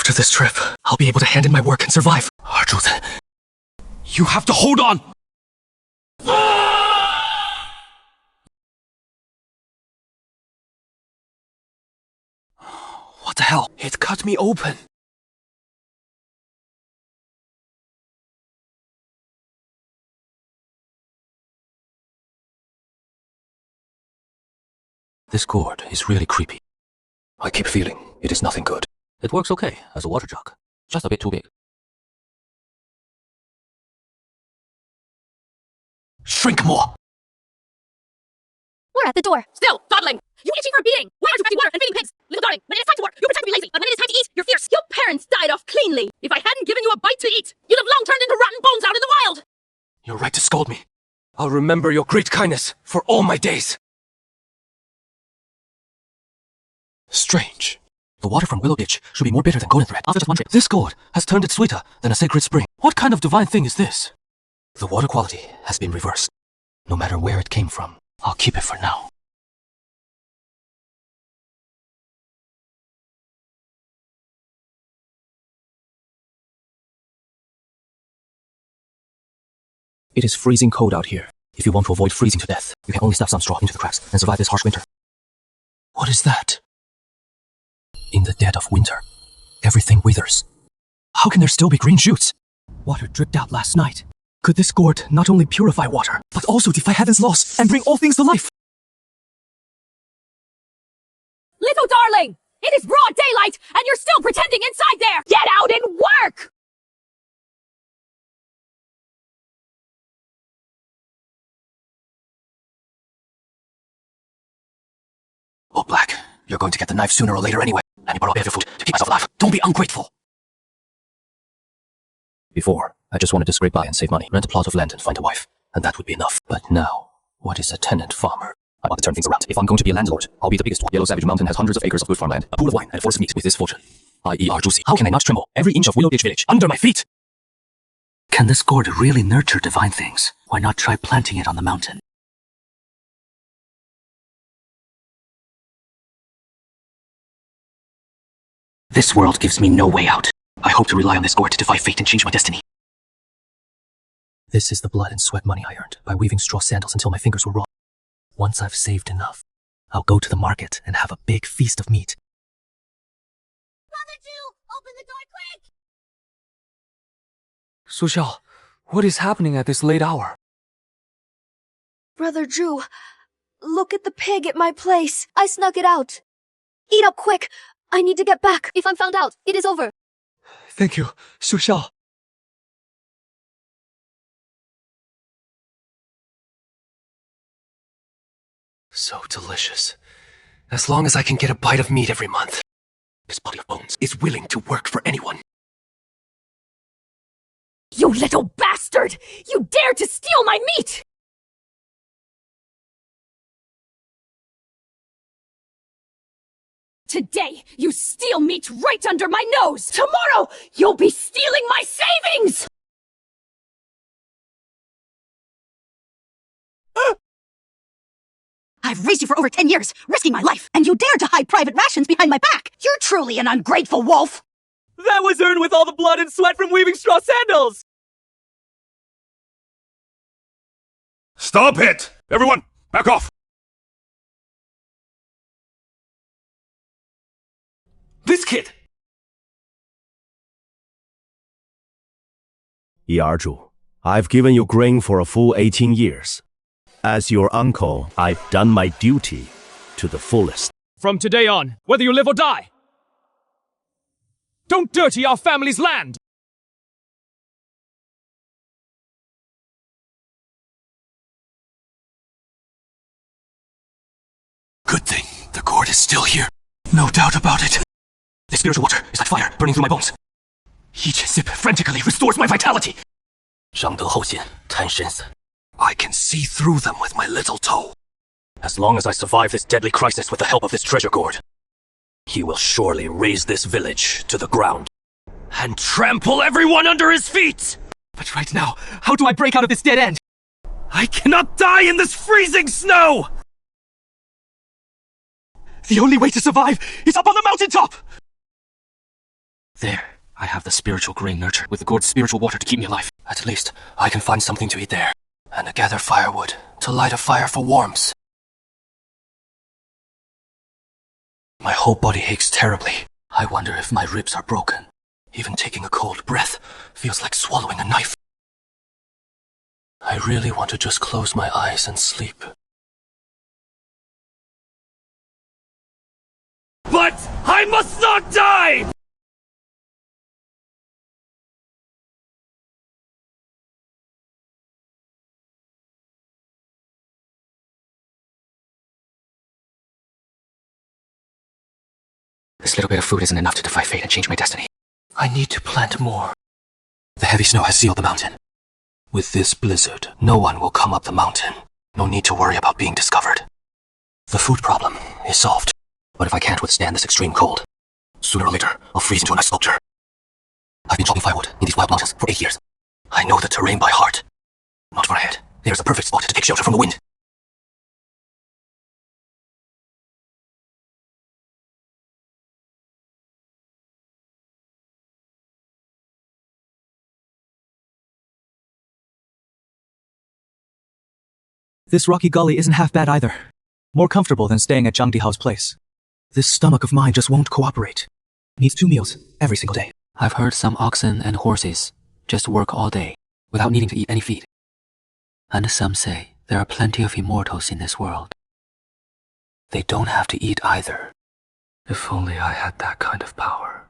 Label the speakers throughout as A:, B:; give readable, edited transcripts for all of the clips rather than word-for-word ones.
A: After this trip, I'll be able to hand in my work and survive. You have to hold on! What the hell? It cut me open. This gourd is really creepy. I keep feeling it is nothing good.
B: It works okay as a water jug, just a bit too big.
A: Shrink more!
C: We're at the door.
D: Still, dawdling! You itching for a beating! Why aren't you fetching water and feeding pigs? Little darling, when it is time to work, you pretend to be lazy, but when it is time to eat, you're fierce. Your parents died off cleanly. If I hadn't given you a bite to eat, you'd have long turned into rotten bones out in the wild!
A: You're right to scold me. I'll remember your great kindness for all my days. Strange. The water from Willow Ditch should be more bitter than golden thread. After just one trip, this gourd has turned it sweeter than a sacred spring. What kind of divine thing is this? The water quality has been reversed. No matter where it came from, I'll keep it for now. It is freezing cold out here. If you want to avoid freezing to death, you can only stuff some straw into the cracks and survive this harsh winter. What is that? In the dead of winter, everything withers. How can there still be green shoots? Water dripped out last night. Could this gourd not only purify water, but also defy heaven's laws and bring all things to life?
D: Little darling! It is broad daylight, and you're still pretending inside there! Get out and work!
A: Oh, Black, you're going to get the knife sooner or later anyway. Let me borrow a bit of your food to keep myself alive. Don't be ungrateful. Before, I just wanted to scrape by and save money, rent a plot of land and find a wife, and that would be enough. But now, what is a tenant farmer? I want to turn things around. If I'm going to be a landlord, I'll be the biggest one. Yellow Savage Mountain has hundreds of acres of good farmland, a pool of wine, and a forest of meat. With this fortune, i.e. our juicy, how can I not tremble? Every inch of Willow Ditch Village under my feet!
E: Can this gourd really nurture divine things? Why not try planting it on the mountain? This world gives me no way out. I hope to rely on this gourd to defy fate and change my destiny.
A: This is the blood and sweat money I earned by weaving straw sandals until my fingers were raw. Once I've saved enough, I'll go to the market and have a big feast of meat.
D: Brother Jew, open the door quick!
F: Su Xiao, what is happening at this late hour?
C: Brother Drew, look at the pig at my place. I snuck it out. Eat up quick. I need to get back. If I'm found out, it is over.
F: Thank you, Su Xiao.
A: So delicious. As long as I can get a bite of meat every month. This body of bones is willing to work for anyone.
D: You little bastard! You dared to steal my meat! Today, you steal meat right under my nose! Tomorrow, you'll be stealing my savings!
G: I've raised you for over 10 years, risking my life, and you dare to hide private rations behind my back! You're truly an ungrateful wolf!
F: That was earned with all the blood and sweat from weaving straw sandals!
H: Stop it! Everyone, back off!
A: This kid!
I: Yarju, I've given you grain for a full 18 years. As your uncle, I've done my duty to the fullest.
F: From today on, whether you live or die, don't dirty our family's land!
A: Good thing the gourd is still here. No doubt about it. This spiritual water is like fire burning through my bones. Each sip frantically restores my vitality.
B: 伤得后现，贪生死。
A: I can see through them with my little toe. As long as I survive this deadly crisis with the help of this treasure gourd, he will surely raise this village to the ground and trample everyone under his feet! But right now, how do I break out of this dead end? I cannot die in this freezing snow! The only way to survive is up on the mountaintop! There, I have the spiritual grain nurtured with the gourd's spiritual water to keep me alive. At least, I can find something to eat there, and to gather firewood to light a fire for warmth. My whole body aches terribly. I wonder if my ribs are broken. Even taking a cold breath feels like swallowing a knife. I really want to just close my eyes and sleep.
F: But I must not die!
A: This little bit of food isn't enough to defy fate and change my destiny. I need to plant more. The heavy snow has sealed the mountain. With this blizzard, no one will come up the mountain. No need to worry about being discovered. The food problem is solved. But if I can't withstand this extreme cold, sooner or later, I'll freeze into an ice sculpture. I've been chopping firewood in these wild mountains for 8 years. I know the terrain by heart. Not far ahead, there's a perfect spot to take shelter from the wind.
F: This rocky gully isn't half bad either. More comfortable than staying at Zhang Dihao's place. This stomach of mine just won't cooperate. Needs 2 meals every single day.
B: I've heard some oxen and horses just work all day without needing to eat any feed. And some say there are plenty of immortals in this world. They don't have to eat either. If only I had that kind of power.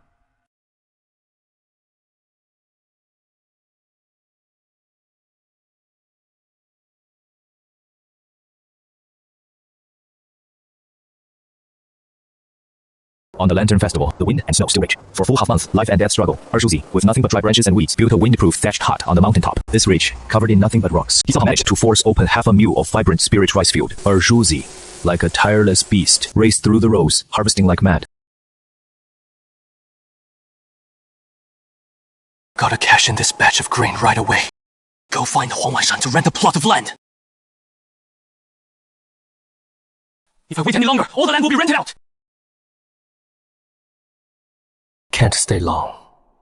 A: On the Lantern Festival, the wind and snow still rage. For a full half-month, life and death struggle. Ershuzi, with nothing but dry branches and weeds, built a windproof thatched hut on the mountaintop. This ridge, covered in nothing but rocks. He somehow managed to force open half a mule of vibrant spirit rice field. Ershuzi, like a tireless beast, raced through the rows, harvesting like mad. Gotta cash in this batch of grain right away. Go find Huang Wanshan to rent a plot of land. If I wait any longer, all the land will be rented out. Can't stay long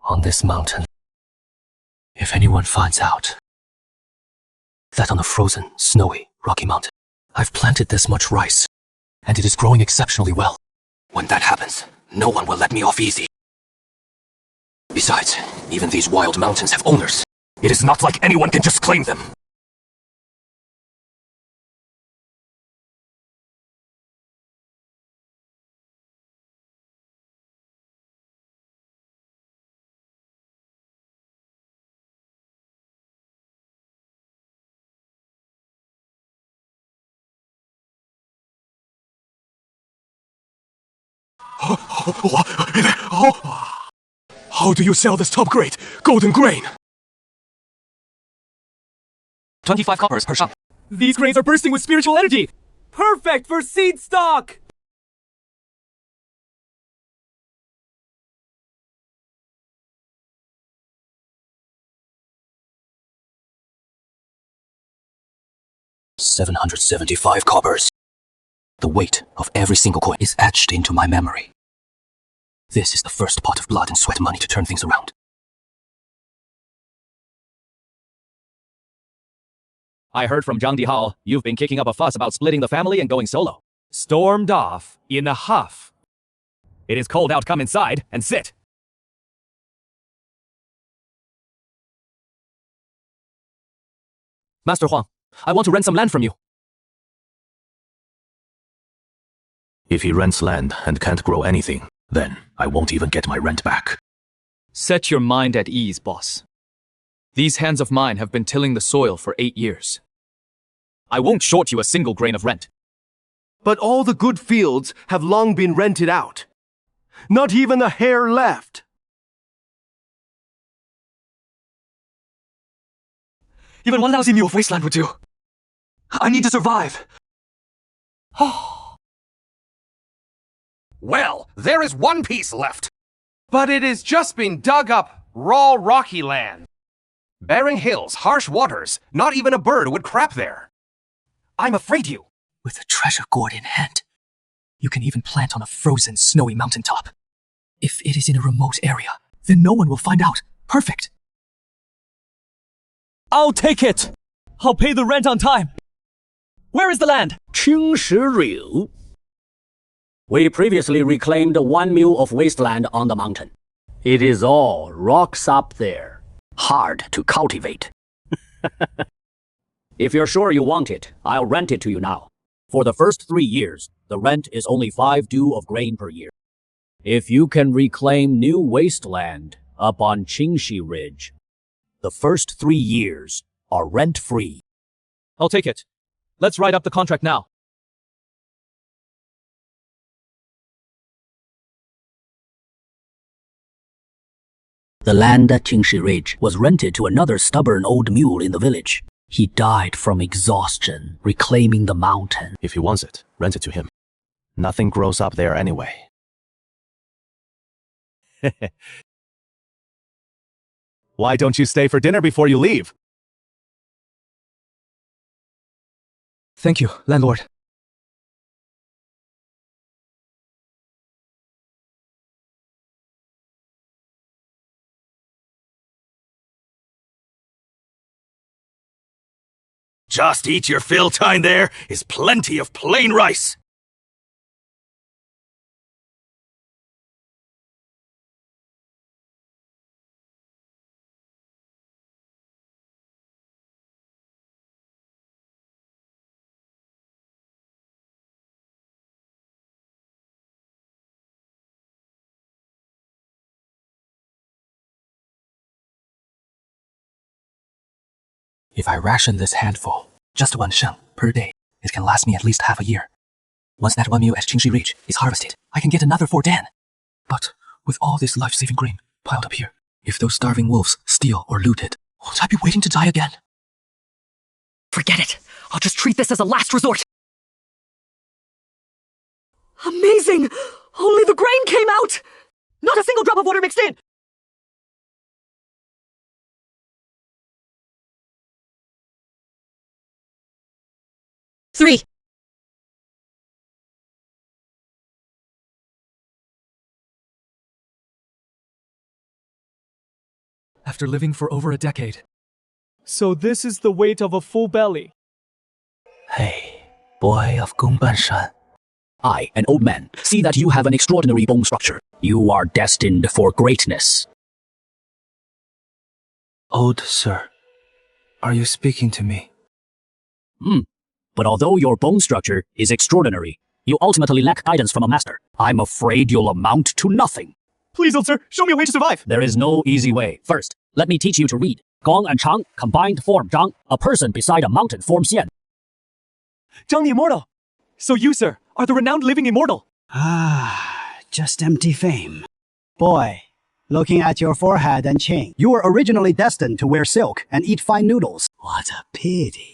A: on this mountain. If anyone finds out that on a frozen, snowy, rocky mountain, I've planted this much rice, and it is growing exceptionally well, when that happens, no one will let me off easy. Besides, even these wild mountains have owners. It is not like anyone can just claim them. How do you sell this top-grade golden grain?
F: 25 coppers per shop. These grains are bursting with spiritual energy! Perfect for seed stock!
A: $775 coppers. The weight of every single coin is etched into my memory. This is the first pot of blood and sweat money to turn things around.
F: I heard from Zhang Dihao you've been kicking up a fuss about splitting the family and going solo. Stormed off in a huff. It is cold out, come inside and sit. Master Huang, I want to rent some land from you.
I: If he rents land and can't grow anything, then I won't even get my rent back.
F: Set your mind at ease, boss. These hands of mine have been tilling the soil for 8 years. I won't short you a single grain of rent.
J: But all the good fields have long been rented out. Not even a hair left.
F: Even 1 lousy mule of wasteland would do. I need to survive.
K: Well, there is one piece left.
J: But it has just been dug up, raw rocky land.
K: Barren hills, harsh waters, not even a bird would crap there.
F: I'm afraid you.
A: With a treasure gourd in hand, you can even plant on a frozen, snowy mountaintop. If it is in a remote area, Then no one will find out. Perfect.
F: I'll take it. I'll pay the rent on time. Where is the land?
E: 青石榴. We previously reclaimed 1 mule of wasteland on the mountain. It is all rocks up there. Hard to cultivate.
A: If you're sure you want it, I'll rent it to you now. For the first 3 years, the rent is only 5 due of grain per year. If you can reclaim new wasteland up on Qingxi Ridge, the first 3 years are rent-free.
F: I'll take it. Let's write up the contract now.
E: The land at Qingxi Ridge was rented to another stubborn old mule in the village. He died from exhaustion, reclaiming the mountain.
A: If he wants it, rent it to him. Nothing grows up there anyway.
F: Why don't you stay for dinner before you leave?
A: Thank you, landlord.
H: Just eat your fill. Time there is plenty of plain rice.
A: If I ration this handful, just 1 sheng per day, it can last me at least half a year. Once that 1 mule at Qingxi Ridge is harvested, I can get another 4 dan. But with all this life-saving grain piled up here, if those starving wolves steal or loot it, won't I be waiting to die again?
G: Forget it. I'll just treat this as a last resort. Amazing! Only the grain came out! Not a single drop of water mixed in!
D: Three.
F: After living for over a decade. So this is the weight of a full belly.
A: Hey, boy of Gongbanshan. I, an old man, see that you have an extraordinary bone structure. You are destined for greatness.
J: Old sir, are you speaking to me?
A: But although your bone structure is extraordinary, you ultimately lack guidance from a master. I'm afraid you'll amount to nothing.
F: Please, old sir, show me a way to survive.
A: There is no easy way. First, let me teach you to read. Gong and Chang combined form Zhang. A person beside a mountain form Xian.
F: Zhang the Immortal. So you, sir, are the renowned living immortal.
L: Ah, just empty fame. Boy, looking at your forehead and chin, you were originally destined to wear silk and eat fine noodles. What a pity.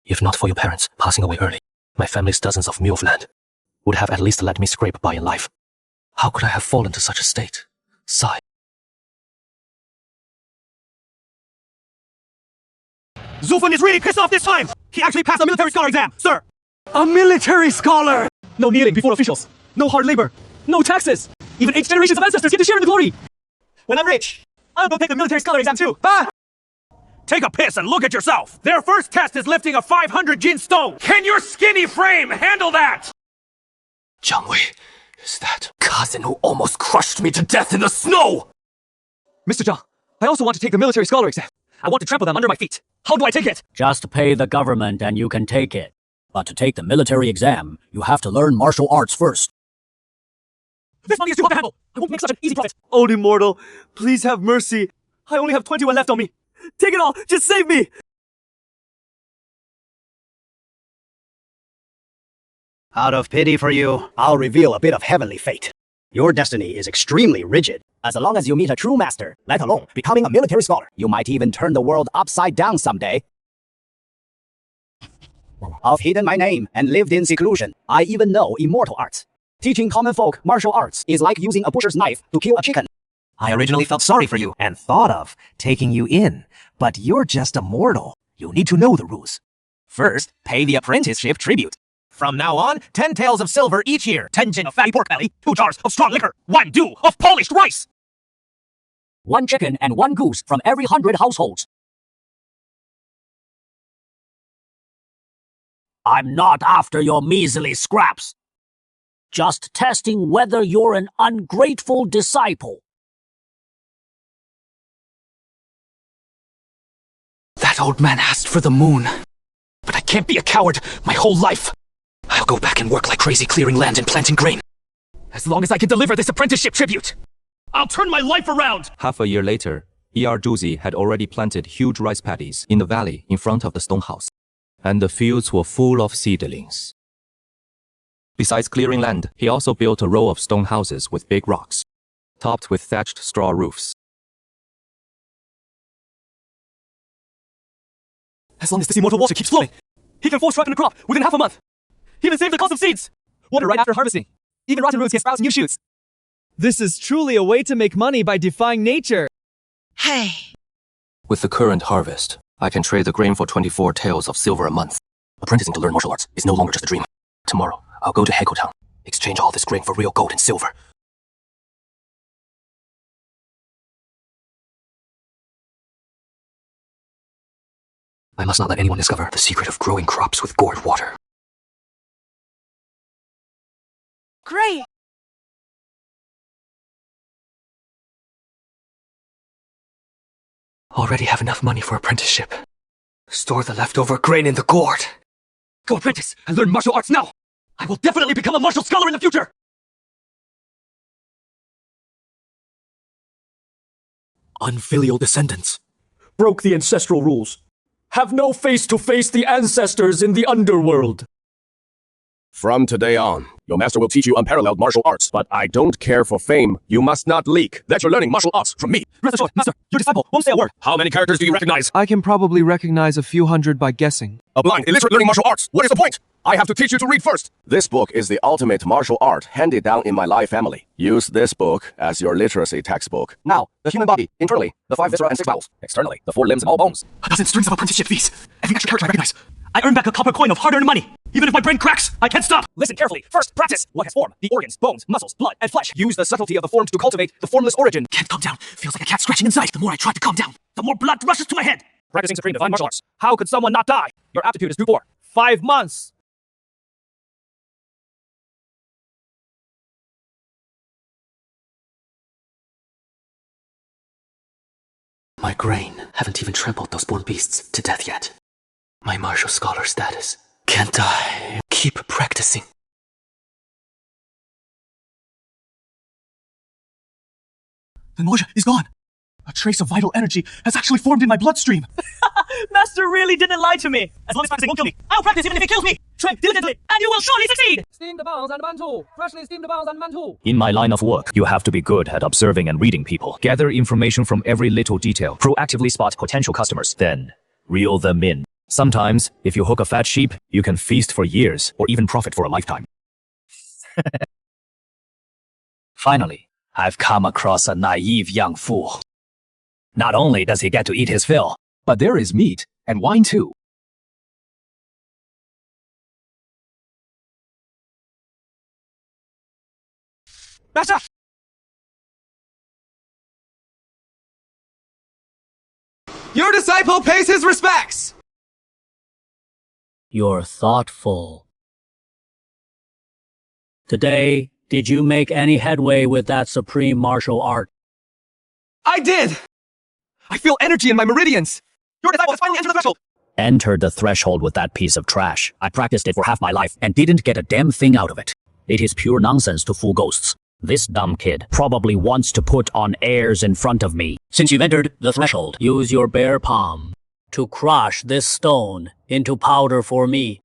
A: If not for your parents passing away early, my family's dozens of mule of land would have at least let me scrape by in life. How could I have fallen to such a state? Sigh.
F: Zufan is really pissed off this time! He actually passed a military scholar exam, sir!
J: A military scholar!
F: No kneeling before officials. No hard labor. No taxes. Even 8 generations of ancestors get to share in the glory. When I'm rich, I'll go take the military scholar exam too.
J: Ah!
H: Take a piss and look at yourself. Their first test is lifting a 500 jin stone. Can your skinny frame handle that?
A: Jiang Wei, is that cousin who almost crushed me to death in the snow?
F: Mr. Zhang, I also want to take the military scholar exam. I want to trample them under my feet. How do I take it?
A: Just pay the government and you can take it. But to take the military exam, you have to learn martial arts first.
F: This money is too hard to handle. I won't make such an easy profit.
J: Old immortal, please have mercy.
F: I only have 21 left on me. Take it all. Just save me.
L: Out of pity for you, I'll reveal a bit of heavenly fate. Your destiny is extremely rigid. As long as you meet a true master, let alone becoming a military scholar, you might even turn the world upside down someday. I've hidden my name and lived in seclusion. I even know immortal arts. Teaching common folk martial arts is like using a butcher's knife to kill a chicken.
K: I originally felt sorry for you and thought of taking you in, but you're just a mortal. You need to know the rules. First, pay the apprenticeship tribute. From now on, 10 taels of silver each year, 10 jin of fatty pork belly, 2 jars of strong liquor, 1 dew of polished rice.
E: 1 chicken and 1 goose from every 100 households. I'm not after your measly scraps. Just testing whether you're an ungrateful disciple.
A: That old man asked for the moon. But I can't be a coward my whole life. I'll go back and work like crazy clearing land and planting grain. As long as I can deliver this apprenticeship tribute.
H: I'll turn my life around!
F: Half a year later, E.R. Juzi had already planted huge rice paddies in the valley in front of the stone house. And the fields were full of seedlings. Besides clearing land, he also built a row of stone houses with big rocks, topped with thatched straw roofs.
A: As long as this immortal water keeps flowing, he can force ripen a crop within half a month. He even saved the cost of seeds. Water right after harvesting. Even rotten roots can sprout new shoots.
M: This is truly a way to make money by defying nature.
G: Hey.
A: With the current harvest, I can trade the grain for 24 taels of silver a month. Apprenticing to learn martial arts is no longer just a dream. Tomorrow, I'll go to Heiko Town, exchange all this grain for real gold and silver. I must not let anyone discover the secret of growing crops with gourd water.
G: Great.
A: Already have enough money for apprenticeship. Store the leftover grain in the gourd. Go apprentice and learn martial arts now. I will definitely become a martial scholar in the future. Unfilial descendants. Broke the ancestral rules. Have no face to face the ancestors in the underworld.
N: From today on, your master will teach you unparalleled martial arts, but I don't care for fame. You must not leak that you're learning martial arts from me.
A: Rest assured, master, your disciple won't say a word.
N: How many characters do you recognize?
M: I can probably recognize a few hundred by guessing.
N: A blind, illiterate learning martial arts. What is the point? I have to teach you to read first. This book is the ultimate martial art handed down in my life family. Use this book as your literacy textbook. Now, the human body, internally, the 5 viscera and 6 bowels. Externally, the 4 limbs and all bones.
A: A dozen strings of apprenticeship fees. Every extra character I recognize. I earn back a copper coin of hard-earned money. Even if my brain cracks, I can't stop.
K: Listen carefully. First, practice what has form. The organs, bones, muscles, blood, and flesh. Use the subtlety of the forms to cultivate the formless origin.
A: Can't calm down. Feels like a cat scratching inside. The more I try to calm down, the more blood rushes to my head.
K: Practicing supreme divine martial arts. How could someone not die? Your aptitude is due for 5 months.
A: My grain haven't even trampled those born beasts to death yet. My martial scholar status. Can't I keep practicing? The nausea is gone. A trace of vital energy has actually formed in my bloodstream.
M: Master really didn't lie to me.
A: As long as practicing won't kill me, I'll practice even if it kills me. Train diligently, and you will surely succeed.
O: Steamed bones and mantou. Freshly steamed bones and mantou.
F: In my line of work, you have to be good at observing and reading people. Gather information from every little detail. Proactively spot potential customers. Then, reel them in. Sometimes, if you hook a fat sheep, you can feast for years or even profit for a lifetime. Finally, I've come across a naive young fool. Not only does he get to eat his fill, but there is meat and wine too.
A: Master!
M: Your disciple pays his respects!
E: You're thoughtful. Today, did you make any headway with that supreme martial art?
M: I did! I feel energy in my meridians! Your disciple has finally entered the threshold!
E: Entered the threshold with that piece of trash. I practiced it for half my life and didn't get a damn thing out of it. It is pure nonsense to fool ghosts. This dumb kid probably wants to put on airs in front of me. Since you've entered the threshold, use your bare palm to crush this stone into powder for me.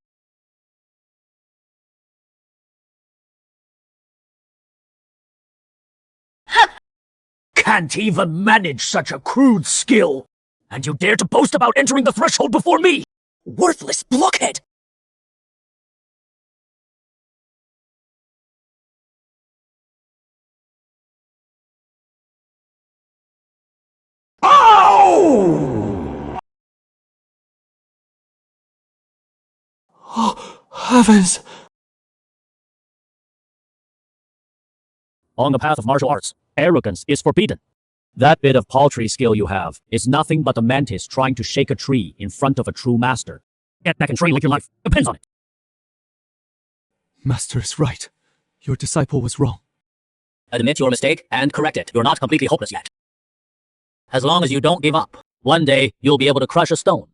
E: Can't even manage such a crude skill. And you dare to boast about entering the threshold before me? Worthless blockhead!
A: Oh! Oh, heavens!
E: On the path of martial arts, arrogance is forbidden. That bit of paltry skill you have is nothing but a mantis trying to shake a tree in front of a true master. Get back and train like your life depends on it.
A: Master is right. Your disciple was wrong.
E: Admit your mistake and correct it. You're not completely hopeless yet. As long as you don't give up, one day you'll be able to crush a stone.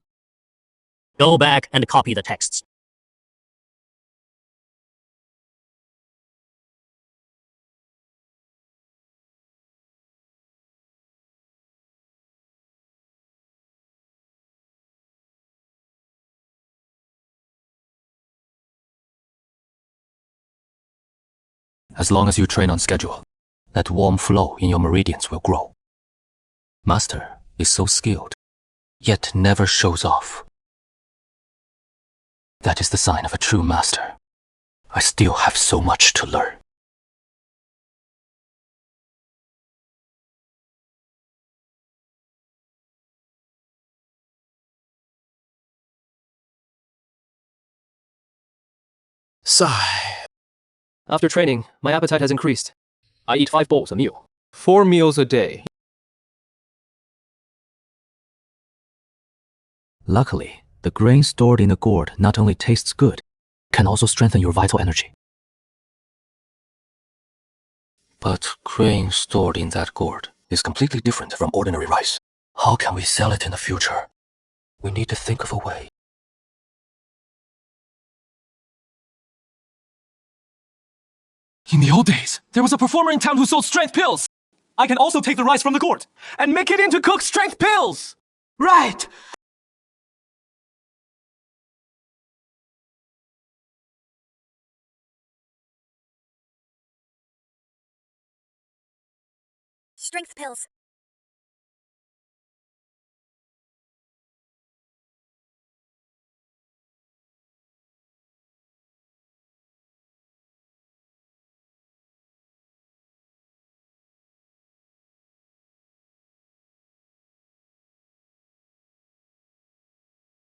E: Go back and copy the texts.
F: As long as you train on schedule, that warm flow in your meridians will grow. Master is so skilled, yet never shows off. That is the sign of a true master. I still have so much to learn.
A: Sigh. After training, my appetite has increased. I eat 5 bowls a meal.
H: 4 meals a day.
F: Luckily, the grain stored in the gourd not only tastes good, can also strengthen your vital energy. But grain stored in that gourd is completely different from ordinary rice. How can we sell it in the future? We need to think of a way.
H: In the old days, there was a performer in town who sold strength pills. I can also take the rice from the gourd and make it into cooked strength pills. Right.
C: Strength pills.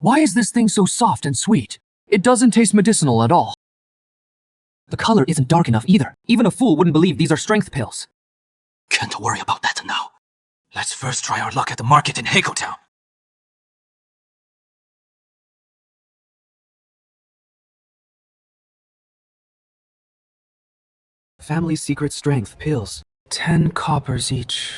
A: Why is this thing so soft and sweet? It doesn't taste medicinal at all. The color isn't dark enough either. Even a fool wouldn't believe these are strength pills.
F: Can't worry about that now. Let's first try our luck at the market in Heiko Town.
A: Family secret strength pills. 10 coppers each.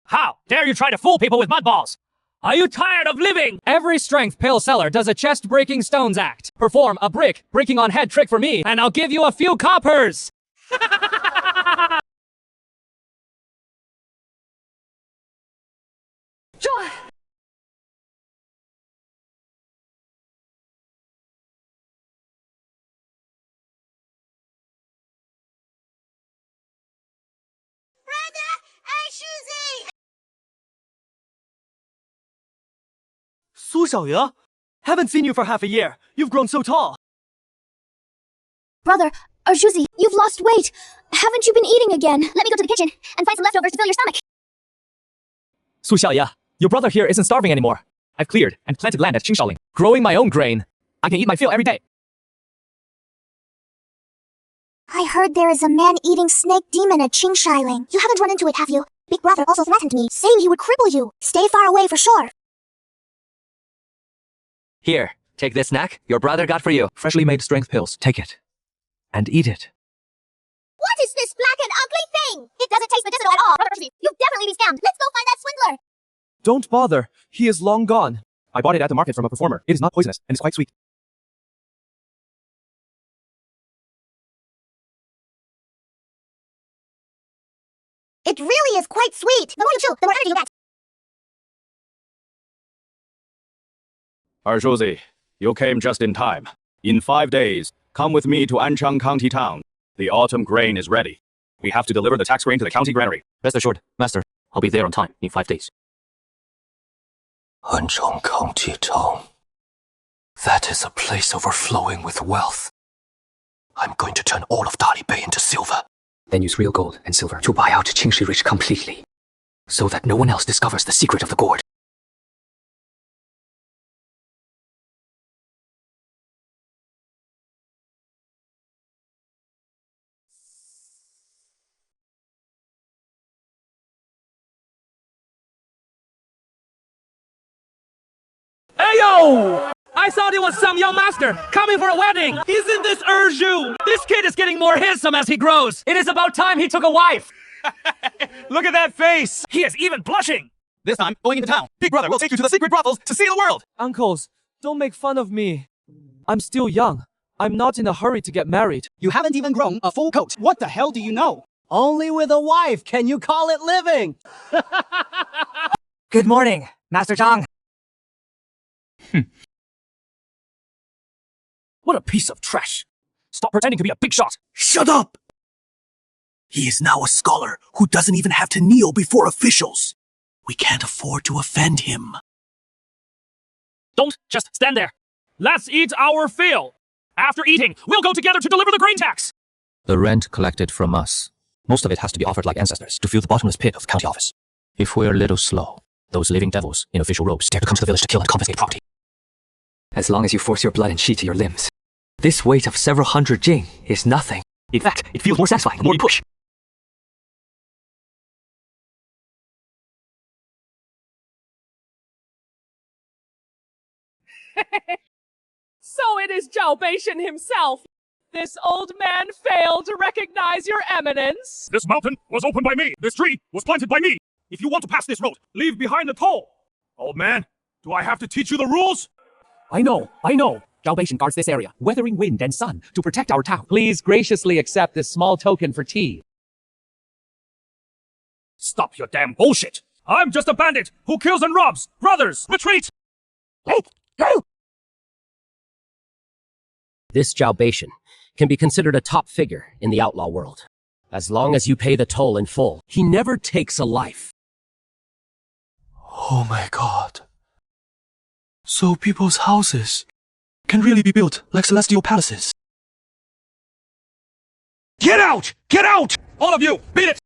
M: How dare you try to fool people with mud balls? Are you tired of living? Every strength pill seller does a chest-breaking stones act. Perform a brick breaking on head trick for me, and I'll give you a few coppers.
C: Joy!
H: Su Xiaoye? Haven't seen you for half a year. You've grown so tall.
C: Brother, Arjuzi, you've lost weight. Haven't you been eating again? Let me go to the kitchen and find some leftovers to fill your stomach.
M: Su Xiaoye, your brother here isn't starving anymore. I've cleared and planted land at Qingshaoling, growing my own grain. I can eat my fill every day.
C: I heard there is a man-eating snake demon at Qingshaoling. You haven't run into it, have you? Big brother also threatened me, saying he would cripple you. Stay far away for sure.
K: Here, take this snack your brother got for you.
A: Freshly made strength pills. Take it. And eat it.
C: What is this black and ugly thing? It doesn't taste medicinal at all. Brother Arjuzi, you've definitely been scammed. Let's go find that swindler.
H: Don't bother. He is long gone. I bought it at the market from a performer. It is not poisonous and is quite sweet.
C: It really is quite sweet. The more you chew, the more energy you get.
L: Arjuzi, you came just in time. In 5 days, come with me to Anchang County Town. The autumn grain is ready. We have to deliver the tax grain to the county granary.
F: Rest assured, Master, I'll be there on time in 5 days. Anchang County Town. That is a place overflowing with wealth. I'm going to turn all of Dali Bay into silver.
B: Then use real gold and silver to buy out Qingshi Rich completely, so that no one else discovers the secret of the gourd.
M: Whoa! I thought it was some young master coming for a wedding. Isn't this Urju? This kid is getting more handsome as he grows. It is about time he took a wife.
H: Look at that face!
M: He is even blushing.
K: This time, going into town. Big brother will take you to the secret brothels to see the world.
O: Uncles, don't make fun of me. I'm still young. I'm not in a hurry to get married.
L: You haven't even grown a full coat. What the hell do you know? Only with a wife can you call it living.
K: Good morning, Master Zhang.
A: What a piece of trash. Stop pretending to be a big shot.
I: Shut up! He is now a scholar who doesn't even have to kneel before officials. We can't afford to offend him.
M: Don't just stand there. Let's eat our fill. After eating, we'll go together to deliver the grain tax.
F: The rent collected from us.
A: Most of it has to be offered like ancestors to fill the bottomless pit of the county office.
F: If we're a little slow,
A: those living devils in official robes dare to come to the village to kill and confiscate property.
B: As long as you force your blood and chi to your limbs, this weight of several hundred jing is nothing. In fact, it feels more satisfying the more you push.
O: So it is Cultivation himself. This old man failed to recognize your eminence.
H: This mountain was opened by me. This tree was planted by me. If you want to pass this road, leave behind the toll. Old man, do I have to teach you the rules?
M: I know. Cultivation guards this area, weathering wind and sun, to protect our town. Please graciously accept this small token for tea.
H: Stop your damn bullshit. I'm just a bandit who kills and robs. Brothers, retreat!
A: This Cultivation can be considered a top figure in the outlaw world. As long as you pay the toll in full, he never takes a life.
J: Oh my god. So people's houses can really be built like celestial palaces.
H: Get out! Get out! All of you, beat it!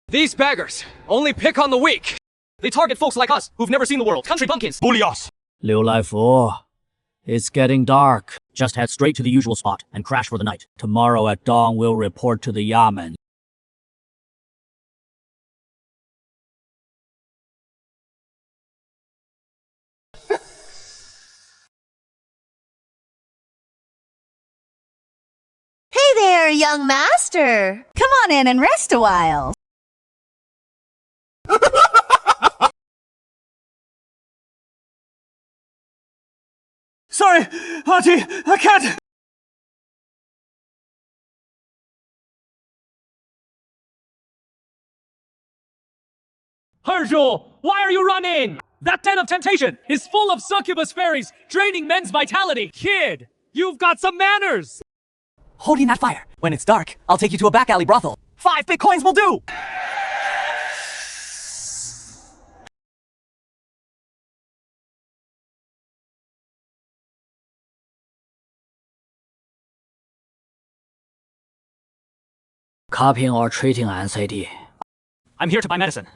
M: These beggars only pick on the weak. They target folks like us who've never seen the world. Country bumpkins.
H: Bully us.
E: Liu Laifu, it's getting dark. Just head straight to the usual spot and crash for the night. Tomorrow at dawn, we'll report to the Yamen.
G: Hey there, young master. Come on in and rest a while.
H: Sorry, Auntie, I can't.
M: Herjul, why are you running? That den of temptation is full of succubus fairies draining men's vitality. Kid, you've got some manners.
K: Holding that fire. When it's dark, I'll take you to a back alley brothel. 5 bitcoins will do!
E: Copying or trading SAD?
M: I'm here to buy medicine.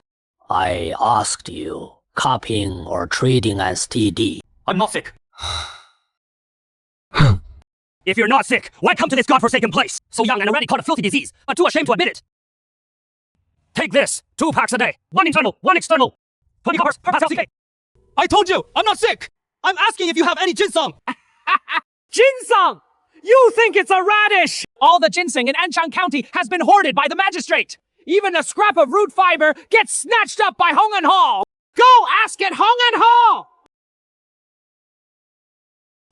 E: I asked you, copying or trading STD?
M: I'm not sick. If you're not sick, why come to this godforsaken place? So young and already caught a filthy disease, but too ashamed to admit it. Take this, 2 packs a day. 1 internal, 1 external. 20 coppers per Pascal CK.
O: I told you, I'm not sick. I'm asking if you have any ginseng.
M: Ginseng! You think it's a radish! All the ginseng in Anchang County has been hoarded by the magistrate. Even a scrap of root fiber gets snatched up by Hong and Hall. Go ask it, Hong and Hall!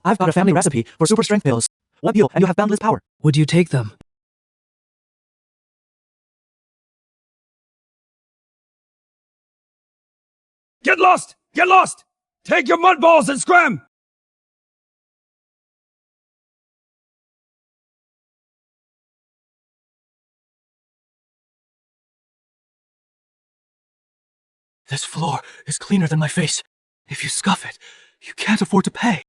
K: I've got a family recipe for super strength pills. 1 pill and you have boundless power.
O: Would you take them?
H: Get lost! Get lost! Take your mud balls and scram!
J: This floor is cleaner than my face. If you scuff it, you can't afford to pay.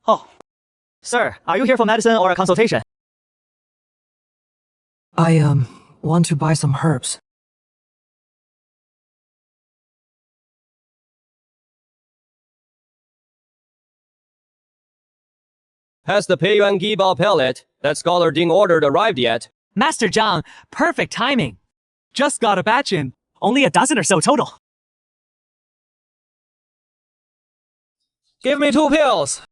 K: Oh. Sir, are you here for medicine or a consultation?
O: I, want to buy some herbs.
P: Has the Peiyuan Gibao pellet that Scholar Ding ordered arrived yet?
H: Master Zhang, perfect timing. Just got a batch in. Only a dozen or so total. Give me 2 pills.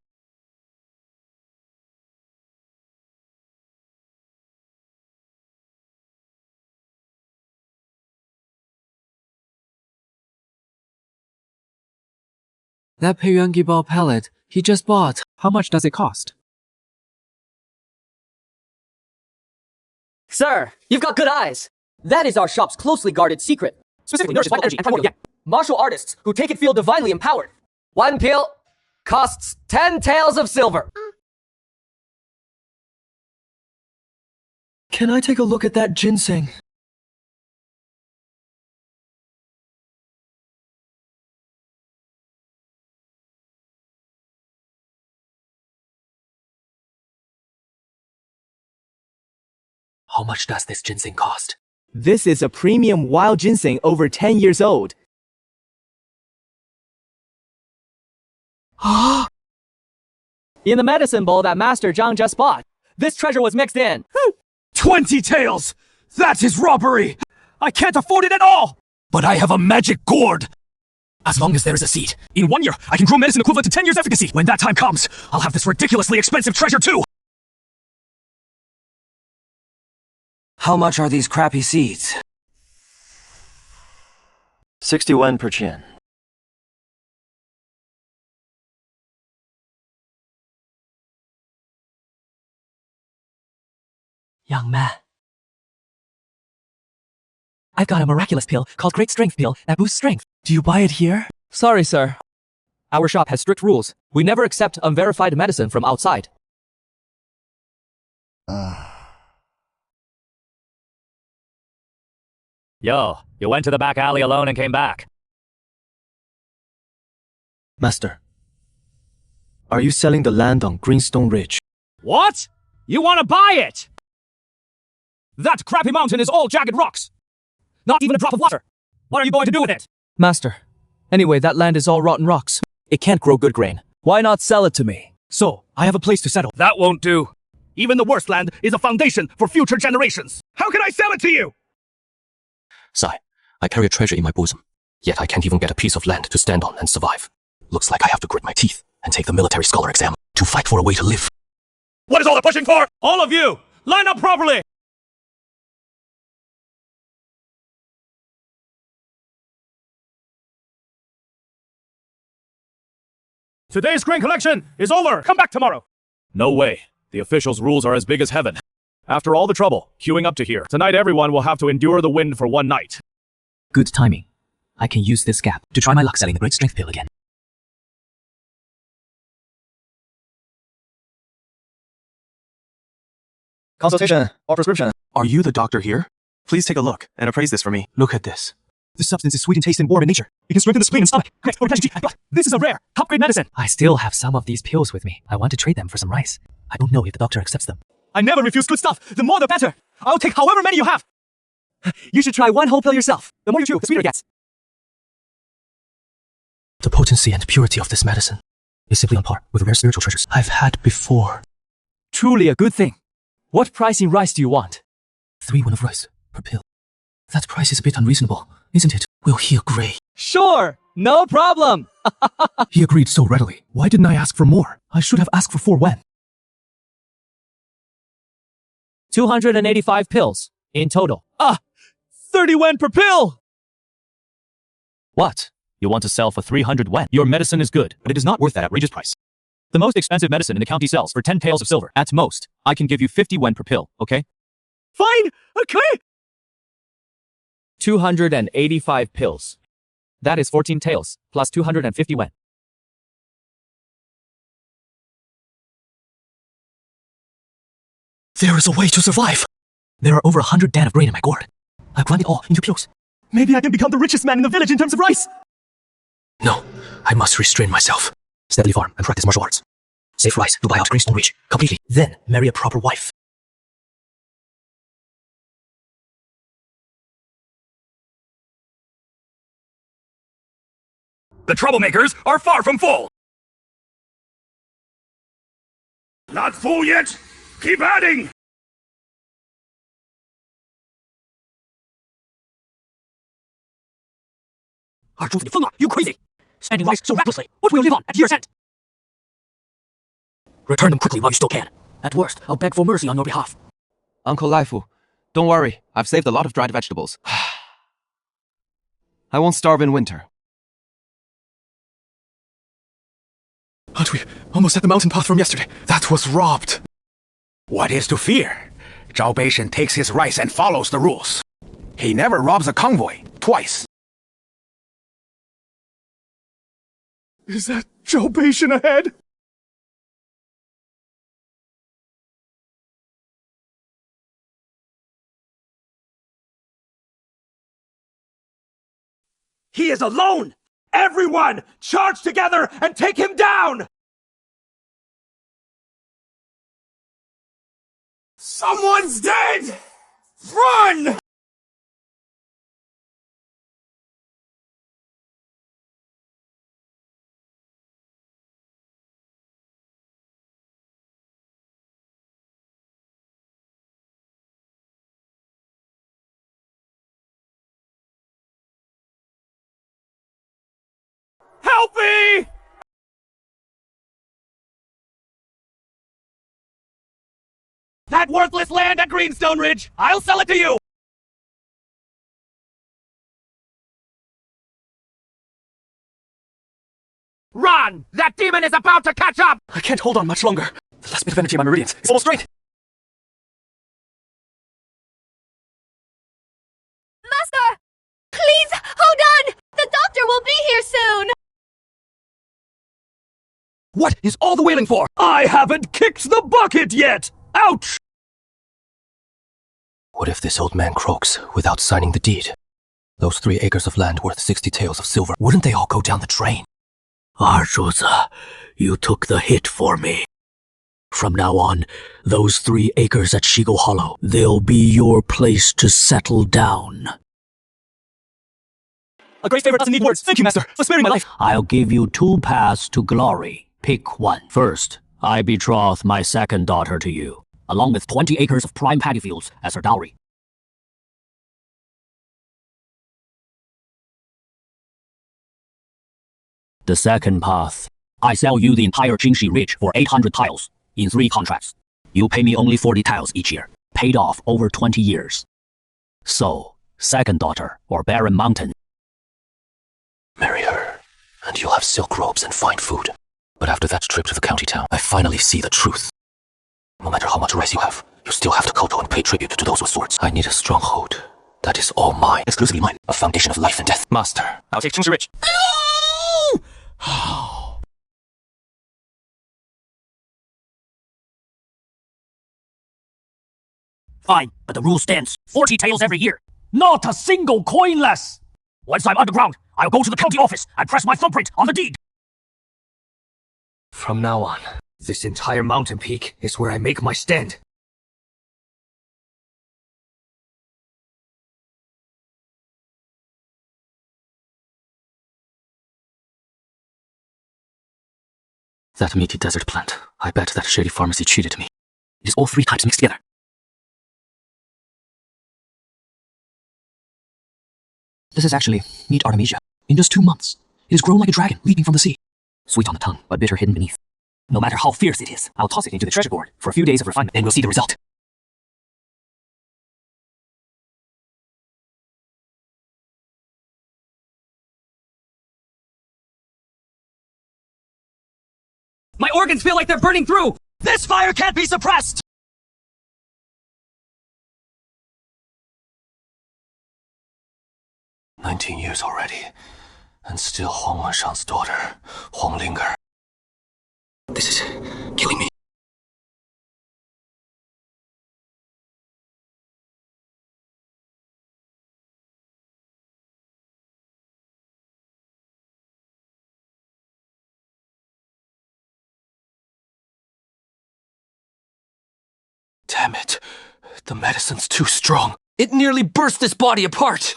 M: That Peiyuangi ball pellet he just bought. How much does it cost?
P: Sir, you've got good eyes. That is our shop's closely guarded secret. Specifically nourishes vital energy and primordial yang. Martial artists who take it feel divinely empowered. 1 pill costs 10 taels of silver.
A: Can I take a look at that ginseng?
M: How much does this ginseng cost?
H: This is a premium wild ginseng over 10 years old. In the medicine bowl that Master Zhang just bought, this treasure was mixed in.
J: 20 taels! That is robbery! I can't afford it at all!
A: But I have a magic gourd! As long as there is a seed.
J: In 1 year, I can grow medicine equivalent to 10 years efficacy. When that time comes, I'll have this ridiculously expensive treasure too!
A: How much are these crappy seeds?
I: 61 per chin.
H: Young man. I've got a miraculous pill called Great Strength Pill that boosts strength. Do you buy it here?
M: Sorry, sir. Our shop has strict rules. We never accept unverified medicine from outside.
E: Yo, you went to the back alley alone and came back.
A: Master, are you selling the land on Greenstone Ridge?
H: What? You want to buy it? That crappy mountain is all jagged rocks. Not even a drop of water. What are you going to do with it?
A: Master, anyway, that land is all rotten rocks. It can't grow good grain. Why not sell it to me?
J: So, I have a place to settle. That won't do. Even the worst land is a foundation for future generations. How can I sell it to you?
A: Sigh, I carry a treasure in my bosom. Yet I can't even get a piece of land to stand on and survive. Looks like I have to grit my teeth and take the military scholar exam to fight for a way to live.
J: What is all the pushing for? All of you, line up properly! Today's grain collection is over. Come back tomorrow.
Q: No way. The officials' rules are as big as heaven. After all the trouble, queuing up to here, tonight everyone will have to endure the wind for 1 night.
M: Good timing. I can use this gap to try my luck selling the Great Strength Pill again.
R: Consultation or prescription.
S: Are you the doctor here? Please take a look and appraise this for me.
A: Look at this. This substance is sweet in taste and warm in nature. It can strengthen the spleen and stomach.
H: This is a rare, top-grade medicine.
M: I still have some of these pills with me. I want to trade them for some rice. I don't know if the doctor accepts them.
H: I never refuse good stuff. The more the better. I'll take however many you have. You should try 1 whole pill yourself. The more you chew, the sweeter it gets.
A: The potency and purity of this medicine is simply on par with rare spiritual treasures I've had before.
H: Truly a good thing. What price in rice do you want?
A: 3 won of rice per pill. That price is a bit unreasonable, isn't it? Will he agree?
H: Sure, no problem.
A: He agreed so readily. Why didn't I ask for more? I should have asked for 4 wen.
H: 285 pills in total. 30 wen per pill!
E: What? You want to sell for 300 wen? Your medicine is good, but it is not worth that outrageous price. The most expensive medicine in the county sells for 10 taels of silver. At most, I can give you 50 wen per pill, okay?
H: Fine, okay! 285 pills. That is 14 taels, plus 250 wen.
A: There is a way to survive. There are over 100 dan of grain in my gourd. I grind it all into pills.
H: Maybe I can become the richest man in the village in terms of rice.
A: No, I must restrain myself. Steadily farm and practice martial arts. Save rice to buy out Greenstone Ridge completely. Then marry a proper wife.
J: The troublemakers are far from full. Not full yet. Keep adding.
M: 二柱子，你疯了 ？You crazy? Spending rice so recklessly. What will you live on at year's end? Return them quickly while you still can. At worst, I'll beg for mercy on your behalf.
S: Uncle Laifu, don't worry. I've saved a lot of dried vegetables. I won't starve in winter.
H: Aren't we almost at the mountain path from yesterday? That was robbed.
T: What is to fear? Zhao Beishan takes his rice and follows the rules. He never robs a convoy, twice.
H: Is that Zhao Beishan ahead?
J: He is alone! Everyone, charge together and take him down! Someone's dead! Run! Help me! That worthless land at Greenstone Ridge! I'll sell it to you! Run! That demon is about to catch up!
H: I can't hold on much longer. The last bit of energy in my meridians is almost drained.
D: Master! Please, hold on! The doctor will be here soon!
H: What is all the wailing for? I haven't kicked the bucket yet! Ouch!
A: What if this old man croaks without signing the deed? Those 3 acres of land worth 60 taels of silver, wouldn't they all go down the drain?
E: Arzuza, you took the hit for me. From now on, those 3 acres at Shigo Hollow, they'll be your place to settle down.
H: A great favor doesn't need words. Thank you, Master, for sparing my life.
E: I'll give you 2 paths to glory. Pick one. First, I betroth my second daughter to you, along with 20 acres of prime paddy fields as her dowry. The second path, I sell you the entire Jingxi Ridge for 800 tiles in 3 contracts. You pay me only 40 tiles each year, paid off over 20 years. So, second daughter, or Barren Mountain.
A: Marry her, and you'll have silk robes and fine food. But after that trip to the county town, I finally see the truth. No matter how much rice you have, you still have to kowtow and pay tribute to those with swords. I need a stronghold that is all mine, exclusively mine, a foundation of life and death.
F: Master, I'll take Jingxi Ridge.
E: Fine, but the rule stands. 40 taels every year. Not a single coin less! Once I'm underground, I'll go to the county office and press my thumbprint on the deed.
P: From now on, this entire mountain peak is where I make my stand.
A: That meaty desert plant, I bet that shady pharmacy cheated me. It is all 3 types mixed together. This is actually meat artemisia. In just 2 months, it has grown like a dragon leaping from the sea. Sweet on the tongue, but bitter hidden beneath. No matter how fierce it is, I'll toss it into the treasure gourd for a few days of refinement, and we'll see the result.
M: My organs feel like they're burning through! This fire can't be suppressed!
A: "19 years already, and still Huang Wenshan's daughter, Huang Linger. This is killing me." Damn it. The medicine's too strong. It nearly burst this body apart.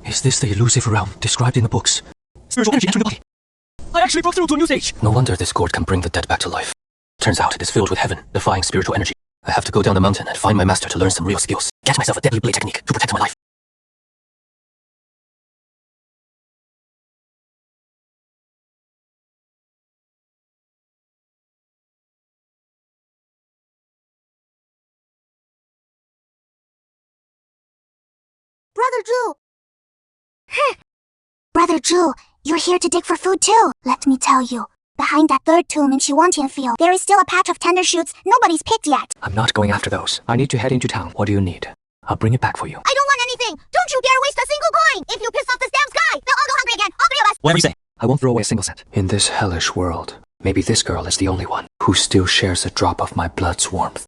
A: Is this the elusive realm described in the books? Spiritual energy entering the body. I actually broke through to a new stage. No wonder this gourd can bring the dead back to life. Turns out it is filled with heaven, defying spiritual energy. I have to go down the mountain and find my master to learn some real skills. Get myself a deadly blade technique to protect my life.
C: Brother Zhu! Brother Zhu, you're here to dig for food too. Let me tell you, behind that third tomb in Chiwantian Field, there is still a patch of tender shoots nobody's picked yet.
A: I'm not going after those. I need to head into town. What do you need? I'll bring it back for you.
C: I don't want anything! Don't you dare waste a single coin! If you piss off this damn sky, they'll all go hungry again, all three of us!
A: Whatever you say. I won't throw away a single cent. In this hellish world, maybe this girl is the only one who still shares a drop of my blood's warmth.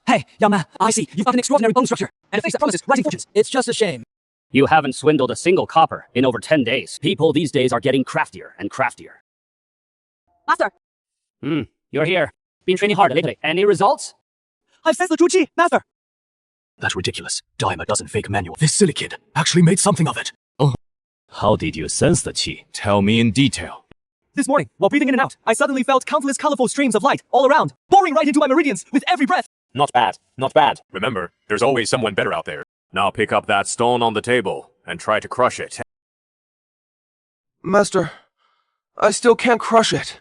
M: Hey, young man, I see. You've got an extraordinary bone structure, and a face that promises rising fortunes.
E: It's just a shame. You haven't swindled a single copper in over 10 days. People these days are getting craftier and craftier.
O: Master!
E: You're here. Been training hard lately. Any results?
H: I've sensed the true chi, Master!
A: That's ridiculous. Dime a dozen fake manual. This silly kid actually made something of it.
Q: How did you sense the chi? Tell me in detail.
H: This morning, while breathing in and out, I suddenly felt countless colorful streams of light all around, pouring right into my meridians with every breath.
Q: Not bad, not bad. Remember, there's always someone better out there. Now pick up that stone on the table and try to crush it.
J: Master, I still can't crush it.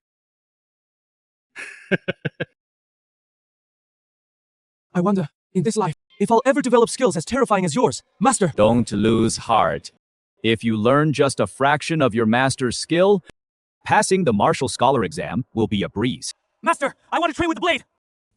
H: I wonder, in this life, if I'll ever develop skills as terrifying as yours, Master.
Q: Don't lose heart. If you learn just a fraction of your master's skill, passing the martial scholar exam will be a breeze.
H: Master, I want to train with the blade.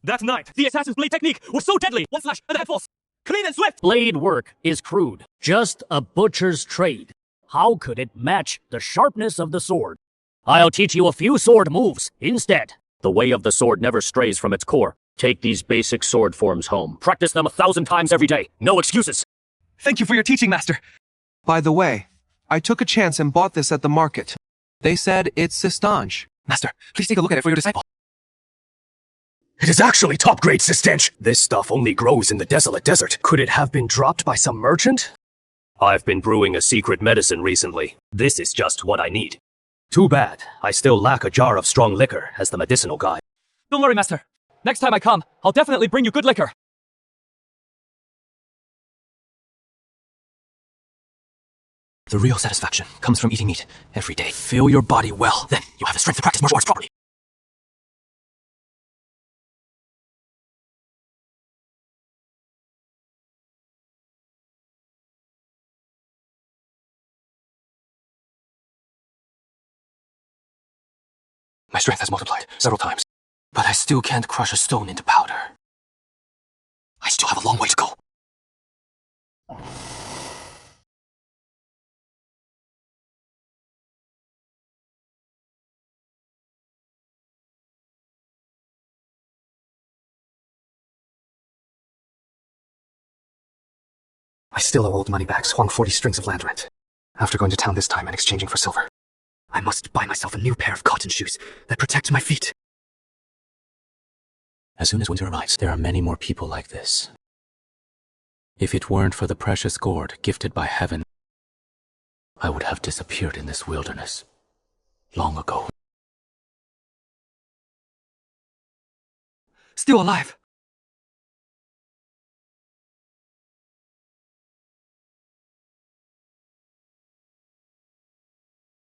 H: That night, the assassin's blade technique was so deadly. One slash and the head falls. Clean and swift.
E: Blade work is crude. Just a butcher's trade. How could it match the sharpness of the sword? I'll teach you a few sword moves instead. The way of the sword never strays from its core. Take these basic sword forms home. Practice them 1,000 times every day. No excuses.
H: Thank you for your teaching, Master.
J: By the way, I took a chance and bought this at the market. They said it's Sistange.
A: Master, please take a look at it for your disciple. It is actually top-grade Sistange. This stuff only grows in the desolate desert. Could it have been dropped by some merchant? I've been brewing a secret medicine recently. This is just what I need. Too bad, I still lack a jar of strong liquor as the medicinal guide.
H: Don't worry, Master. Next time I come, I'll definitely bring you good liquor.
A: The real satisfaction comes from eating meat every day. Fill your body well, then you'll have the strength to practice martial arts properly. My strength has multiplied several times, but I still can't crush a stone into powder. I still have a long way to go. I still owe old moneybags Huang 40 strings of land rent. After going to town this time and exchanging for silver, I must buy myself a new pair of cotton shoes that protect my feet. As soon as winter arrives, there are many more people like this. If it weren't for the precious gourd gifted by heaven, I would have disappeared in this wilderness long ago.
H: Still alive.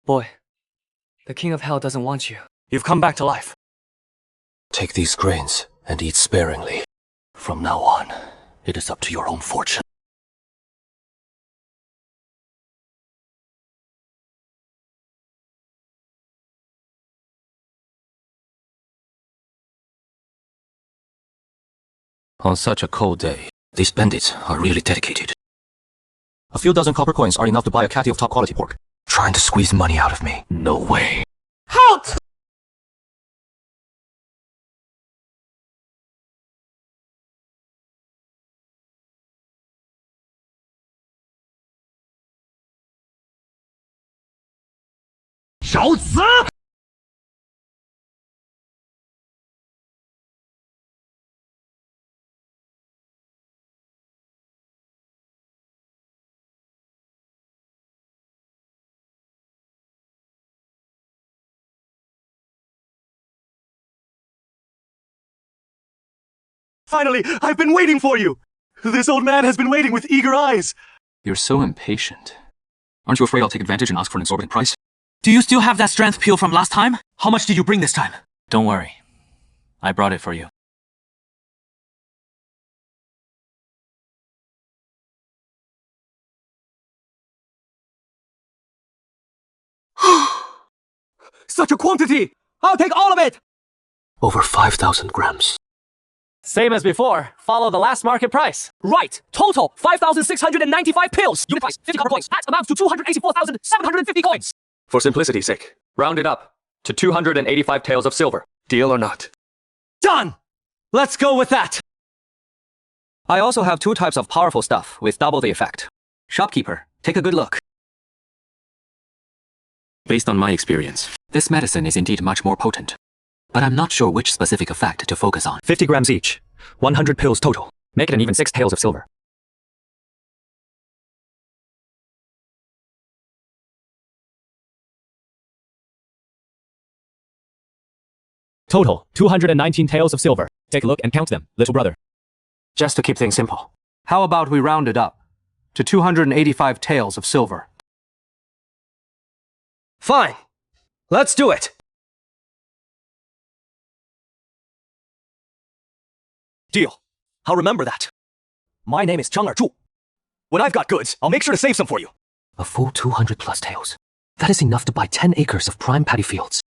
A: Boy, the king of hell doesn't want you. You've come back to life. Take these grains and eat sparingly. From now on, it is up to your own fortune. On such a cold day, these bandits are really dedicated. A few dozen copper coins are enough to buy a catty of top-quality pork. Trying to squeeze money out of me? No way.
O: Halt!
J: Finally, I've been waiting for you! This old man has been waiting with eager eyes.
B: You're so impatient. Aren't you afraid I'll take advantage and ask for an exorbitant price?
H: Do you still have that strength peel from last time? How much did you bring this time?
B: Don't worry. I brought it for you.
H: Such a quantity! I'll take all of it!
A: Over 5,000 grams.
M: Same as before. Follow the last market price.
H: Right! Total 5,695 pills! Unit price 50 copper coins. That amounts to 284,750 coins!
F: For simplicity's sake, round it up to 285 taels of silver. Deal or not?
H: Done! Let's go with that!
P: I also have 2 types of powerful stuff with double the effect. Shopkeeper, take a good look.
B: Based on my experience, this medicine is indeed much more potent. But I'm not sure which specific effect to focus on.
A: 50 grams each. 100 pills total.
B: Make it an even 6 taels of silver.
Q: Total, 219 taels of silver. Take a look and count them, little brother.
H: Just to keep things simple, how about we round it up to 285 taels of silver? Fine. Let's do it.
R: Deal. I'll remember that. My name is Chang Er Zhu. When I've got goods, I'll make sure to save some for you.
A: A full 200 plus taels. That is enough to buy 10 acres of prime paddy fields.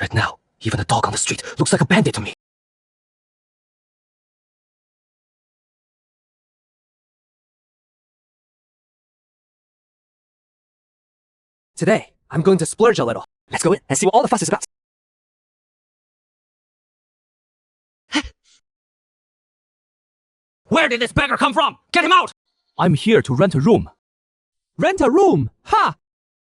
A: Right now, even a dog on the street looks like a bandit to me.
P: Today, I'm going to splurge a little. Let's go in and see what all the fuss is about.
H: Where did this beggar come from? Get him out!
Q: I'm here to rent a room.
M: Rent a room? Ha!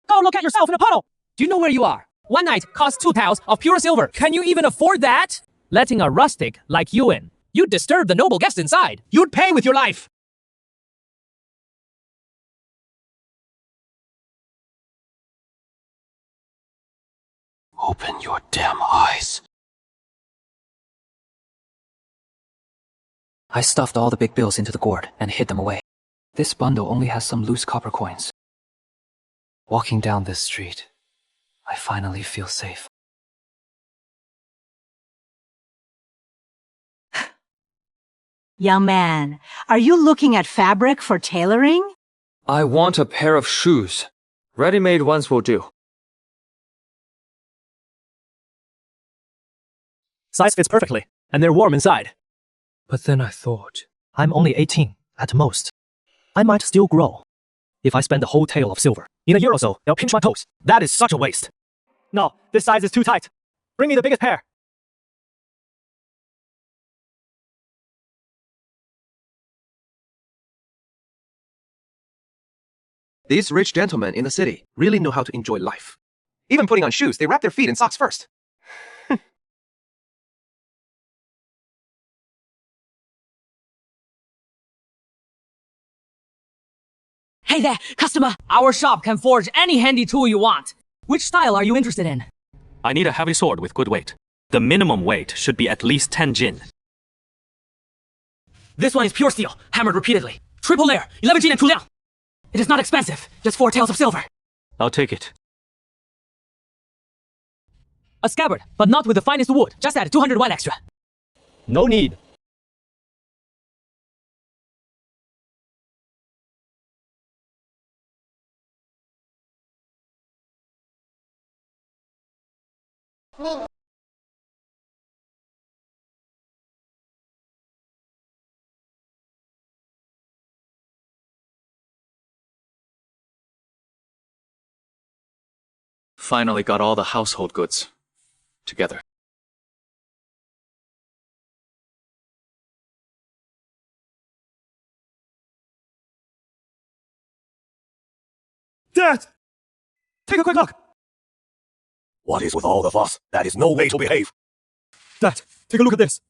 M: Go look at yourself in a puddle! Do you know where you are? One night costs 2 taels of pure silver. Can you even afford that? Letting a rustic like you in. You'd disturb the noble guest inside.
H: You'd pay with your life!
A: Open your damn eyes.
B: I stuffed all the big bills into the gourd and hid them away. This bundle only has some loose copper coins. Walking down this street, I finally feel safe.
G: Young man, are you looking at fabric for tailoring?
H: I want a pair of shoes. Ready-made ones will do.
Q: Size fits perfectly, and they're warm inside.
A: But then I thought, I'm only 18, at most. I might still grow. If I spend the whole tael of silver, in a year or so, they'll pinch my toes. That is such a waste.
Q: No, this size is too tight. Bring me the biggest pair.
H: These rich gentlemen in the city really know how to enjoy life. Even putting on shoes, they wrap their feet in socks first.
M: Hey there, customer! Our shop can forge any handy tool you want. Which style are you interested in?
B: I need a heavy sword with good weight. The minimum weight should be at least 10 jin.
M: This one is pure steel, hammered repeatedly. Triple layer, 11 jin and 2 liang. It is not expensive, just 4 taels of silver.
B: I'll take it.
M: A scabbard, but not with the finest wood. Just add 200 white extra.
Q: No need.
F: Finally got all the household goods together.
J: Dad! Take a quick look!
I: What is with all the fuss? That is no way to behave.
J: Dad, take a look at this.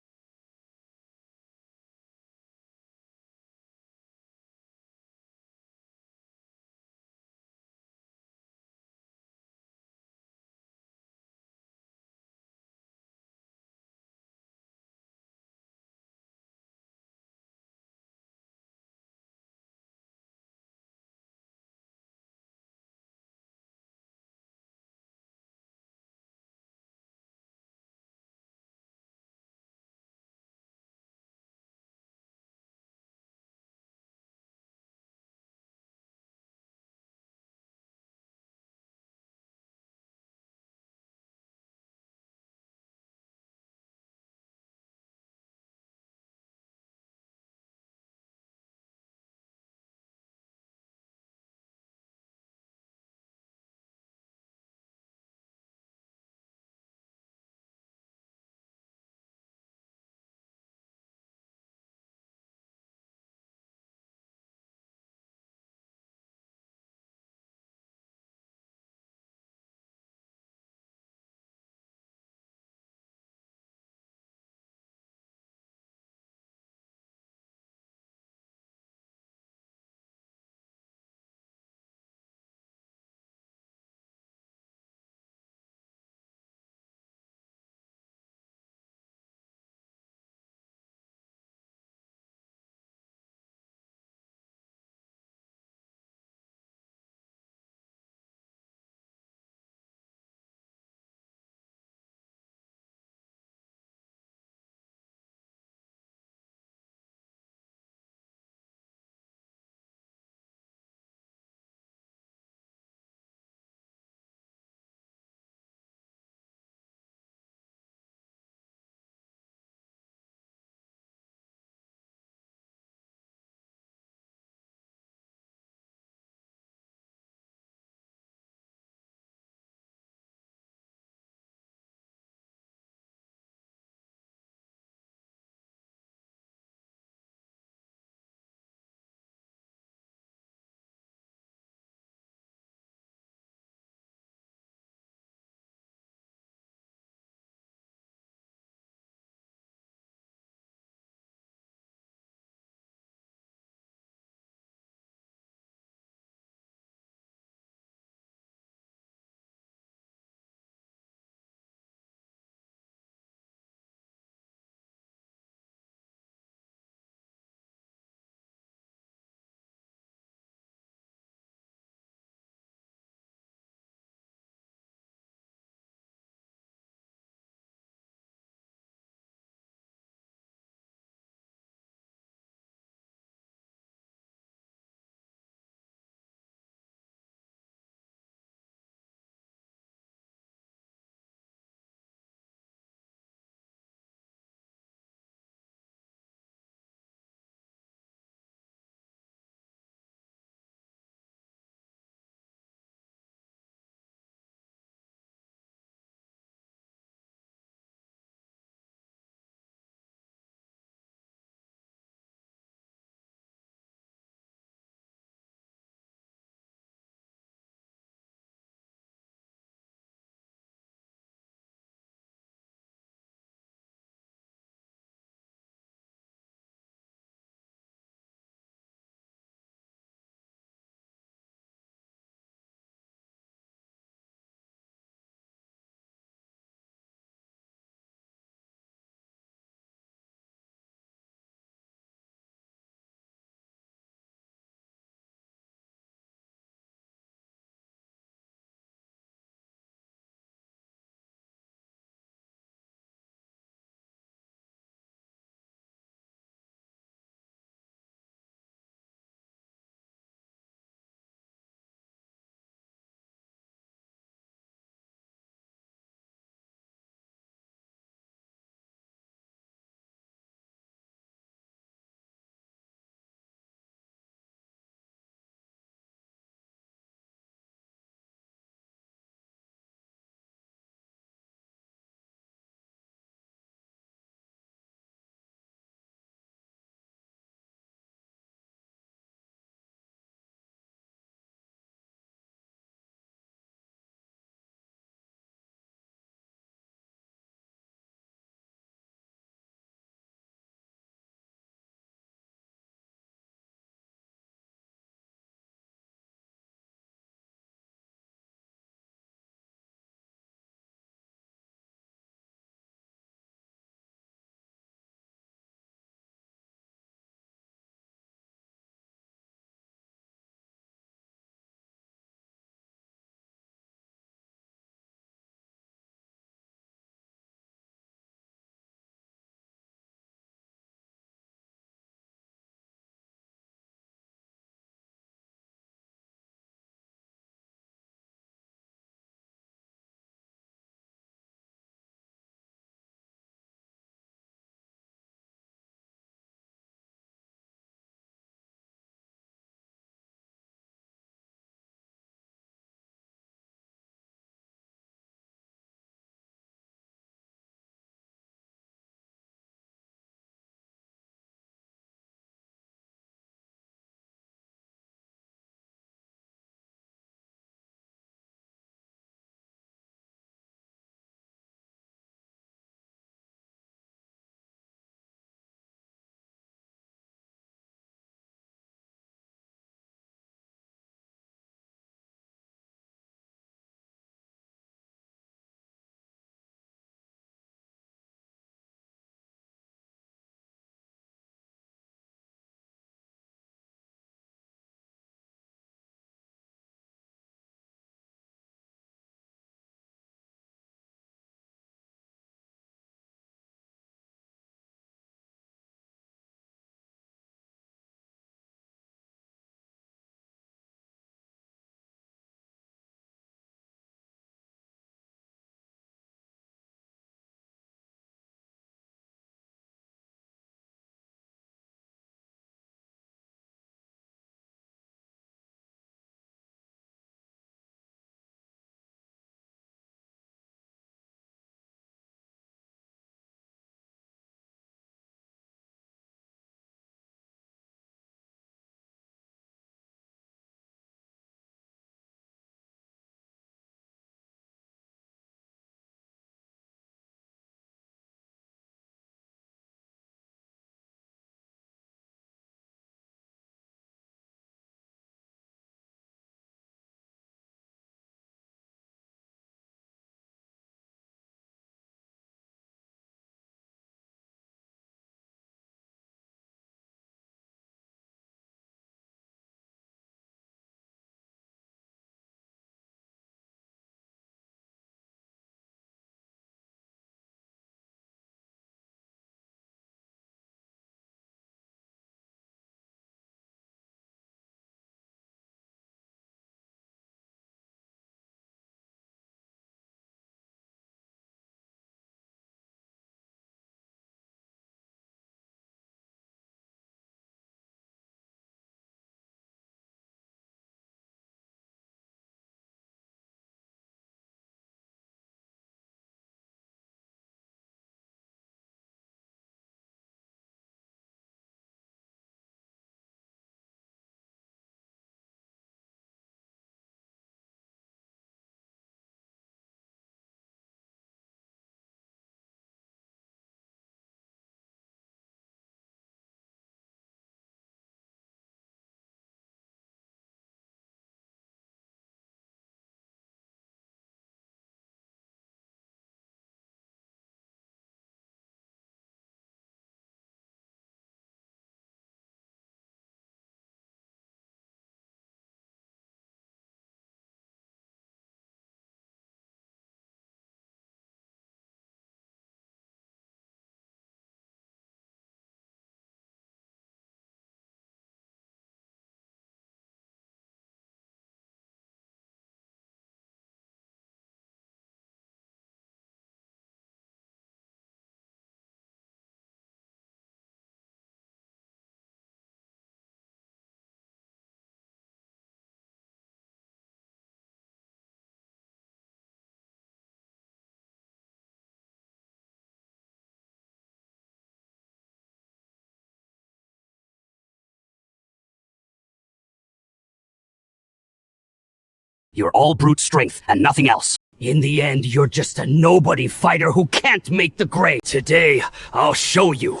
L: You're all brute strength and nothing else. In the end, you're just a nobody fighter who can't make the grade. Today, I'll show you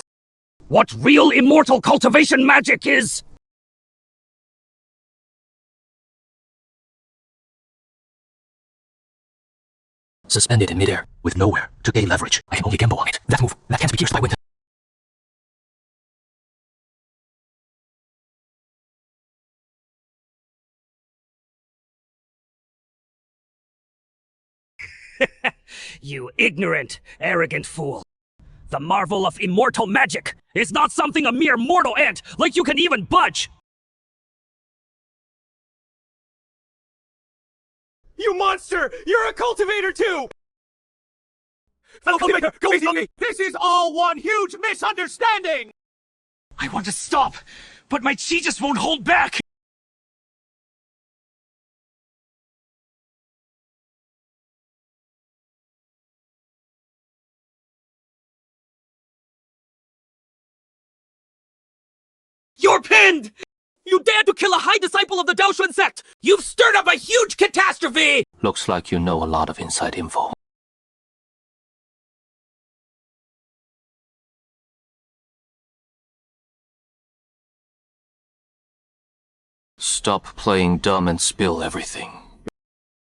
L: what real immortal cultivation magic is!
A: Suspended in midair, with nowhere to gain leverage. I can only gamble on it. That move, that can't be pierced by wind.
L: You ignorant, arrogant fool. The marvel of immortal magic is not something a mere mortal ant like you can even budge!
H: You monster! You're a cultivator too! Fellow cultivator, go easy on me! This is all one huge misunderstanding!
L: I want to stop, but my chi just won't hold back!
H: You're pinned! You dared to kill a high disciple of the Daoshuan sect! You've stirred up a huge catastrophe!
A: Looks like you know a lot of inside info. Stop playing dumb and spill everything.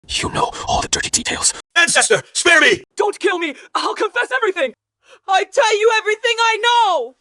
A: You know all the dirty details.
H: Ancestor, spare me! Don't kill me! I'll confess everything! I tell you everything I know!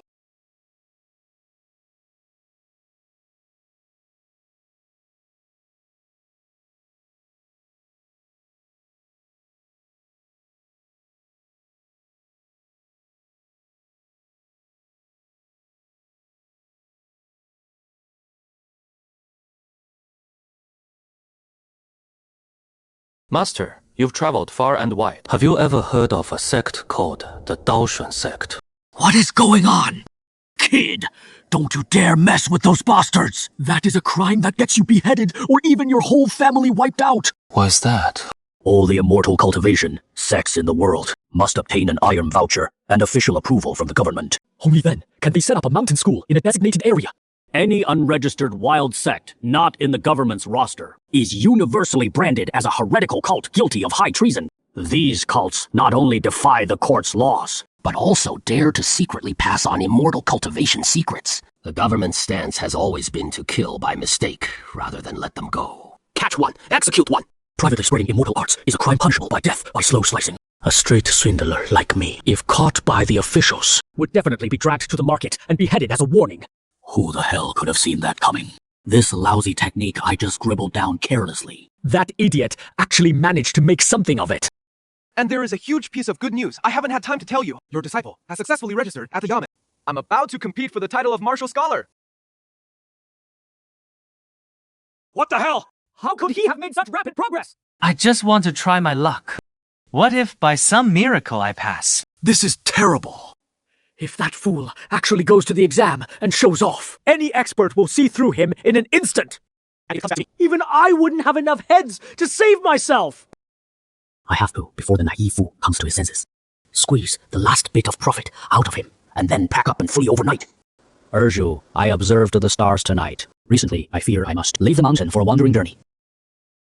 F: Master, you've traveled far and wide.
A: Have you ever heard of a sect called the Daoshuan sect?
L: What is going on? Kid, don't you dare mess with those bastards!
M: That is a crime that gets you beheaded or even your whole family wiped out.
A: Why's that?
E: All the immortal cultivation sects in the world must obtain an iron voucher and official approval from the government.
M: Only then can they set up a mountain school in a designated area.
E: Any unregistered wild sect not in the government's roster is universally branded as a heretical cult guilty of high treason. These cults not only defy the court's laws,
L: but also dare to secretly pass on immortal cultivation secrets.
A: The government's stance has always been to kill by mistake rather than let them go.
L: Catch one, execute one.
A: Privately spreading immortal arts is a crime punishable by death by slow slicing. A straight swindler like me, if caught by the officials,
M: would definitely be dragged to the market and beheaded as a warning.
L: Who the hell could have seen that coming? This lousy technique I just scribbled down carelessly.
M: That idiot actually managed to make something of it.
H: And there is a huge piece of good news I haven't had time to tell you. Your disciple has successfully registered at the Yamen. I'm about to compete for the title of Martial Scholar. What the hell?
M: How could he have made such rapid progress?
U: I just want to try my luck. What if by some miracle I pass?
M: This is terrible. If that fool actually goes to the exam and shows off, any expert will see through him in an instant. Even I wouldn't have enough heads to save myself.
L: I have to before the naive fool comes to his senses. Squeeze the last bit of profit out of him, and then pack up and flee overnight.
E: Urju, I observed the stars tonight. Recently, I fear I must leave the mountain for a wandering journey.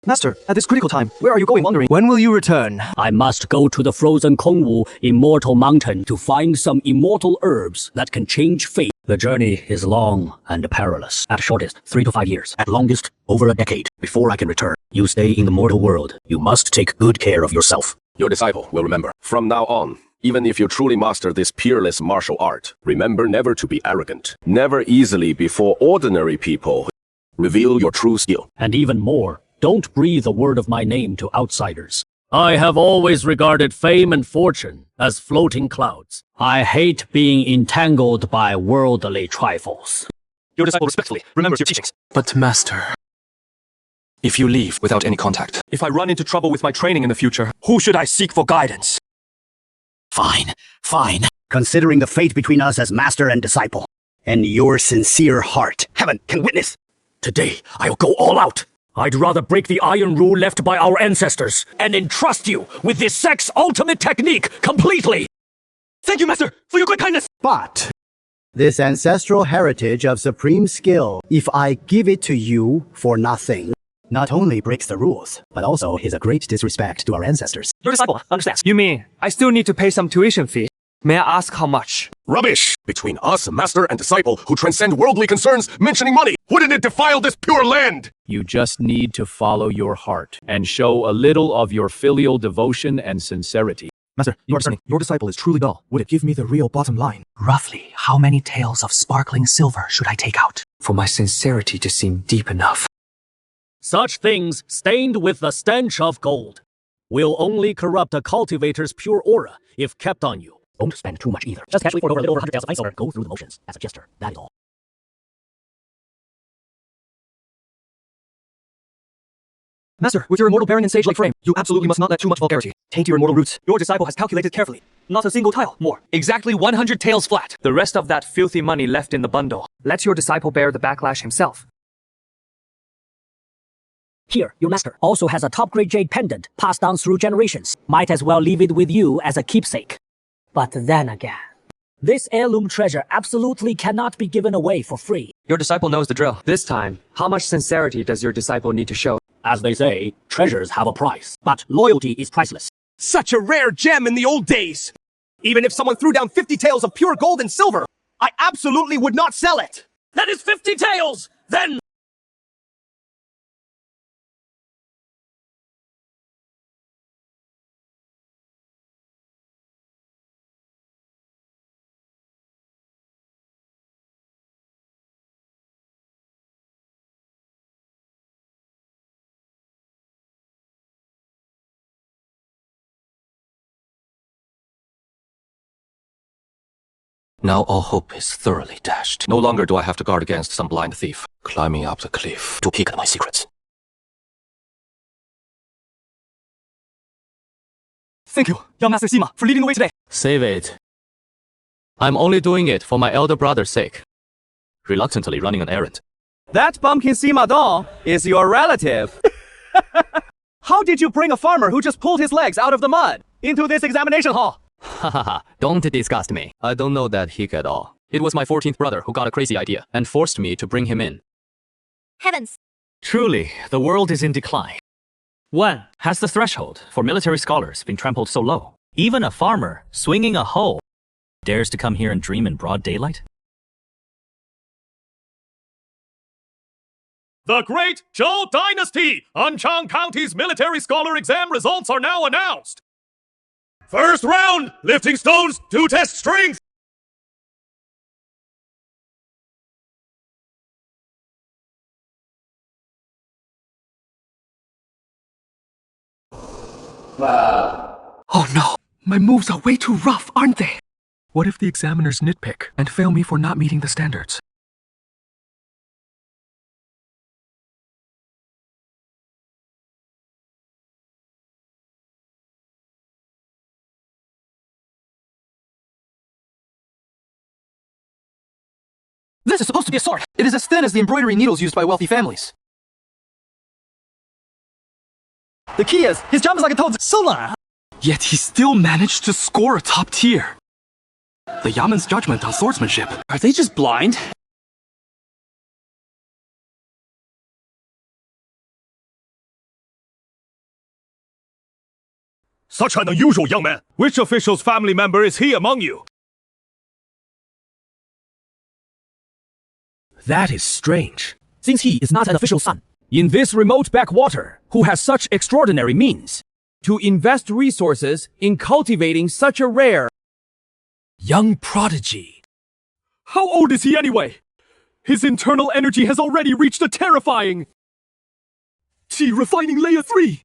R: Master, at this critical time, where are you going wandering?
S: When will you return?
E: I must go to the frozen Kongwu Immortal Mountain to find some immortal herbs that can change fate. The journey is long and perilous. At shortest, 3 to 5 years. At longest, over a decade. Before I can return, you stay in the mortal world. You must take good care of yourself.
N: Your disciple will remember. From now on, even if you truly master this peerless martial art, remember never to be arrogant. Never easily before ordinary people. Reveal your true skill.
E: And even more, don't breathe a word of my name to outsiders. I have always regarded fame and fortune as floating clouds. I hate being entangled by worldly trifles.
H: Your disciple respectfully remembers your teachings.
A: But Master, if you leave without any contact,
H: if I run into trouble with my training in the future, who should I seek for guidance?
L: Fine, fine. Considering the fate between us as master and disciple, and your sincere heart, heaven can witness.
E: Today, I'll go all out. I'd rather break the iron rule left by our ancestors and entrust you with this sect's ultimate technique completely.
H: Thank you, Master, for your good kindness.
V: But this ancestral heritage of supreme skill, if I give it to you for nothing,
L: not only breaks the rules, but also is a great disrespect to our ancestors.
H: Your disciple understands. You mean I still need to pay some tuition fee? May I ask how much?
N: Rubbish! Between us, master and disciple who transcend worldly concerns, mentioning money, wouldn't it defile this pure land?
Q: You just need to follow your heart and show a little of your filial devotion and sincerity.
A: Master, you are discerning. Your disciple is truly dull. Would it give me the real bottom line?
B: Roughly, how many taels of sparkling silver should I take out for my sincerity to seem deep enough?
E: Such things, stained with the stench of gold, will only corrupt a cultivator's pure aura if kept on you.
L: Don't spend too much either. Just casually pour over a little over 100 taels of ice silver. Go through the motions. As a gesture. That is all.
H: Master, with your immortal bearing and sage-like frame, you absolutely must not let too much vulgarity taint your immortal roots. Your disciple has calculated carefully. Not a single tile more. Exactly 100 taels flat. The rest of that filthy money left in the bundle. Let your disciple bear the backlash himself.
E: Here, your master also has a top-grade jade pendant passed down through generations. Might as well leave it with you as a keepsake. But then again, this heirloom treasure absolutely cannot be given away for free.
H: Your disciple knows the drill. This time, how much sincerity does your disciple need to show?
E: As they say, treasures have a price, but loyalty is priceless.
J: Such a rare gem in the old days! Even if someone threw down 50 taels of pure gold and silver, I absolutely would not sell it!
E: That is 50 taels! Then...
F: Now all hope is thoroughly dashed. No longer do I have to guard against some blind thief climbing up the cliff to peek at my secrets.
H: Thank you, young Master Sima, for leading the way today.
F: Save it. I'm only doing it for my elder brother's sake. Reluctantly running an errand.
J: That pumpkin Sima doll is your relative. How did you bring a farmer who just pulled his legs out of the mud into this examination hall?
F: Hahaha, don't disgust me. I don't know that hick at all. It was my 14th brother who got a crazy idea and forced me to bring him in.
C: Heavens.
E: Truly, the world is in decline. When has the threshold for military scholars been trampled so low? Even a farmer swinging a hoe dares to come here and dream in broad daylight?
Q: The Great Zhou Dynasty! Anchang County's military scholar exam results are now announced! First round, lifting stones to test strength!
H: Oh no, my moves are way too rough, aren't they? What if the examiners nitpick and fail me for not meeting the standards? This is supposed to be a sword. It is as thin as the embroidery needles used by wealthy families. The key is, his jump is like a toad's. Yet he still managed to score a top tier. The Yaman's judgment on swordsmanship. Are they just blind?
Q: Such an unusual young man! Which official's family member is he among you?
E: That is strange, since he is not an official son. In this remote backwater, who has such extraordinary means
H: to invest resources in cultivating such a rare young prodigy.
Q: How old is he anyway? His internal energy has already reached a terrifying Qi refining layer 3.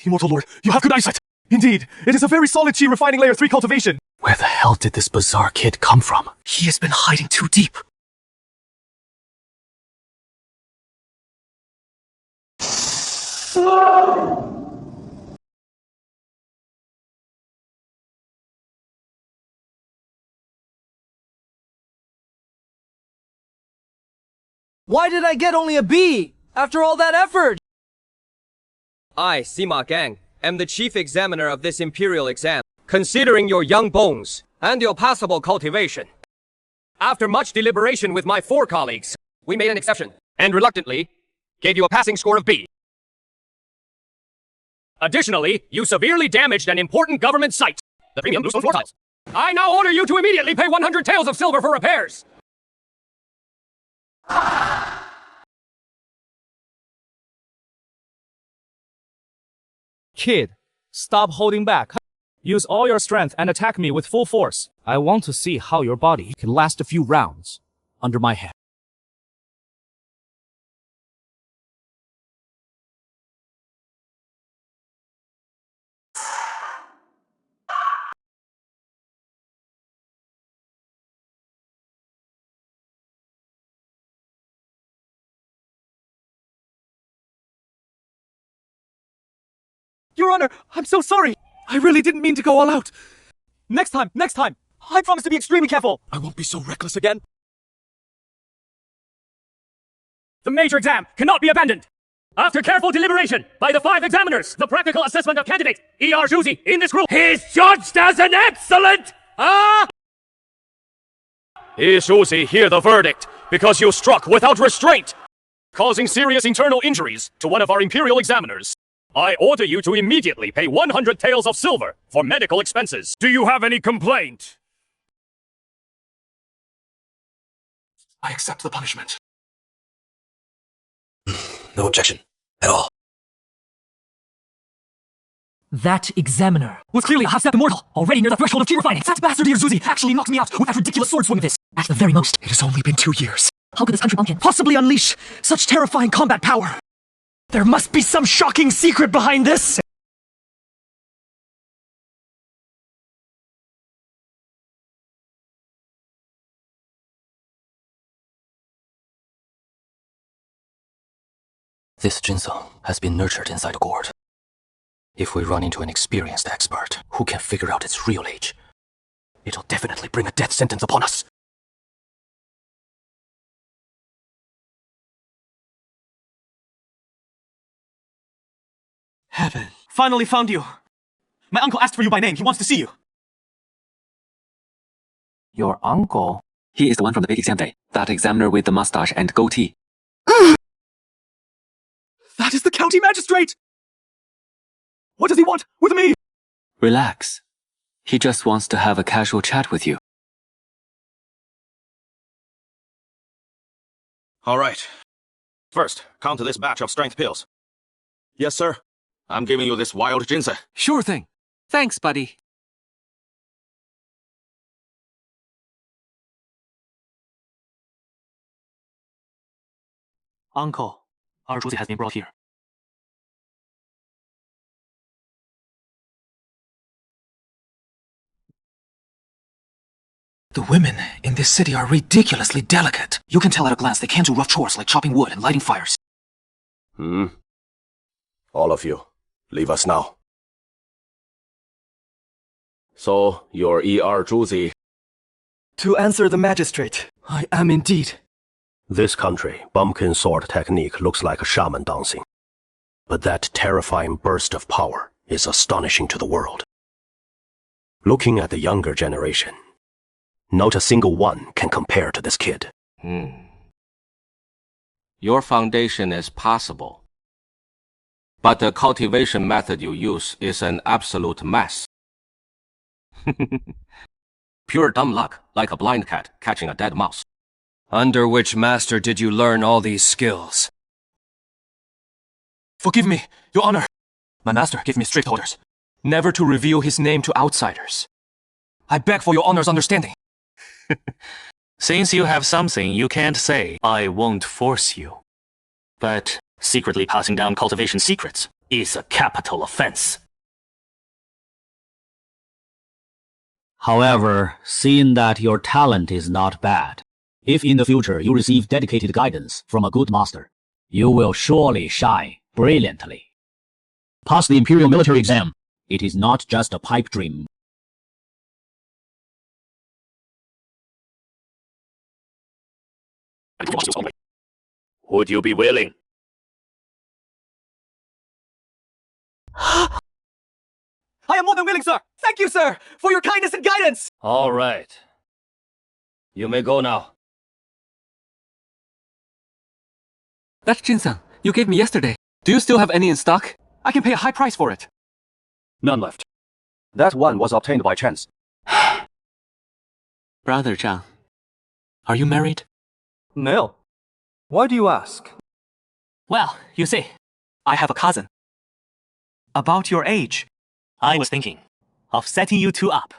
J: Immortal Lord, you have good eyesight. Indeed, it is a very solid Qi refining layer 3 cultivation.
B: Where the hell did this bizarre kid come from?
H: He has been hiding too deep. Why did I get only a B after all that effort?
K: I, Sima Gang, am the chief examiner of this imperial exam. Considering your young bones and your passable cultivation, after much deliberation with my 4 colleagues, we made an exception. And reluctantly,
M: Gave you a passing score of B. Additionally, you severely damaged an important government site. The premium bluestone floor tiles. I now order you to immediately pay 100 taels of silver for repairs.
J: Kid, stop holding back. Use all your strength and attack me with full force. I want to see how your body can last a few rounds under my hand. Your Honor, I'm so sorry. I really didn't mean to go all out. Next time. I promise to be extremely careful. I won't be so reckless again.
M: The major exam cannot be abandoned. After careful deliberation by the 5 examiners, the practical assessment of candidate E.R. Zhuzi in this group is judged as an excellent.
Q: Zhuzi, hear the verdict, because you struck without restraint, causing serious internal injuries to one of our imperial examiners. I order you to immediately pay 100 taels of silver for medical expenses. Do you have any complaint?
A: I accept the punishment. No objection. At all.
M: That examiner was clearly a half-step immortal, already near the threshold of chi refining. That bastard E.R. Zhuzi actually knocked me out with that ridiculous sword swing of his. At the very most,
A: It has only been 2 years.
M: how could this country bumpkin possibly unleash such terrifying combat power? There must be some shocking secret behind this!
A: This ginseng has been nurtured inside a gourd. If we run into an experienced expert who can figure out its real age, it'll definitely bring a death sentence upon us.
J: Heaven. Finally found you. My uncle asked for you by name. He wants to see you.
B: Your uncle? He is the one from the big exam day. That examiner with the mustache and goatee.
J: That is the county magistrate! What does he want with me?
B: Relax. He just wants to have a casual chat with you.
N: All right. First, count this batch of strength pills. Yes, sir. I'm giving you this wild ginseng.
B: Sure thing. Thanks, buddy.
J: Uncle, our Zhuzi has been brought here.
A: The women in this city are ridiculously delicate. You can tell at a glance they can't do rough chores like chopping wood and lighting fires.
N: All of you, leave us now. So, you're E.R. Zhuzi.
J: To answer the magistrate, I am indeed.
I: This country, bumpkin sword technique looks like a shaman dancing. But that terrifying burst of power is astonishing to the world. Looking at the younger generation, not a single one can compare to this kid.
D: Your foundation is possible, but the cultivation method you use is an absolute mess. Pure dumb luck, like a blind cat catching a dead mouse.
K: Under which master did you learn all these skills?
A: Forgive me, Your Honor. My master gave me strict orders, never to reveal his name to outsiders. I beg for Your Honor's understanding.
E: Since you have something you can't say, I won't force you. But secretly passing down cultivation secrets is a capital offense. However, seeing that your talent is not bad, if in the future you receive dedicated guidance from a good master, you will surely shine brilliantly. Pass the Imperial military exam. It is not just a pipe dream. Would you be willing?
J: I am more than willing, sir! Thank you, sir, for your kindness and guidance!
E: All right. You may go now.
P: That ginseng,
B: You gave me yesterday. Do you still have any in stock? I can pay a high price for it.
R: None left. That one was obtained by chance.
B: Brother Zhang, are you married?
R: No. Why do you ask?
U: Well, you see, I have a cousin. About your age. I was thinking of setting you two up.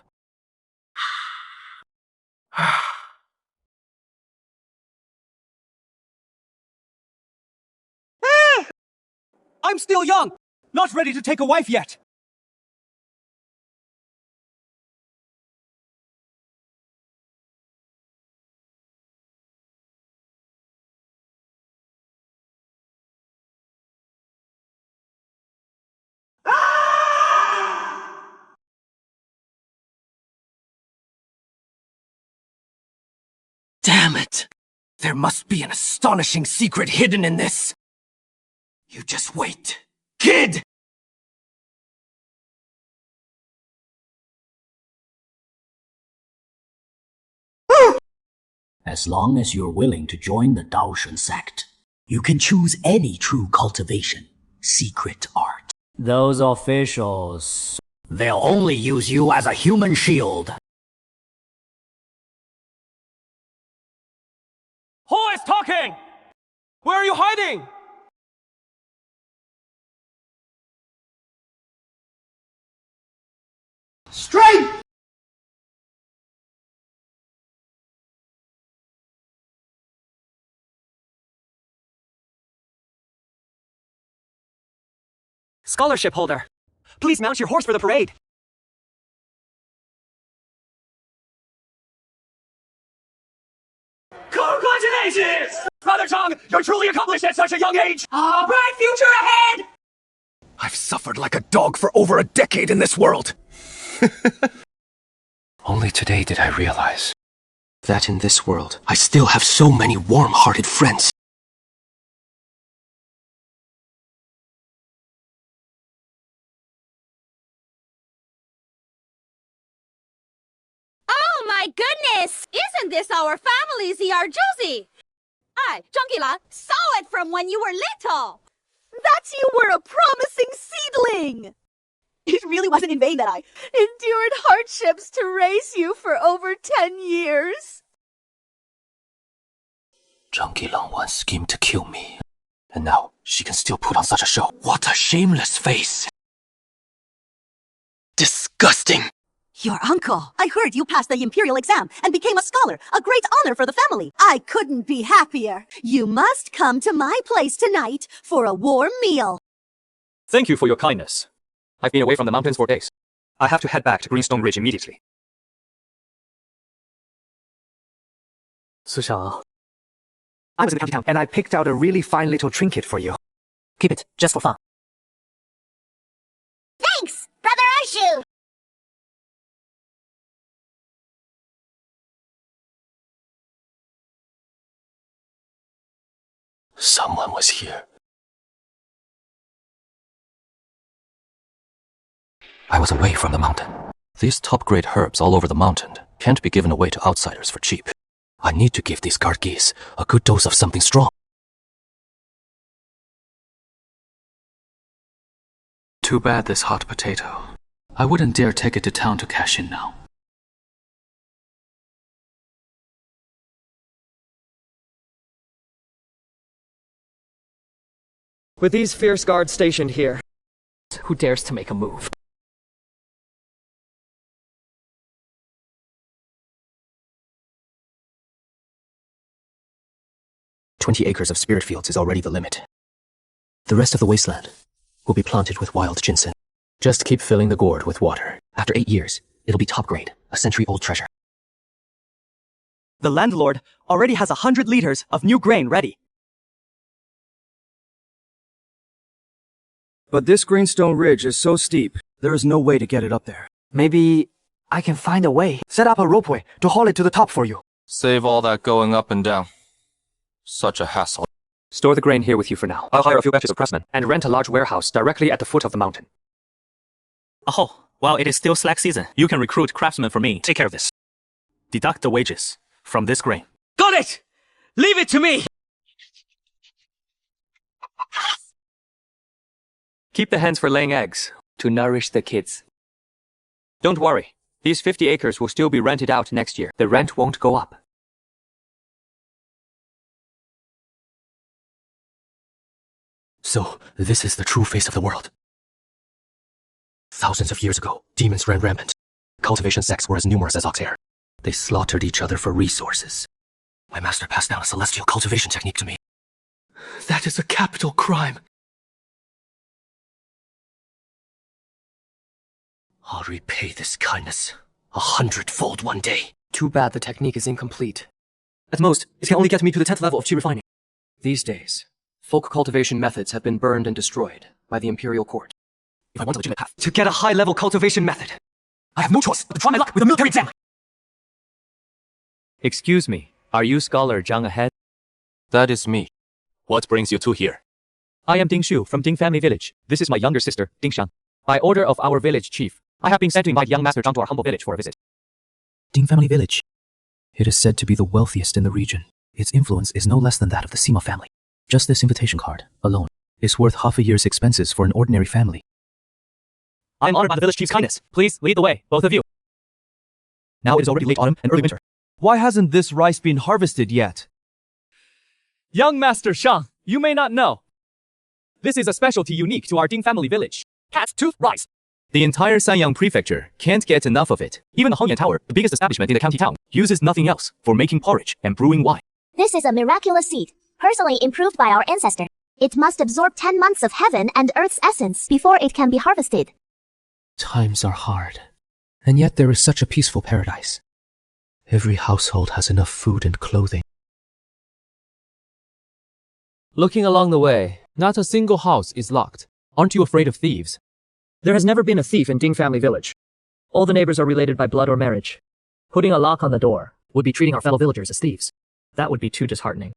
J: I'm still young, not ready to take a wife yet.
A: Damn it! There must be an astonishing secret hidden in this. You just wait, kid!
E: As long as you're willing to join the Daoshan sect, you can choose any true cultivation, secret art.
L: Those officials.
E: They'll only use you as a human shield.
J: Who is talking? Where are you hiding?
A: Straight!
J: Scholarship holder. Please mount your horse for the parade. Congratulations! Brother Chong, you're truly accomplished at such a young age!
G: A bright future ahead!
A: I've suffered like a dog for over a decade in this world. Only today did I realize that in this world, I still have so many warm-hearted friends.
O: Oh my goodness! Isn't this our family's Juicy? I, Zhangila, saw it from when you were little.
G: That you were a promising seedling! It really wasn't in vain that I endured hardships to raise you for over 10 years.
A: Zhangila once schemed to kill me, and now she can still put on such a show. What a shameless face! Disgusting!
G: Your uncle. I heard you passed the Imperial exam and became a scholar, a great honor for the family. I couldn't be happier. You must come to my place tonight for a warm meal.
H: Thank you for your kindness. I've been away from the mountains for days. I have to head back to Greenstone Ridge immediately.
J: Sushao, I was in the county town and I picked out a really fine little trinket for you.
A: Keep it, just for fun.
C: Thanks, Brother Arshu!
A: Someone was here. I was away from the mountain. These top-grade herbs all over the mountain can't be given away to outsiders for cheap. I need to give these guard geese a good dose of something strong.
B: Too bad this hot potato. I wouldn't dare take it to town to cash in now.
J: With these fierce guards stationed here,
A: who dares to make a move? "20 acres of spirit fields is already the limit. The rest of the wasteland will be planted with wild ginseng. Just keep filling the gourd with water. After 8 years, it'll be top grade, a century-old treasure."
J: the landlord already has 100 liters of new grain ready. But this Greenstone Ridge is so steep, there is no way to get it up there. Maybe I can find a way. Set up a ropeway to haul it to the top for you.
F: Save all that going up and down. Such a hassle.
H: Store the grain here with you for now. I'll hire a few batches of pressmen and rent a large warehouse directly at the foot of the mountain.
U: Oh, while it is still slack season, you can recruit craftsmen for me. Take care of this. Deduct the wages from this grain.
J: Got it! Leave it to me!
H: Keep the hens for laying eggs, to nourish the kids. Don't worry, these 50 acres will still be rented out next year. The rent won't go up.
A: So, this is the true face of the world. Thousands of years ago, demons ran rampant. Cultivation sects were as numerous as ox hair. They slaughtered each other for resources. My master passed down a celestial cultivation technique to me. That is a capital crime. I'll repay this kindness 100-fold one day.
B: Too bad the technique is incomplete. At most, it can only get me to the 10th level of chi refining. These days, folk cultivation methods have been burned and destroyed by the Imperial Court.
A: If I want a legitimate path
R: to get a high-level cultivation method,
A: I have no choice but to try my luck with a military exam.
H: Excuse me, are you Scholar Zhang ahead?
F: That is me. What brings you two here?
H: I am Ding Shu from Ding family village. This is my younger sister, Ding Xiang. By order of our village chief, I have been sent to invite young Master Zhang to our humble village for a visit.
A: Ding family village. It is said to be the wealthiest in the region. Its influence is no less than that of the Sima family. Just this invitation card, alone, is worth half a year's expenses for an ordinary family.
H: I am honored by the village chief's kindness. Please lead the way, both of you.
A: Now it is already late autumn and early winter.
J: Why hasn't this rice been harvested yet?
H: Young Master Shang, you may not know. This is a specialty unique to our Ding family village. Cat's tooth rice. The entire Sanyang prefecture can't get enough of it. Even the Hongyan Tower, the biggest establishment in the county town, uses nothing else for making porridge and brewing wine.
C: This is a miraculous seed, personally improved by our ancestor. It must absorb 10 months of heaven and earth's essence before it can be harvested.
A: Times are hard, and yet there is such a peaceful paradise. Every household has enough food and clothing.
M: Looking along the way, not a single house is locked. Aren't you afraid of thieves?
P: There has never been a thief in Ding family village. All the neighbors are related by blood or marriage. Putting a lock on the door would be treating our fellow villagers as thieves. That would be too disheartening.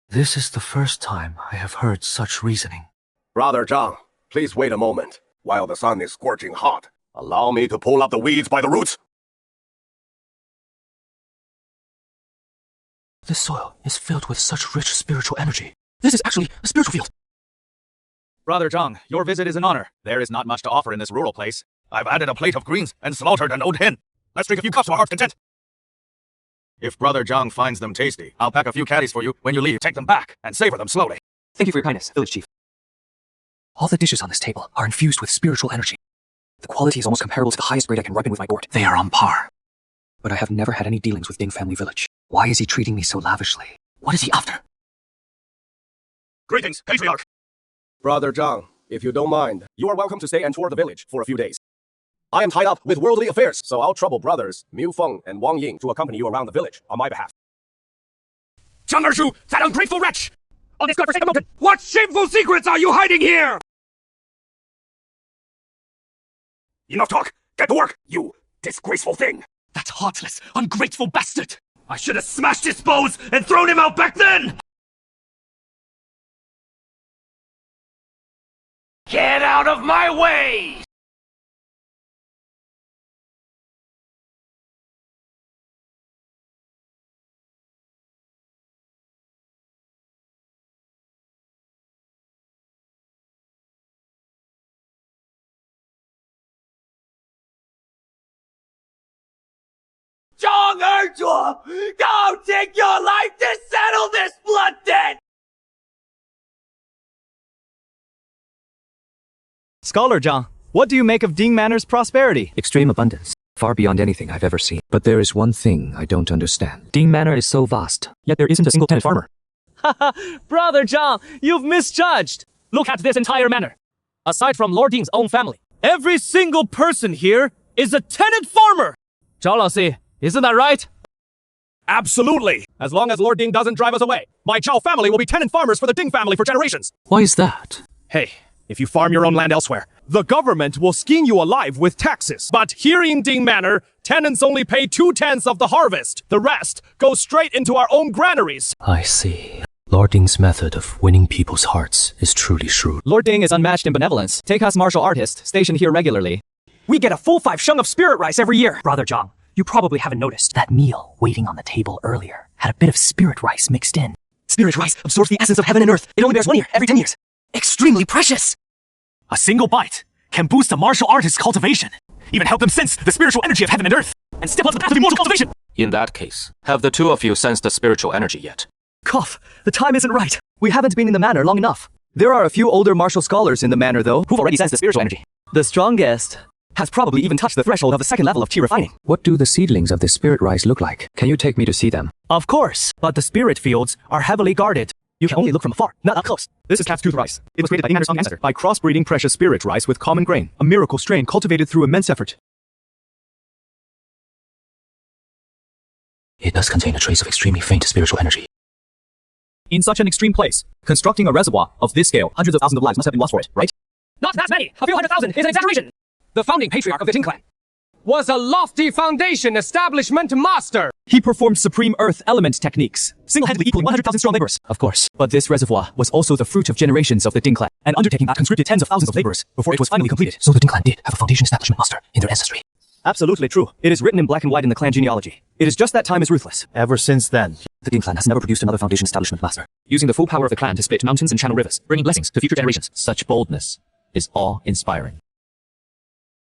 A: This is the first time I have heard such reasoning.
N: Brother Zhang, please wait a moment. While the sun is scorching hot, allow me to pull up the weeds by the roots.
A: This soil is filled with such rich spiritual energy. This is actually a spiritual field.
R: Brother Zhang, your visit is an honor. There is not much to offer in this rural place. I've added a plate of greens and slaughtered an old hen. Let's drink a few cups to our heart's content. If Brother Zhang finds them tasty, I'll pack a few caddies for you. When you leave, take them back and savor them slowly.
B: Thank you for your kindness, village chief.
A: All the dishes on this table are infused with spiritual energy.
B: The quality is almost comparable to the highest grade I can ripen with my gourd.
A: They are on par.
B: But I have never had any dealings with Ding family village. Why is he treating me so lavishly?
A: What is he after?
N: Greetings, patriarch. Brother Zhang, if you don't mind, you are welcome to stay and tour the village for a few days. I am tied up with worldly affairs, so I'll trouble brothers Miu Feng and Wang Ying to accompany you around the village on my behalf.
Q: Zhang Ershu, that ungrateful wretch! On this godforsaken mountain, what shameful secrets are you hiding here? Enough talk! Get to work, you disgraceful thing! That heartless, ungrateful bastard! I should have smashed his bows and thrown him out back then! Get out of my way! Zhang Erzuo, go take your life to settle this blood debt!
J: Scholar Zhang, what do you make of Ding Manor's prosperity?
B: Extreme abundance, far beyond anything I've ever seen.
A: But there is one thing I don't understand.
H: Ding Manor is so vast, yet there isn't a single tenant farmer.
M: Haha, Brother Zhang, you've misjudged. Look at this entire manor. Aside from Lord Ding's own family, every single person here is a tenant farmer. Zhao Laosi, isn't that right?
R: Absolutely! As long as Lord Ding doesn't drive us away, my Zhao family will be tenant farmers for the Ding family for generations.
A: Why is that?
R: Hey, if you farm your own land elsewhere, the government will skin you alive with taxes. But here in Ding Manor, tenants only pay 2/10 of the harvest. The rest goes straight into our own granaries.
A: I see. Lord Ding's method of winning people's hearts is truly shrewd.
H: Lord Ding is unmatched in benevolence. Take us martial artists stationed here regularly.
P: We get a full 5 sheng of spirit rice every year.
B: Brother Zhang, you probably haven't noticed that meal waiting on the table earlier had a bit of spirit rice mixed in.
A: Spirit rice absorbs the essence of heaven and earth. It only bears 1 year every 10 years. Extremely precious.
U: A single bite can boost a martial artist's cultivation, even help them sense the spiritual energy of heaven and earth, and step onto the path of immortal cultivation.
F: In that case, have the two of you sensed the spiritual energy yet?
H: Cough. The time isn't right. We haven't been in the manor long enough. There are a few older martial scholars in the manor, though, who've already sensed the spiritual energy. The strongest has probably even touched the threshold of the second level of chi refining.
A: What do the seedlings of this spirit rice look like? Can you take me to see them?
H: Of course, but the spirit fields are heavily guarded. You can only look from afar, not up close. This is cat's tooth rice. It was created by Englander's ancestor by crossbreeding precious spirit rice with common grain, a miracle strain cultivated through immense effort.
A: It does contain a trace of extremely faint spiritual energy.
H: In such an extreme place, constructing a reservoir of this scale, hundreds of thousands of lives must have been lost for it, right?
M: Not that many! A few 100,000 is an exaggeration! The founding patriarch of the Ting clan was a lofty foundation establishment master!
H: He performed supreme earth element techniques, single-handedly equaling 100,000 strong laborers.
A: Of course.
H: But this reservoir was also the fruit of generations of the Ting clan, an undertaking that conscripted tens of thousands of laborers before it was finally completed.
A: So the Ting clan did have a foundation establishment master in their ancestry.
H: Absolutely true. It is written in black and white in the clan genealogy. It is just that time is ruthless.
V: Ever since then,
A: the Ting clan has never produced another foundation establishment master,
H: using the full power of the clan to split mountains and channel rivers, bringing blessings to future generations.
F: Such boldness is awe-inspiring.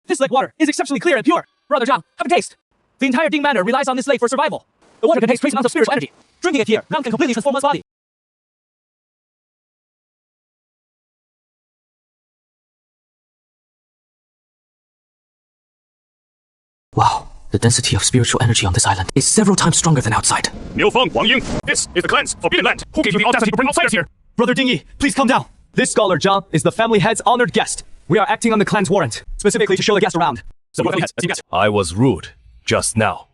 H: This lake water is exceptionally clear and pure. Brother Zhang, have a taste. The entire Ding Manor relies on this lake for survival. The water contains trace amounts of spiritual energy. Drinking it here, now can completely transform one's body.
A: Wow, the density of spiritual energy on this island is several times stronger than outside.
Q: Miu Feng, Wang Ying, this is the clan's forbidden land. Who gave you the audacity to bring outsiders here?
H: Brother Dingyi, please calm down. This scholar Zhang is the family head's honored guest. We are acting on the clan's warrant, specifically to show the guest around.
Q: So what has he got? I was rude just now.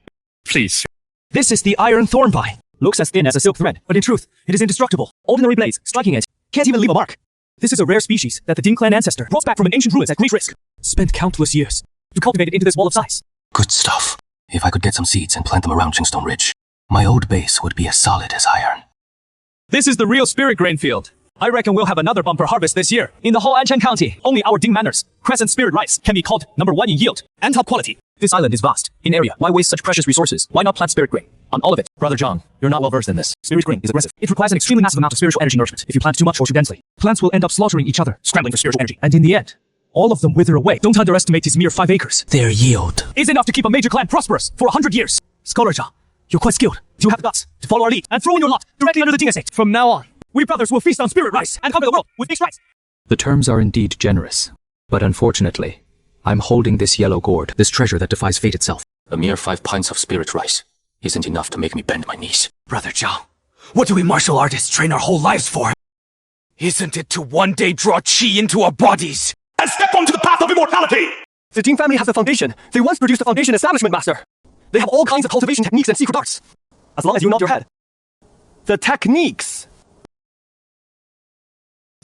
Q: Please.
H: This is the iron thorn vine. Looks as thin as a silk thread, but in truth, it is indestructible. Ordinary blades striking it can't even leave a mark. This is a rare species that the Ding clan ancestor brought back from an ancient ruins at great risk. Spent countless years to cultivate it into this wall of size.
A: Good stuff. If I could get some seeds and plant them around Jingstone Ridge, my old base would be as solid as iron.
H: This is the real spirit grain field. I reckon we'll have another bumper harvest this year. In the whole Anshan County, only our Ding Manor's Crescent Spirit Rice can be called #1 in yield and top quality. This island is vast in area. Why waste such precious resources? Why not plant spirit grain on all of it?
F: Brother Zhang, you're not well versed in this.
H: Spirit grain is aggressive. It requires an extremely massive amount of spiritual energy nourishment. If you plant too much or too densely, plants will end up slaughtering each other, scrambling for spiritual energy. And in the end, all of them wither away. Don't underestimate his mere 5 acres.
A: Their yield
H: is enough to keep a major clan prosperous for 100 years. Scholar Zhang, you're quite skilled. Do you have the guts to follow our lead and throw in your lot directly under the Ding estate? From now on, we brothers will feast on spirit rice and conquer the world with mixed rice.
A: The terms are indeed generous, but unfortunately, I'm holding this yellow gourd, this treasure that defies fate itself. A mere 5 pints of spirit rice isn't enough to make me bend my knees.
S: Brother Zhang, what do we martial artists train our whole lives for? Isn't it to one day draw chi into our bodies and step onto the path of immortality?
H: The Ding family has a foundation. They once produced a foundation establishment master. They have all kinds of cultivation techniques and secret arts. As long as you nod your head. The techniques!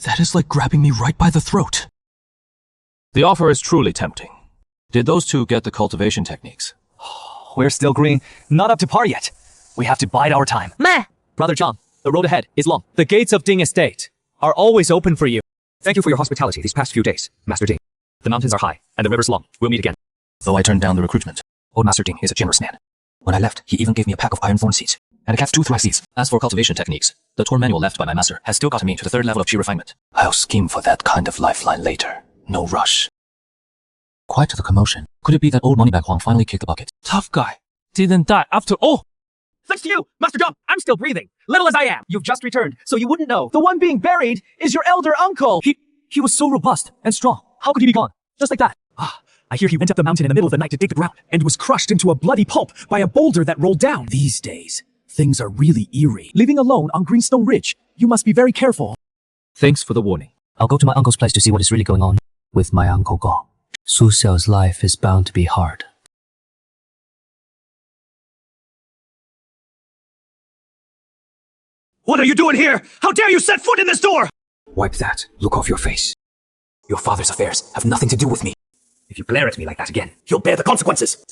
A: That is like grabbing me right by the throat.
F: The offer is truly tempting. Did those two get the cultivation techniques?
H: We're still green. Not up to par yet. We have to bide our time.
O: Meh.
H: Brother Zhang, the road ahead is long. The gates of Ding Estate are always open for you. Thank you for your hospitality these past few days, Master Ding. The mountains are high, and the river's long. We'll meet again.
A: Though I turned down the recruitment, old Master Ding is a generous man. When I left, he even gave me a pack of iron thorn seeds and a cat's tooth rice seeds. As for cultivation techniques, the tour manual left by my master has still gotten me to the 3rd level of chi refinement. I'll scheme for that kind of lifeline later. No rush. Quite the commotion. Could it be that old Moneybag Huang finally kicked the bucket?
M: Tough guy. Didn't die after all.
H: Thanks to you, Master Zhang, I'm still breathing. Little as I am, you've just returned, so you wouldn't know. The one being buried is your elder uncle. He was so robust and strong. How could he be gone? Just like that. I hear he went up the mountain in the middle of the night to dig the ground and was crushed into a bloody pulp by a boulder that rolled down. These days, things are really eerie. Living alone on Greenstone Ridge, you must be very careful.
A: Thanks for the warning. I'll go to my uncle's place to see what is really going on with my Uncle Gao. Su Xiao's life is bound to be hard.
S: What are you doing here? How dare you set foot in this door?
A: Wipe that look off your face. Your father's affairs have nothing to do with me. If you glare at me like that again, you'll bear the consequences.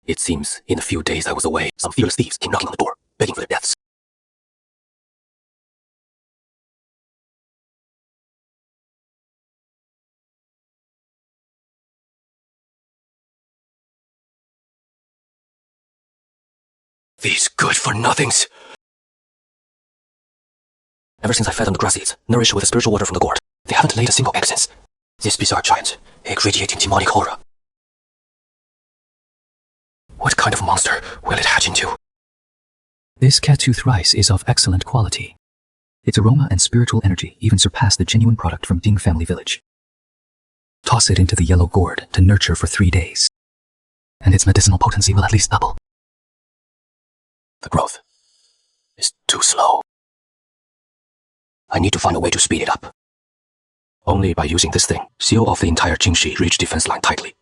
A: It seems in a few days I was away, some fearless thieves came knocking on the door, begging for their deaths. These good-for-nothings. Ever since I fed them the grass seeds, nourished with the spiritual water from the gourd, they haven't laid a single egg since. This bizarre giant, egg radiating demonic aura. What kind of monster will it hatch into?
B: This cat-tooth rice is of excellent quality. Its aroma and spiritual energy even surpass the genuine product from Ding family village. Toss it into the yellow gourd to nurture for 3 days, and its medicinal potency will at least double.
A: The growth is too slow. I need to find a way to speed it up. Only by using this thing, seal off the entire Jingxi ridge defense line tightly.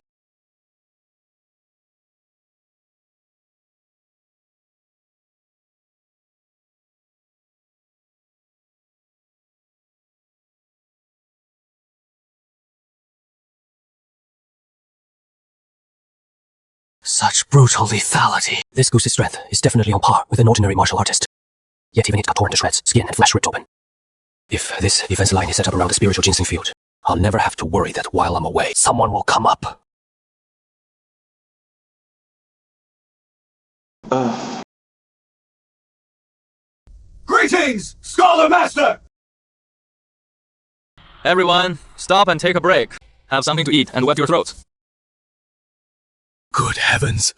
A: Such brutal lethality. This goose's strength is definitely on par with an ordinary martial artist. Yet even it got torn to shreds, skin and flesh ripped open. If this defense line is set up around the spiritual ginseng field, I'll never have to worry that while I'm away, someone will come up.
R: Greetings, Scholar Master!
F: Everyone, stop and take a break. Have something to eat and wet your throats.
S: Good heavens!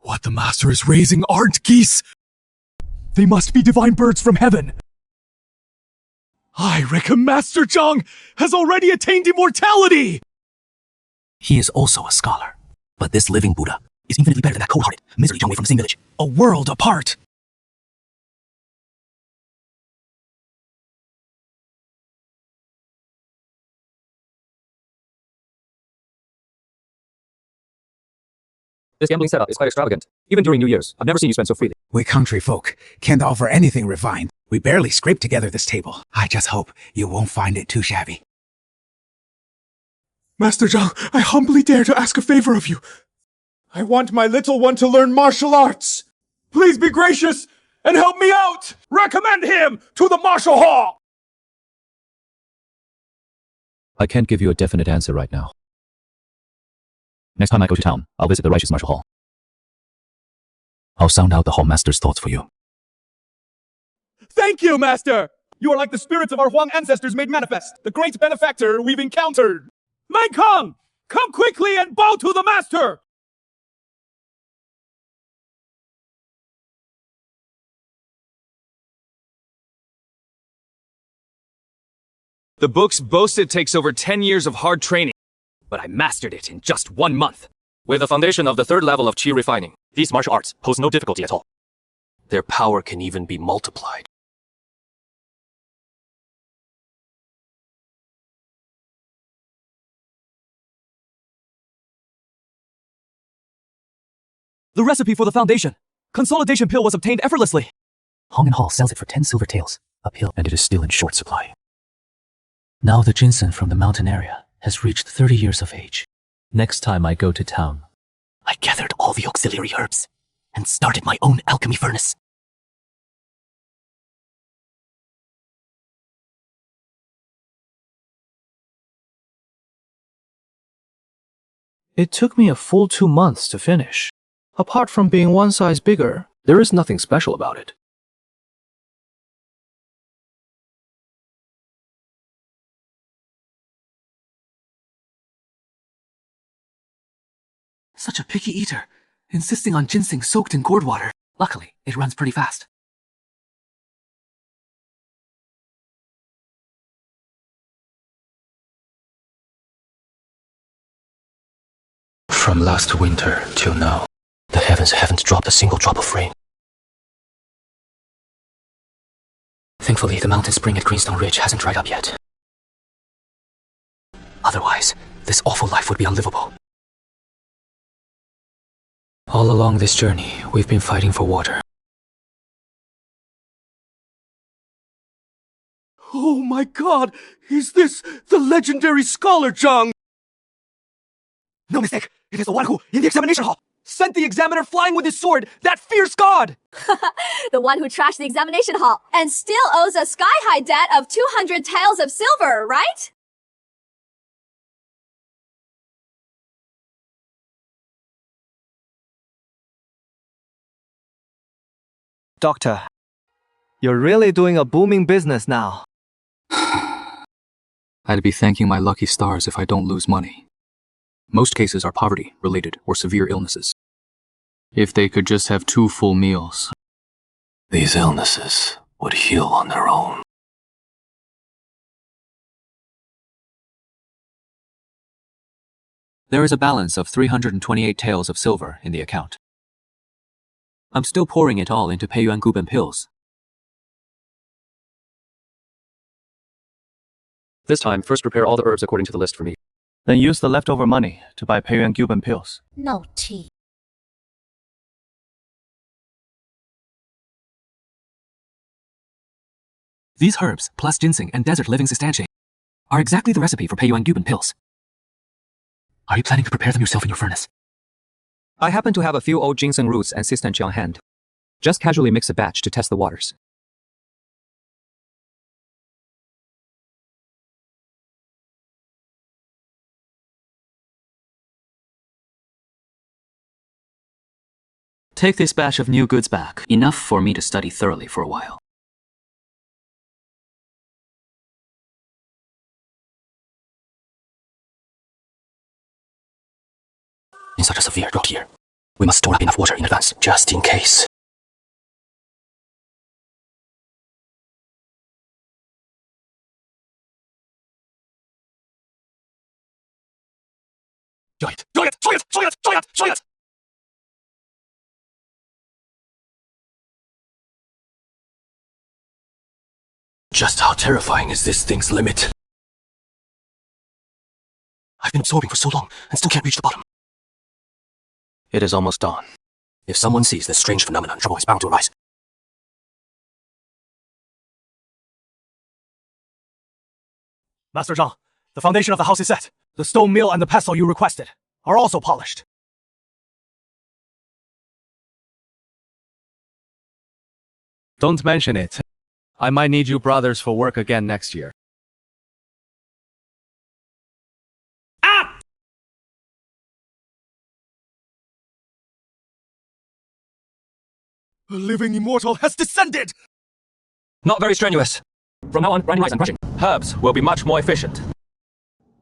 S: What the master is raising aren't geese! They must be divine birds from heaven! I reckon Master Zhang has already attained immortality!
A: He is also a scholar. But this living Buddha is infinitely better than that cold-hearted, misery Zhongwei from the same village.
S: A world apart!
F: This gambling setup is quite extravagant. Even during New Year's, I've never seen you spend so freely.
I: We country folk can't offer anything refined. We barely scrape together this table. I just hope you won't find it too shabby.
S: Master Zhang, I humbly dare to ask a favor of you. I want my little one to learn martial arts. Please be gracious and help me out! Recommend him to the martial hall!
F: I can't give you a definite answer right now. Next time I go to town, I'll visit the Righteous Martial Hall.
A: I'll sound out the Hall Master's thoughts for you.
S: Thank you, Master! You are like the spirits of our Huang ancestors made manifest, the great benefactor we've encountered. Mankang, come quickly and bow to the Master!
Q: The books boast it takes over 10 years of hard training, but I mastered it in just 1 month.
F: With the foundation of the 3rd level of Qi refining, these martial arts pose no difficulty at all.
A: Their power can even be multiplied.
H: The recipe for the foundation. Consolidation pill was obtained effortlessly.
B: Hong Hall sells it for 10 silver taels a pill, and it is still in short supply. Now the ginseng from the mountain area has reached 30 years of age. Next time I go to town,
A: I gathered all the auxiliary herbs and started my own alchemy furnace.
T: It took me a full 2 months to finish. Apart from being 1 size bigger, there is nothing special about it.
B: Such a picky eater, insisting on ginseng soaked in gourd water. Luckily, it runs pretty fast.
A: From last winter till now, the heavens haven't dropped a single drop of rain. Thankfully, the mountain spring at Greenstone Ridge hasn't dried up yet. Otherwise, this awful life would be unlivable. All along this journey, we've been fighting for water.
S: Oh my god! Is this the legendary scholar Zhang?
H: No mistake! It is the one who, in the examination hall, sent the examiner flying with his sword, that fierce god!
O: The one who trashed the examination hall and still owes a sky-high debt of 200 taels of silver, right?
J: Doctor, you're really doing a booming business now.
B: I'd be thanking my lucky stars if I don't lose money. Most cases are poverty-related or severe illnesses. If they could just have 2 full meals.
A: These illnesses would heal on their own.
B: There is a balance of 328 taels of silver in the account. I'm still pouring it all into Peiyuan Guban pills.
H: This time, first prepare all the herbs according to the list for me.
J: Then use the leftover money to buy Peiyuan Guban pills.
C: No tea.
M: These herbs, plus ginseng and desert living sustantiae, are exactly the recipe for Peiyuan Guban pills. Are you planning to prepare them yourself in your furnace?
F: I happen to have a few old ginseng roots and sustantiae on hand. Just casually mix a batch to test the waters.
B: Take this batch of new goods back, enough for me to study thoroughly for a while.
A: In such a severe drought here, we must store up enough water in advance, just in case. Just how terrifying is this thing's limit? I've been absorbing for so long and still can't reach the bottom. It is almost dawn. If someone sees this strange phenomenon, trouble is bound to arise.
J: Master Zhang, the foundation of the house is set. The stone mill and the pestle you requested are also polished.
H: Don't mention it. I might need you brothers for work again next year.
S: A living immortal has descended!
F: Not very strenuous. From now on, grinding rice and brushing. Herbs will be much more efficient.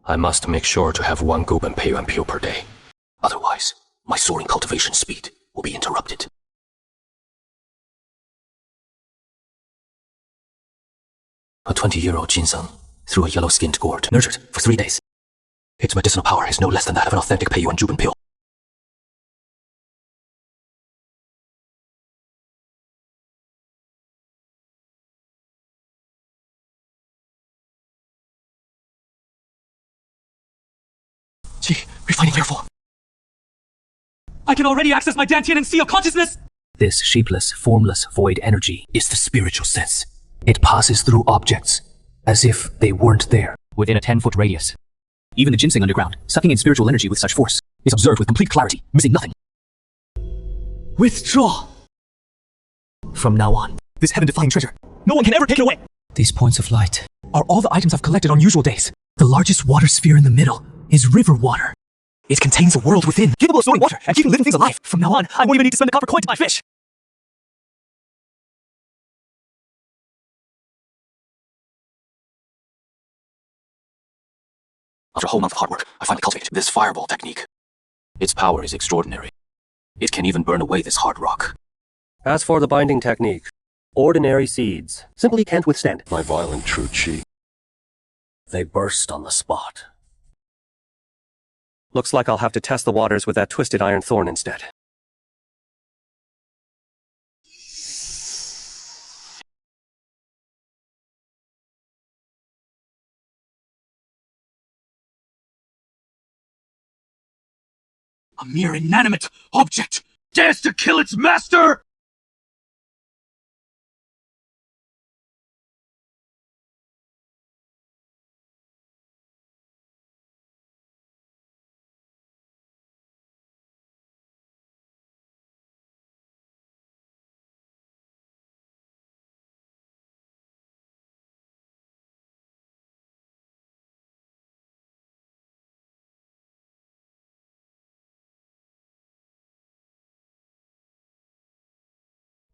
A: I must make sure to have 1 Guban Peiyuan peel per day. Otherwise, my soaring cultivation speed will be interrupted. A 20-year-old ginseng through a yellow-skinned gourd, nurtured for 3 days. Its medicinal power is no less than that of an authentic Peiyuan Guban pill. Gee, refining careful.
M: I can already access my Dantian and Sea of Consciousness!
A: This shapeless, formless, void energy is the spiritual sense. It passes through objects as if they weren't there within a 10-foot radius. Even the ginseng underground, sucking in spiritual energy with such force, is observed with complete clarity, missing nothing.
M: Withdraw!
A: From now on,
M: This heaven-defying treasure, no one can ever take it away!
A: these points of light are all the items I've collected on usual days. The largest water sphere in the middle is river water. It contains a world within,
M: Capable of storing water and keeping living things alive. From now on, I won't even need to spend a copper coin to buy fish.
A: After a whole month of hard work, I finally cultivated this fireball technique. Its power is extraordinary. It can even burn away this hard rock.
D: As for the binding technique, ordinary seeds simply can't withstand
N: my violent true chi.
D: They burst on the spot. Looks like I'll have to test the waters with that twisted iron thorn instead.
S: A mere inanimate object dares to kill its master!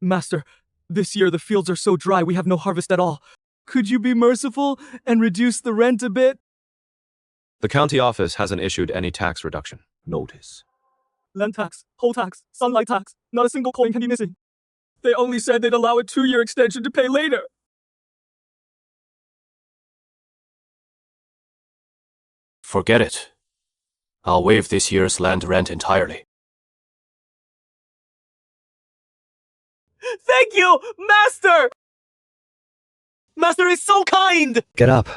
J: Master, This year the fields are so dry we have no harvest at all. Could you be merciful and reduce the rent a bit?
K: The county office hasn't issued any tax reduction notice.
J: Land tax, whole tax, sunlight tax, not a single coin can be missing. They only said they'd allow a 2-year extension to pay later.
A: Forget it. I'll waive this year's land rent entirely.
J: Thank you, Master! Master is so kind!
A: Get up.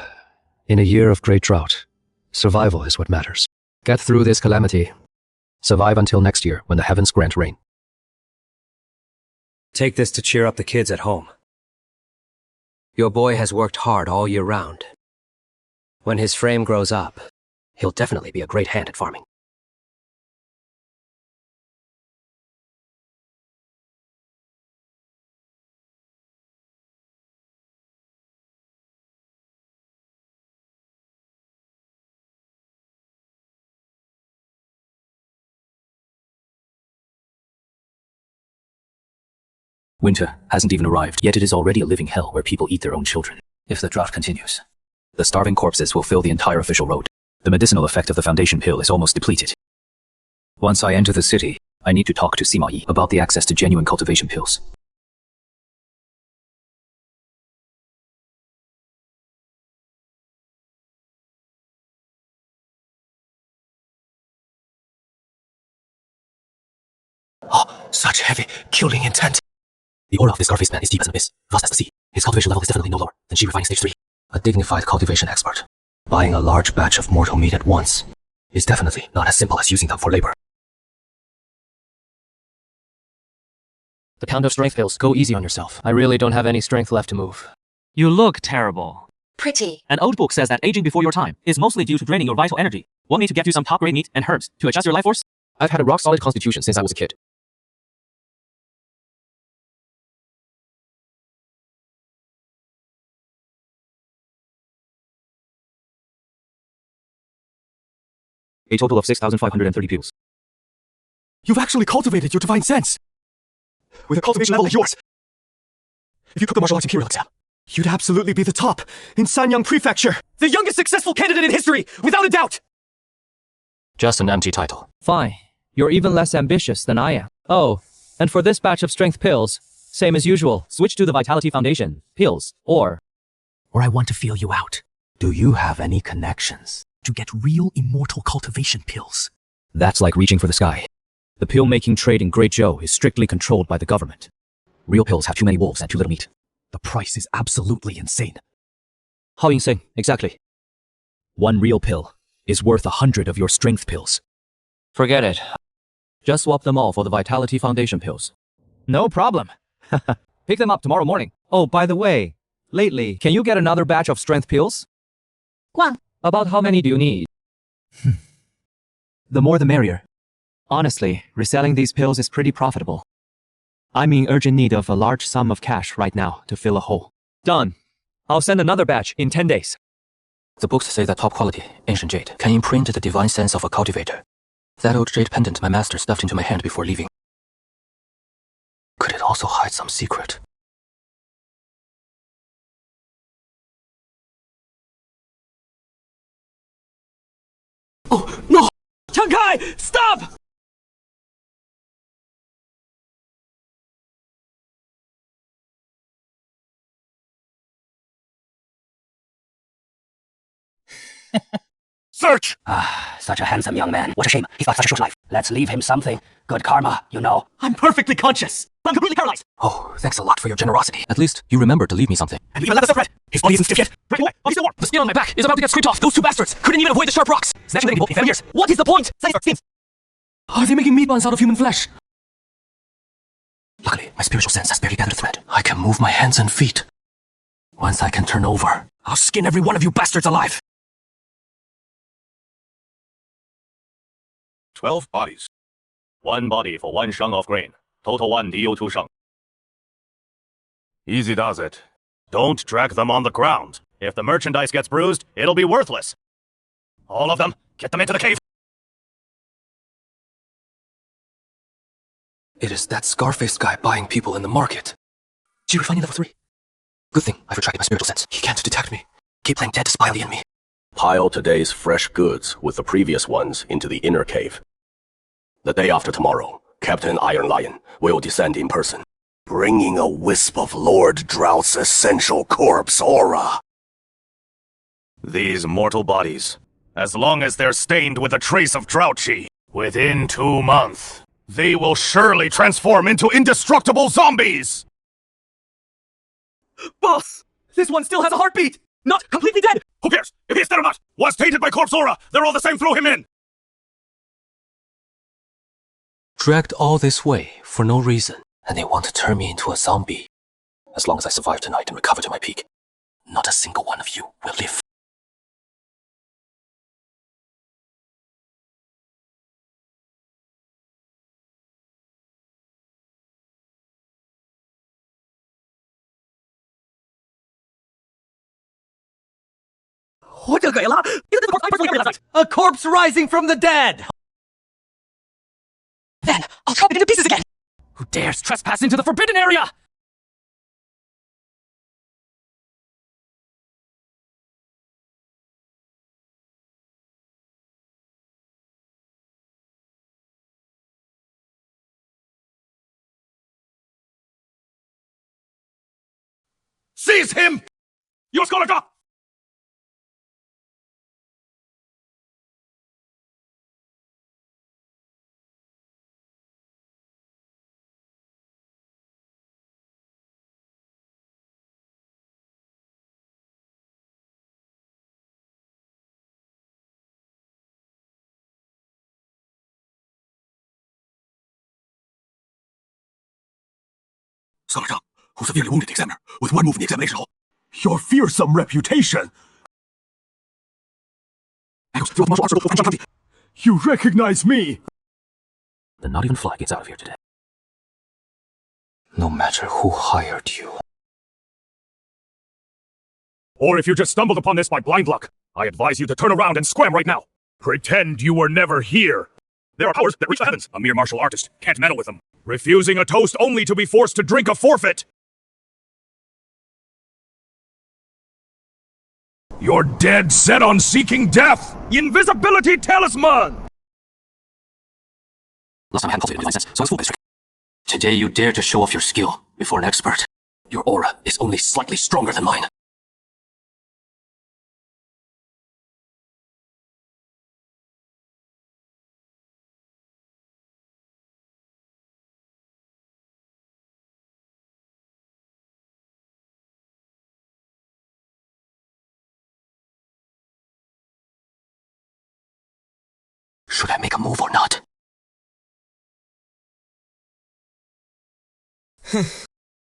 A: In a year of great drought, survival is what matters. Get through this calamity. Survive until next year when the heavens grant rain.
L: Take this to cheer up the kids at home. Your boy has worked hard all year round. When his frame grows up, he'll definitely be a great hand at farming.
A: Winter hasn't even arrived, yet it is already a living hell where people eat their own children. If the drought continues, the starving corpses will fill the entire official road. The medicinal effect of the foundation pill is almost depleted. Once I enter the city, I need to talk to Sima Yi about the access to genuine cultivation pills. Oh, such heavy, killing intent. The aura of this Scarface man is deep as an abyss, vast as the sea. His cultivation level is definitely no lower than she refining stage 3. A dignified cultivation expert. Buying a large batch of mortal meat at once is definitely not as simple as using them for labor. The count of strength pills. Go easy on yourself. I really don't have any strength left to move.
M: You look terrible.
O: Pretty.
U: An old book says that aging before your time is mostly due to draining your vital energy. Want me to get you some top-grade meat and herbs to adjust your life force?
A: I've had a rock-solid constitution since I was a kid. A total of 6,530 pills.
S: You've actually cultivated your divine sense! With a cultivation level like yours! If you took the martial arts imperial exam, you'd absolutely be the top in Sanyang Prefecture! The youngest successful candidate in history, without a doubt!
A: Just an empty title.
M: Fine. You're even less ambitious than I am. Oh, and for this batch of strength pills, same as usual, switch to the Vitality Foundation pills, or
A: I want to feel you out. Do you have any connections to get real immortal cultivation pills? That's like reaching for the sky. The pill-making trade in Great Zhou is strictly controlled by the government. Real pills have too many wolves and too little meat. The price is absolutely insane. How insane, exactly? 1 real pill is worth 100 of your strength pills.
M: forget it.
A: Just swap them all for the Vitality Foundation pills.
M: No problem. Pick them up tomorrow morning. Oh, by the way, lately, can you get another batch of strength pills?
O: Guang.
M: About how many do you need?
A: The more the merrier.
M: Honestly, reselling these pills is pretty profitable. I'm in urgent need of a large sum of cash right now to fill a hole. Done. I'll send another batch in 10 days.
A: The books say that top quality, ancient jade, can imprint the divine sense of a cultivator. That old jade pendant my master stuffed into my hand before leaving. Could it also hide some secret? Oh, no!
J: Chang Kai, stop!
R: Search!
E: Such a handsome young man. What a shame. He's got such a short life. Let's leave him something. Good karma, you know.
J: I'm perfectly conscious. I'm completely paralyzed.
A: Oh, thanks a lot for your generosity. At least you remembered to leave me something.
J: And even let us spread. His body isn't stiff yet. Break away. I'll be still warm.
A: The skin on my back is about to get scraped off. Those two bastards couldn't even avoid the sharp rocks.
J: Snatching living people in 7 years. What is the point?
A: Are they making meat buns out of human flesh? Luckily, my spiritual sense has barely gathered a thread. I can move my hands and feet. Once I can turn over, I'll skin every one of you bastards alive.
Q: 12 bodies. 1 body for 1 sheng of grain. Total 1 DU 2 sheng. Easy does it. Don't drag them on the ground. If the merchandise gets bruised, it'll be worthless. All of them, get them into the cave.
A: It is that Scarface guy buying people in the market. G refining level 3. Good thing I've retracted my spiritual sense. He can't detect me. Keep playing dead to spy on the enemy.
N: Pile today's fresh goods with the previous ones into the inner cave. The day after tomorrow, Captain Iron Lion will descend in person, bringing a wisp of Lord Drought's essential corpse aura.
Q: These mortal bodies, as long as they're stained with a trace of drought chi, within 2 months, they will surely transform into indestructible zombies!
J: Boss! This one still has a heartbeat! Not completely dead!
Q: Who cares? If he's dead or not! Was tainted by corpse aura! They're all the same, throw him in!
A: Dragged all this way for no reason, and they want to turn me into a zombie. As long as I survive tonight and recover to my peak, not a single one of you will live.
J: A corpse rising from the dead!
M: Then I'll chop it into pieces again! Who dares trespass into the forbidden area?
Q: Seize him! Your scholar drop!
N: Scholar Zhang, who severely wounded the examiner with one move in the examination hall.
S: Your fearsome reputation! You recognize me!
A: Then not even Fly gets out of here today. No matter who hired you.
Q: Or if you just stumbled upon this by blind luck, I advise you to turn around and scram right now. Pretend you were never here. There are powers that reach the heavens. A mere martial artist can't meddle with them. Refusing a toast only to be forced to drink a forfeit. You're dead set on seeking death! Invisibility talisman!
A: Last time I hadn't cultivated divine sense, so I was fooled by this trick. Today you dare to show off your skill before an expert. Your aura is only slightly stronger than mine. Should I make a move or not?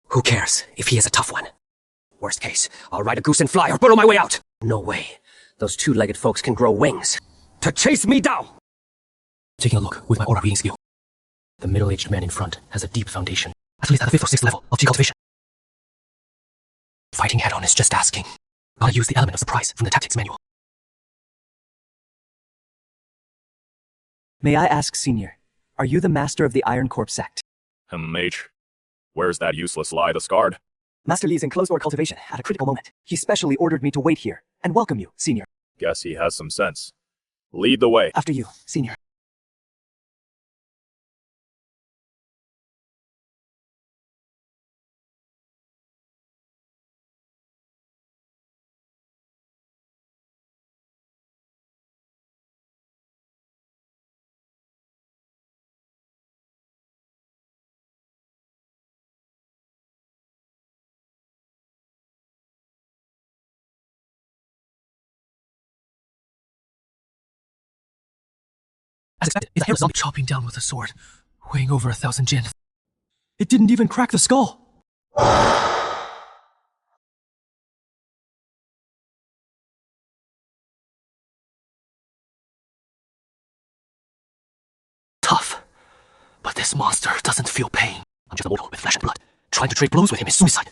L: Who cares if he is a tough one? Worst case, I'll ride a goose and fly or burrow my way out. No way. Those two-legged folks can grow wings to chase me down.
A: Taking a look with my aura reading skill. The middle-aged man in front has a deep foundation, at least at the 5th or 6th level of cultivation. Fighting head-on is just asking. Gotta use the element of surprise from the tactics manual.
J: May I ask, Senior, are you the master of the Iron Corp sect?
Q: Mage, where's that useless lie, the Scarred?
J: Master Lee's in closed-door cultivation at a critical moment. He specially ordered me to wait here and welcome you, Senior.
Q: Guess he has some sense. Lead the way.
J: After you, Senior.
A: As expected, it's a hairless zombie chopping down with a sword, weighing over 1,000 jin.
S: It didn't even crack the skull.
A: Tough. But this monster doesn't feel pain. I'm just a mortal with flesh and blood. Trying to trade blows with him is suicide.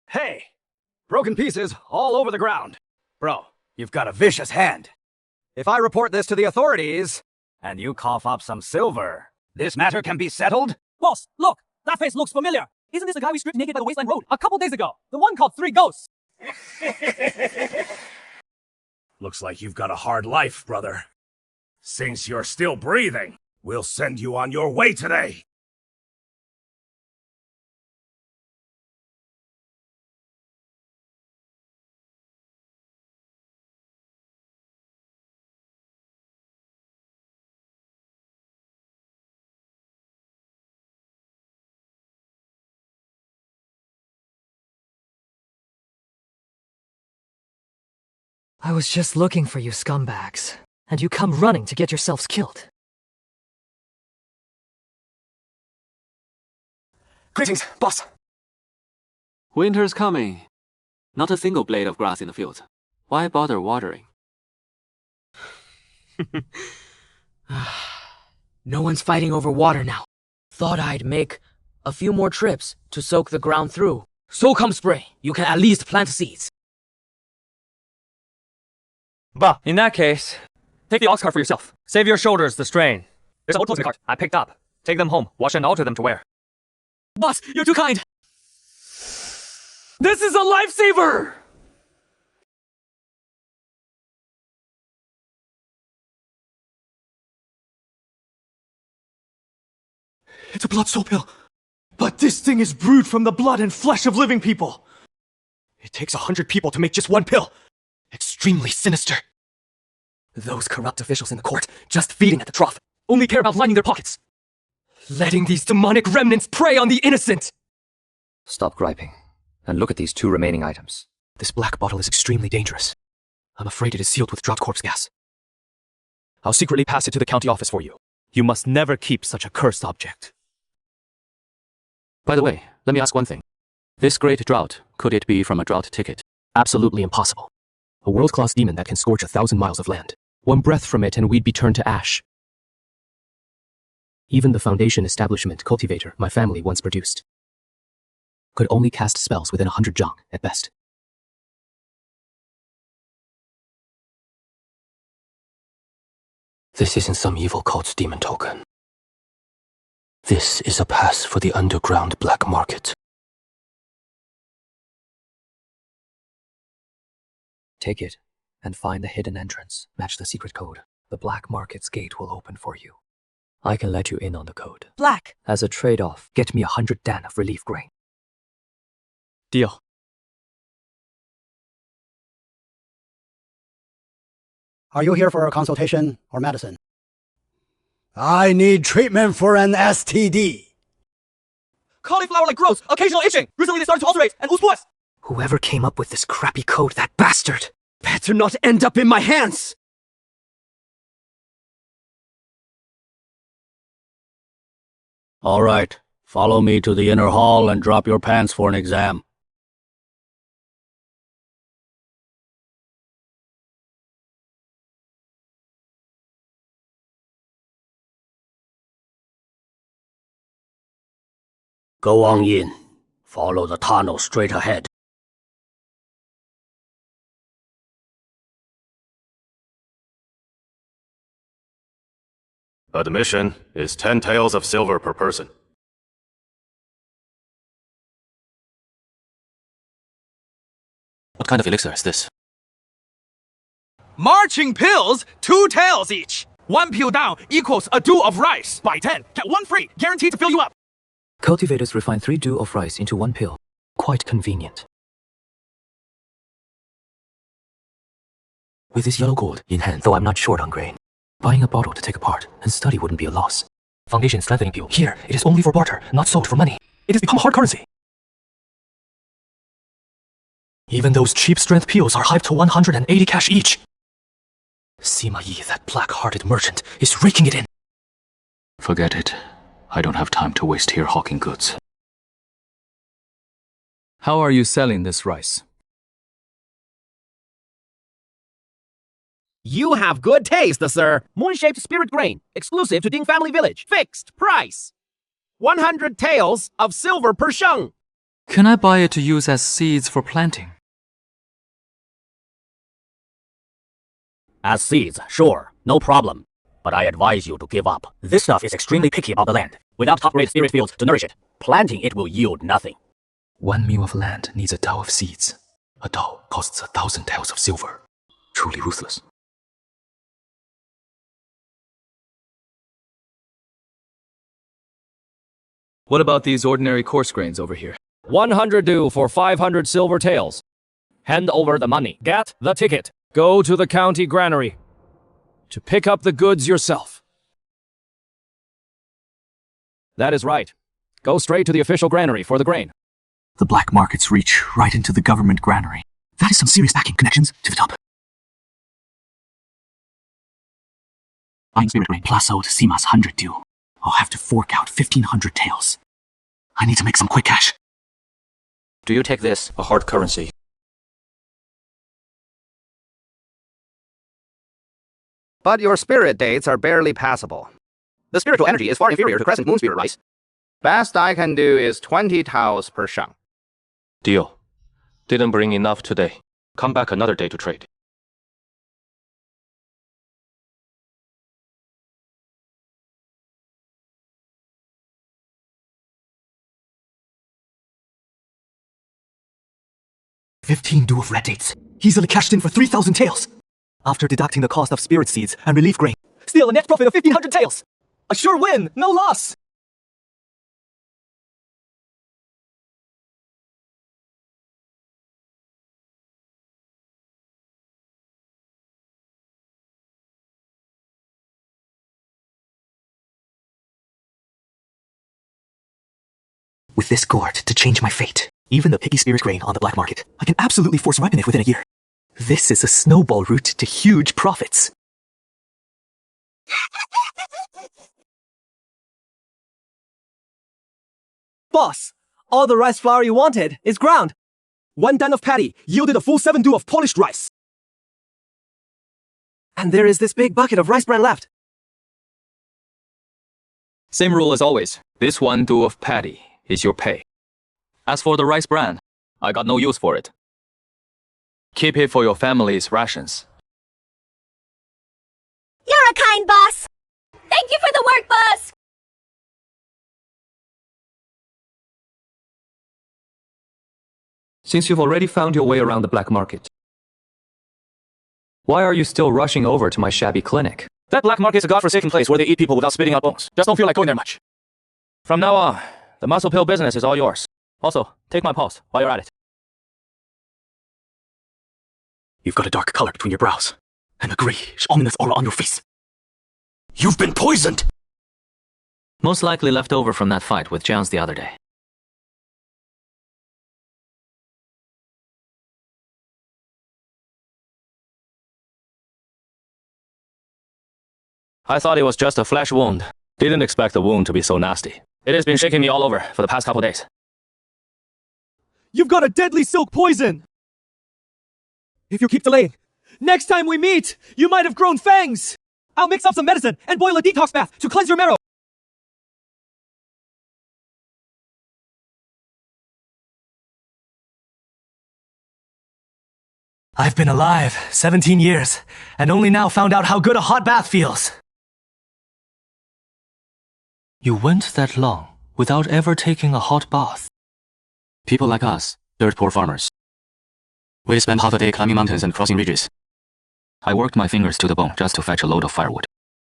J: Hey! Broken pieces all over the ground. Bro, you've got a vicious hand. If I report this to the authorities, and you cough up some silver, this matter can be settled?
M: Boss, look! That face looks familiar! Isn't this the guy we stripped naked by the Wasteland Road a couple days ago? The one called Three Ghosts!
G: Looks like you've got a hard life, brother. Since you're still breathing, we'll send you on your way today.
P: I was just looking for you scumbags, and you come running to get yourselves killed.
H: Greetings, boss.
B: Winter's coming. Not a single blade of grass in the field. Why bother watering?
W: No one's fighting over water now. Thought I'd make a few more trips to soak the ground through. So come spring, you can at least plant seeds.
H: Bah, in that case, take the ox cart for yourself. Save your shoulders the strain. There's an old clothing cart I picked up. Take them home, wash and alter them to wear.
M: Boss, you're too kind!
H: This is a lifesaver!
S: It's a blood soul pill. But this thing is brewed from the blood and flesh of living people. It takes 100 people to make just one pill. Extremely sinister.
A: Those corrupt officials in the court, just feeding at the trough, only care about lining their pockets. Letting these demonic remnants prey on the innocent!
X: Stop griping, and look at these 2 remaining items.
A: This black bottle is extremely dangerous. I'm afraid it is sealed with dropped corpse gas. I'll secretly pass it to the county office for you.
D: You must never keep such a cursed object.
F: By the way, let me ask one thing. This great drought, could it be from a drought ticket?
A: Absolutely impossible. A world-class demon that can scorch 1,000 miles of land. One breath from it and we'd be turned to ash. Even the Foundation establishment cultivator my family once produced could only cast spells within 100 jang at best. This isn't some evil cult's demon token. This is a pass for the underground black market.
B: Take it, and find the hidden entrance. Match the secret code. The black market's gate will open for you. I can let you in on the code.
W: Black!
B: As a trade-off, get me 100 dan of relief grain.
H: Deal.
Y: Are you here for a consultation or medicine? I need treatment for an STD.
J: Cauliflower-like growths, occasional itching. Recently they started to ulcerate and ooze pus.
A: Whoever came up with this crappy code, that bastard, better not end up in my hands!
E: All right, follow me to the inner hall and drop your pants for an exam. Go on in. Follow the tunnel straight ahead.
K: Admission is 10 taels of silver per person.
F: What kind of elixir is this?
J: Marching pills, 2 taels each. 1 pill down equals a dew of rice. Buy 10, get 1 free, guaranteed to fill you up.
B: Cultivators refine 3 dew of rice into 1 pill.
A: Quite convenient. With this yellow gold in hand, though I'm not short on grain, buying a bottle to take apart and study wouldn't be a loss. Foundation strengthening pill. Here, it is only for barter, not sold for money. It has become hard currency. Even those cheap strength pills are hyped to 180 cash each. Sima Yi, that black-hearted merchant, is raking it in.
F: Forget it. I don't have time to waste here hawking goods.
Z: How are you selling this rice?
J: You have good taste, sir. Moon-shaped spirit grain, exclusive to Ding Family Village. Fixed price. 100 taels of silver per sheng.
Z: Can I buy it to use as seeds for planting?
E: As seeds, sure, no problem. But I advise you to give up. This stuff is extremely picky about the land. Without top-grade spirit fields to nourish it, planting it will yield nothing.
A: 1 meal of land needs a dao of seeds. A dao costs 1,000 taels of silver. Truly ruthless.
Z: What about these ordinary coarse grains over here?
Q: 100 due for 500 silver taels. Hand over the money. Get the ticket. Go to the county granary to pick up the goods yourself. That is right. Go straight to the official granary for the grain.
A: The black markets reach right into the government granary. That is some serious backing connections to the top. Buying spirit grain plus owed Sima's 100 due. I'll have to fork out 1,500 taels. I need to make some quick cash.
F: Do you take this, a hard currency?
J: But your spirit dates are barely passable. The spiritual energy is far inferior to Crescent Moon Spirit Rice. Best I can do is 20 taels per sheng.
F: Deal. Didn't bring enough today. Come back another day to trade.
S: $15 due of red dates. Easily cashed in for 3,000 taels. After deducting the cost of spirit seeds and relief grain. Still a net profit of 1,500 taels. A sure win, no loss. With this gourd to change my fate, even the picky spirit grain on the black market, I can absolutely force ripen it within a year. This is a snowball route to huge profits. Boss, all the rice flour you wanted is ground. 1 dan of patty yielded a full 7 du of polished rice. And there is this big bucket of rice bran left.
Z: Same rule as always. This 1 du of patty is your pay. As for the rice bran, I got no use for it. Keep it for your family's rations.
C: You're a kind boss. Thank you for the work, boss.
H: Since you've already found your way around the black market, why are you still rushing over to my shabby clinic?
Q: That black market's a godforsaken place where they eat people without spitting out bones. Just don't feel like going there much. From now on, the muscle pill business is all yours. Also, take my pulse while you're at it.
A: You've got a dark color between your brows, and a grayish, ominous aura on your face.
Q: You've been poisoned!
B: Most likely left over from that fight with Jones the other day.
Q: I thought it was just a flesh wound. Didn't expect the wound to be so nasty. It has been shaking me all over for the past couple days.
S: You've got a deadly silk poison! If you keep delaying, next time we meet, you might have grown fangs! I'll mix up some medicine and boil a detox bath to cleanse your marrow! I've been alive 17 years, and only now found out how good a hot bath feels.
B: You went that long without ever taking a hot bath. People like us, dirt poor farmers. We spent half a day climbing mountains and crossing ridges. I worked my fingers to the bone just to fetch a load of firewood.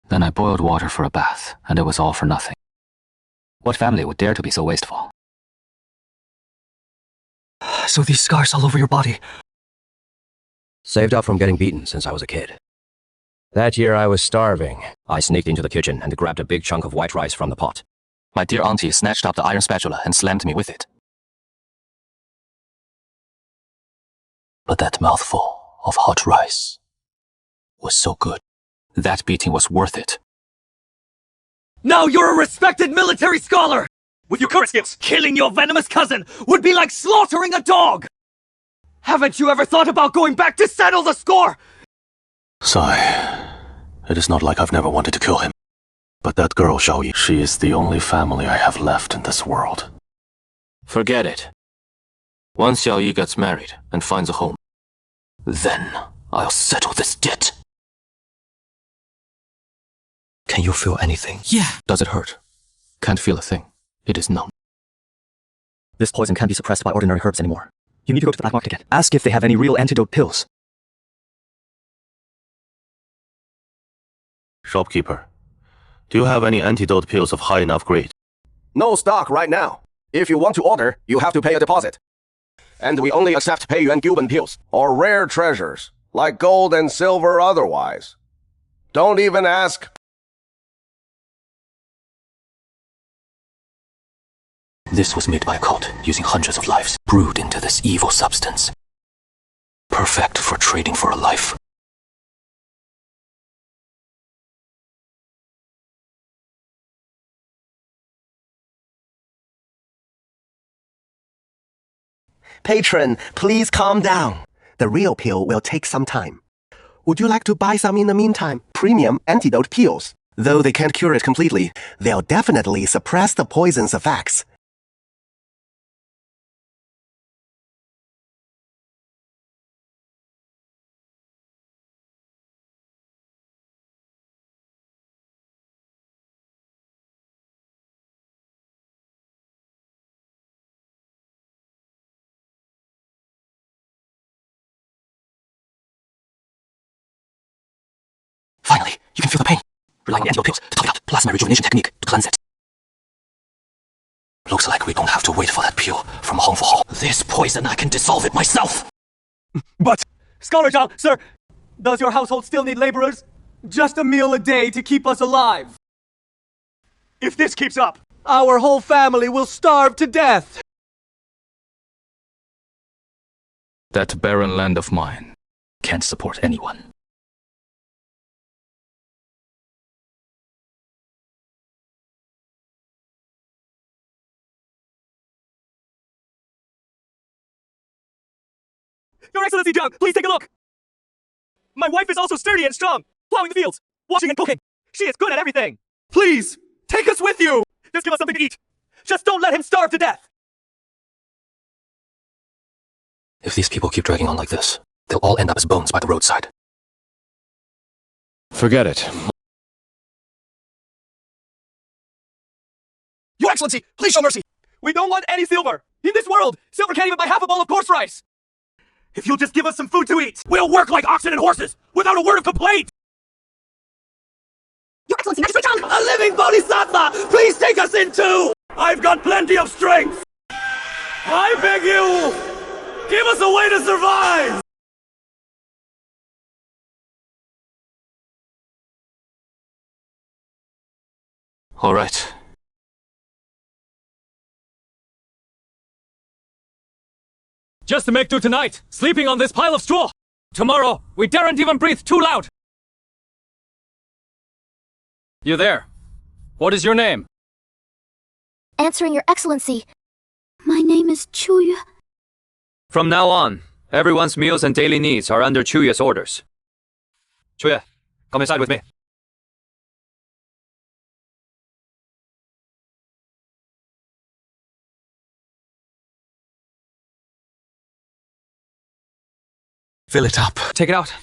B: Then I boiled water for a bath, and it was all for nothing. What family would dare to be so wasteful?
S: So these scars all over your body.
L: Saved up from getting beaten since I was a kid. That year I was starving. I sneaked into the kitchen and grabbed a big chunk of white rice from the pot.
A: My dear auntie snatched up the iron spatula and slammed me with it. But that mouthful of hot rice was so good. That beating was worth it.
S: Now you're a respected military scholar! With your current skills, killing your venomous cousin would be like slaughtering a dog! Haven't you ever thought about going back to settle the score?
A: Sigh. It is not like I've never wanted to kill him. But that girl, Xiaoyi, she is the only family I have left in this world.
F: Forget it.
A: Once Xiao Yi gets married and finds a home, then I'll settle this debt. Can you feel anything?
M: Yeah.
A: Does it hurt? Can't feel a thing. It is numb.
D: This poison can't be suppressed by ordinary herbs anymore. You need to go to the black market again. Ask if they have any real antidote pills.
K: Shopkeeper, do you have any antidote pills of high enough grade?
N: No stock right now. If you want to order, you have to pay a deposit. And we only accept Peiyuan Guban pills, or rare treasures, like gold and silver otherwise. Don't even ask.
A: This was made by a cult, using hundreds of lives, brewed into this evil substance. Perfect for trading for a life.
I: Patron, please calm down. The real pill will take some time. Would you like to buy some in the meantime? Premium antidote pills. Though they can't cure it completely, they'll definitely suppress the poison's effects.
A: Finally, you can feel the pain. Rely on the antidote pills to top it out. Plasma rejuvenation technique to cleanse it. Looks like we don't have to wait for that pill from Hong Fu Hall. This poison, I can dissolve it myself.
H: But, Scholar Zhang, sir, does your household still need laborers? Just a meal a day to keep us alive. If this keeps up, our whole family will starve to death.
Z: That barren land of mine can't support anyone.
H: Your Excellency Zhang, please take a look! My wife is also sturdy and strong, plowing the fields, washing and cooking. She is good at everything. Please, take us with you! Just give us something to eat. Just don't let him starve to death!
A: If these people keep dragging on like this, they'll all end up as bones by the roadside.
K: Forget it.
H: Your Excellency, please show mercy! We don't want any silver! In this world, silver can't even buy half a bowl of coarse rice! If you'll just give us some food to eat, we'll work like oxen and horses, without a word of complaint!
C: Your Excellency, Magistrate Zhang!
H: A living bodhisattva! Please take us in too! I've got plenty of strength! I beg you! Give us a way to survive!
A: All right.
M: Just to make do tonight, sleeping on this pile of straw. Tomorrow, we daren't even breathe too loud. You there? What is your name?
C: Answering Your Excellency. My name is Chuya.
Z: From now on, everyone's meals and daily needs are under Chuya's orders. Chuya, come inside with me.
A: Fill it up.
B: Take it out.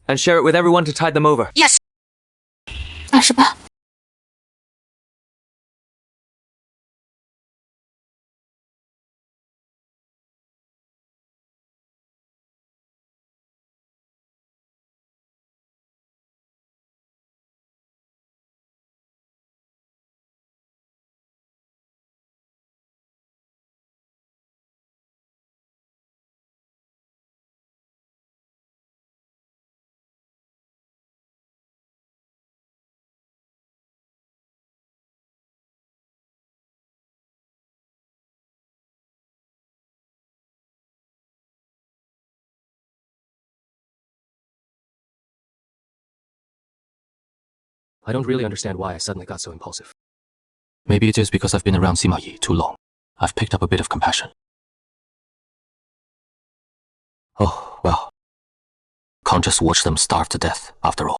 B: And share it with everyone to tide them over.
C: Yes. 28.
A: I don't really understand why I suddenly got so impulsive. Maybe it is because I've been around Sima Yi too long. I've picked up a bit of compassion. Oh, well. Can't just watch them starve to death, after all.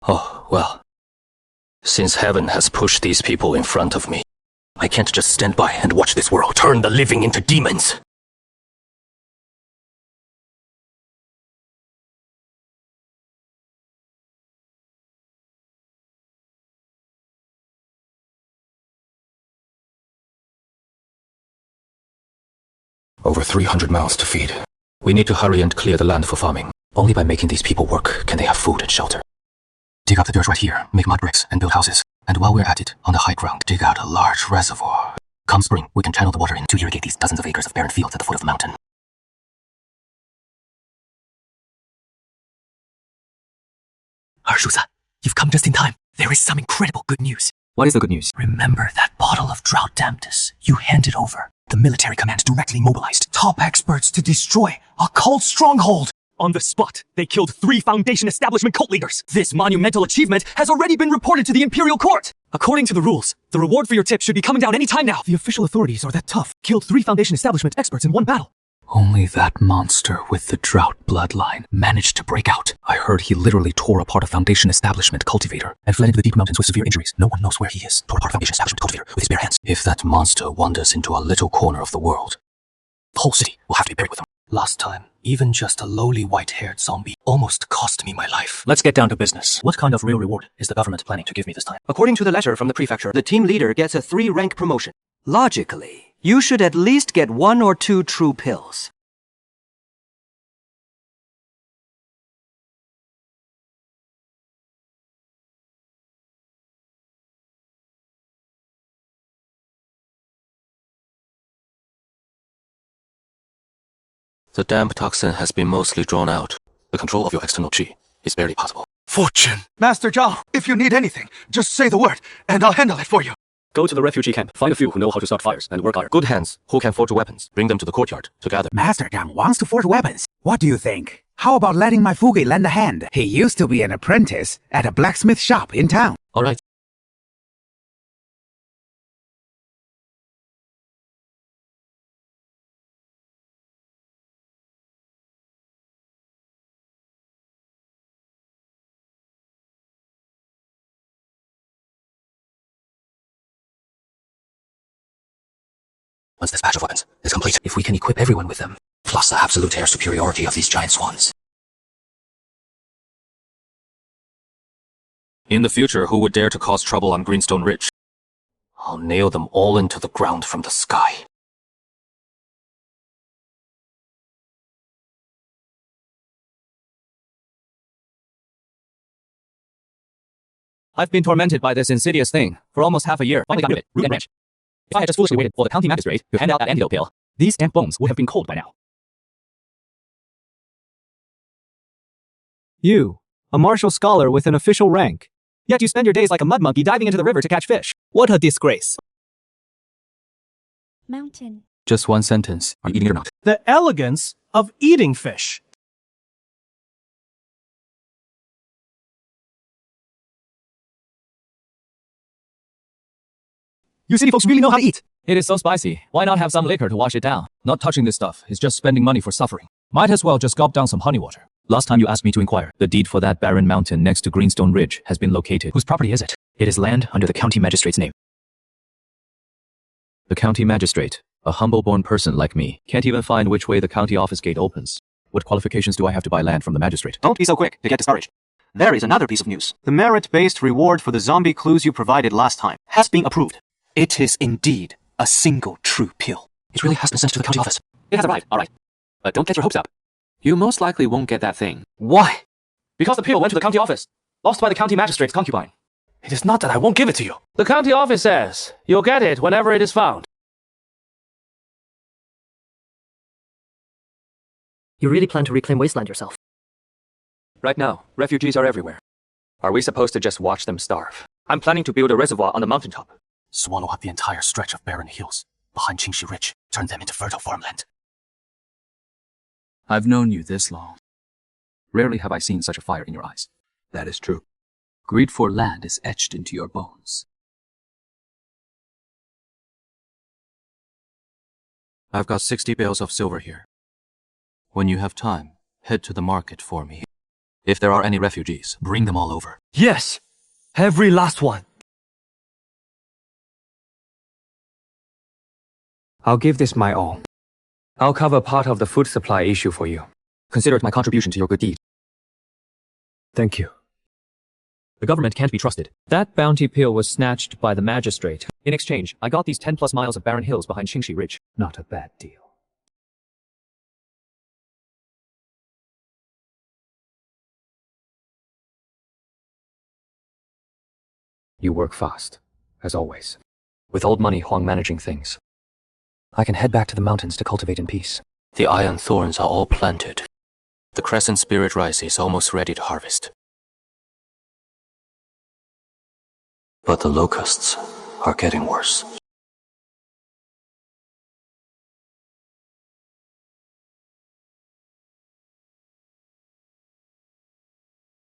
A: Oh, well. Since heaven has pushed these people in front of me, I can't just stand by and watch this world turn the living into demons. Over 300 mouths to feed. We need to hurry and clear the land for farming. Only by making these people work can they have food and shelter. Dig up the dirt right here, make mud bricks, and build houses. And while we're at it, on the high ground, dig out a large reservoir. Come spring, we can channel the water in to irrigate these dozens of acres of barren fields at the foot of the mountain. Arshusa, you've come just in time. There is some incredible good news.
D: What is the good news?
A: Remember that bottle of drought dampness you handed over? The military command directly mobilized top experts to destroy a cult stronghold.
S: On the spot, they killed 3 Foundation establishment cult leaders. This monumental achievement has already been reported to the Imperial Court. According to the rules, the reward for your tip should be coming down any time now. The official authorities are that tough. Killed 3 Foundation establishment experts in one battle.
A: Only that monster with the drought bloodline managed to break out. I heard he literally tore apart a Foundation establishment cultivator and fled into the deep mountains with severe injuries. No one knows where he is. Tore apart a Foundation establishment cultivator with his bare hands. If that monster wanders into a little corner of the world, the whole city will have to be buried with him. Last time, even just a lowly white-haired zombie almost cost me my life.
D: Let's get down to business. What kind of real reward is the government planning to give me this time?
G: According to the letter from the prefecture, the team leader gets a 3-rank promotion. Logically, you should at least get 1 or 2 true pills.
F: The damp toxin has been mostly drawn out. The control of your external chi is barely possible.
S: Fortune! Master Zhao, if you need anything, just say the word, and I'll handle it for you.
K: Go to the refugee camp, find a few who know how to start fires and work iron.
F: Good hands who can forge weapons. Bring them to the courtyard to gather.
O: Master Zhang wants to forge weapons. What do you think? How about letting my Fugi lend a hand? He used to be an apprentice at a blacksmith shop in town.
F: All right.
A: Once this batch of weapons is complete, if we can equip everyone with them, plus the absolute air superiority of these giant swans.
F: In the future, who would dare to cause trouble on Greenstone Ridge?
A: I'll nail them all into the ground from the sky.
H: I've been tormented by this insidious thing for almost half a year. Finally got rid of it, root and branch. If I had just foolishly waited for the county magistrate to hand out that antidote pill, these damp bones would have been cold by now. You, a martial scholar with an official rank. Yet you spend your days like a mud monkey diving into the river to catch fish. What a disgrace.
C: Mountain.
F: Just one sentence. Are you eating it or not?
S: The elegance of eating fish. You city folks really know how to eat.
M: It is so spicy. Why not have some liquor to wash it down? Not touching this stuff is just spending money for suffering. Might as well just gulp down some honey water.
F: Last time you asked me to inquire, the deed for that barren mountain next to Greenstone Ridge has been located.
D: Whose property is it? It is land under the county magistrate's name.
F: The county magistrate, a humble-born person like me, can't even find which way the county office gate opens. What qualifications do I have to buy land from the magistrate?
G: Don't be so quick to get discouraged. There is another piece of news. The merit-based reward for the zombie clues you provided last time has been approved. It is indeed a single true pill.
A: It really has been sent to the county office.
B: It has arrived, alright. But don't get your hopes up. You most likely won't get that thing.
G: Why?
H: Because the pill went to the county office, lost by the county magistrate's concubine.
S: It is not that I won't give it to you.
M: The county office says you'll get it whenever it is found.
P: You really plan to reclaim Wasteland yourself?
D: Right now, refugees are everywhere. Are we supposed to just watch them starve? I'm planning to build a reservoir on the mountaintop.
A: Swallow up the entire stretch of barren hills behind Qingxi Ridge. Turn them into fertile farmland.
F: I've known you this long. Rarely have I seen such a fire in your eyes. That is true. Greed for land is etched into your bones. I've got 60 bales of silver here. When you have time, head to the market for me. If there are any refugees, bring them all over.
S: Yes! Every last one.
D: I'll give this my all. I'll cover part of the food supply issue for you.
A: Consider it my contribution to your good deed.
H: Thank you.
A: The government can't be trusted.
H: That bounty peel was snatched by the magistrate. In exchange, I got these 10+ miles of barren hills behind Qingxi Ridge. Not a bad deal.
D: You work fast, as always. With old money Huang managing things. I can head back to the mountains to cultivate in peace.
B: The iron thorns are all planted. The crescent spirit rice is almost ready to harvest. But the locusts are getting worse.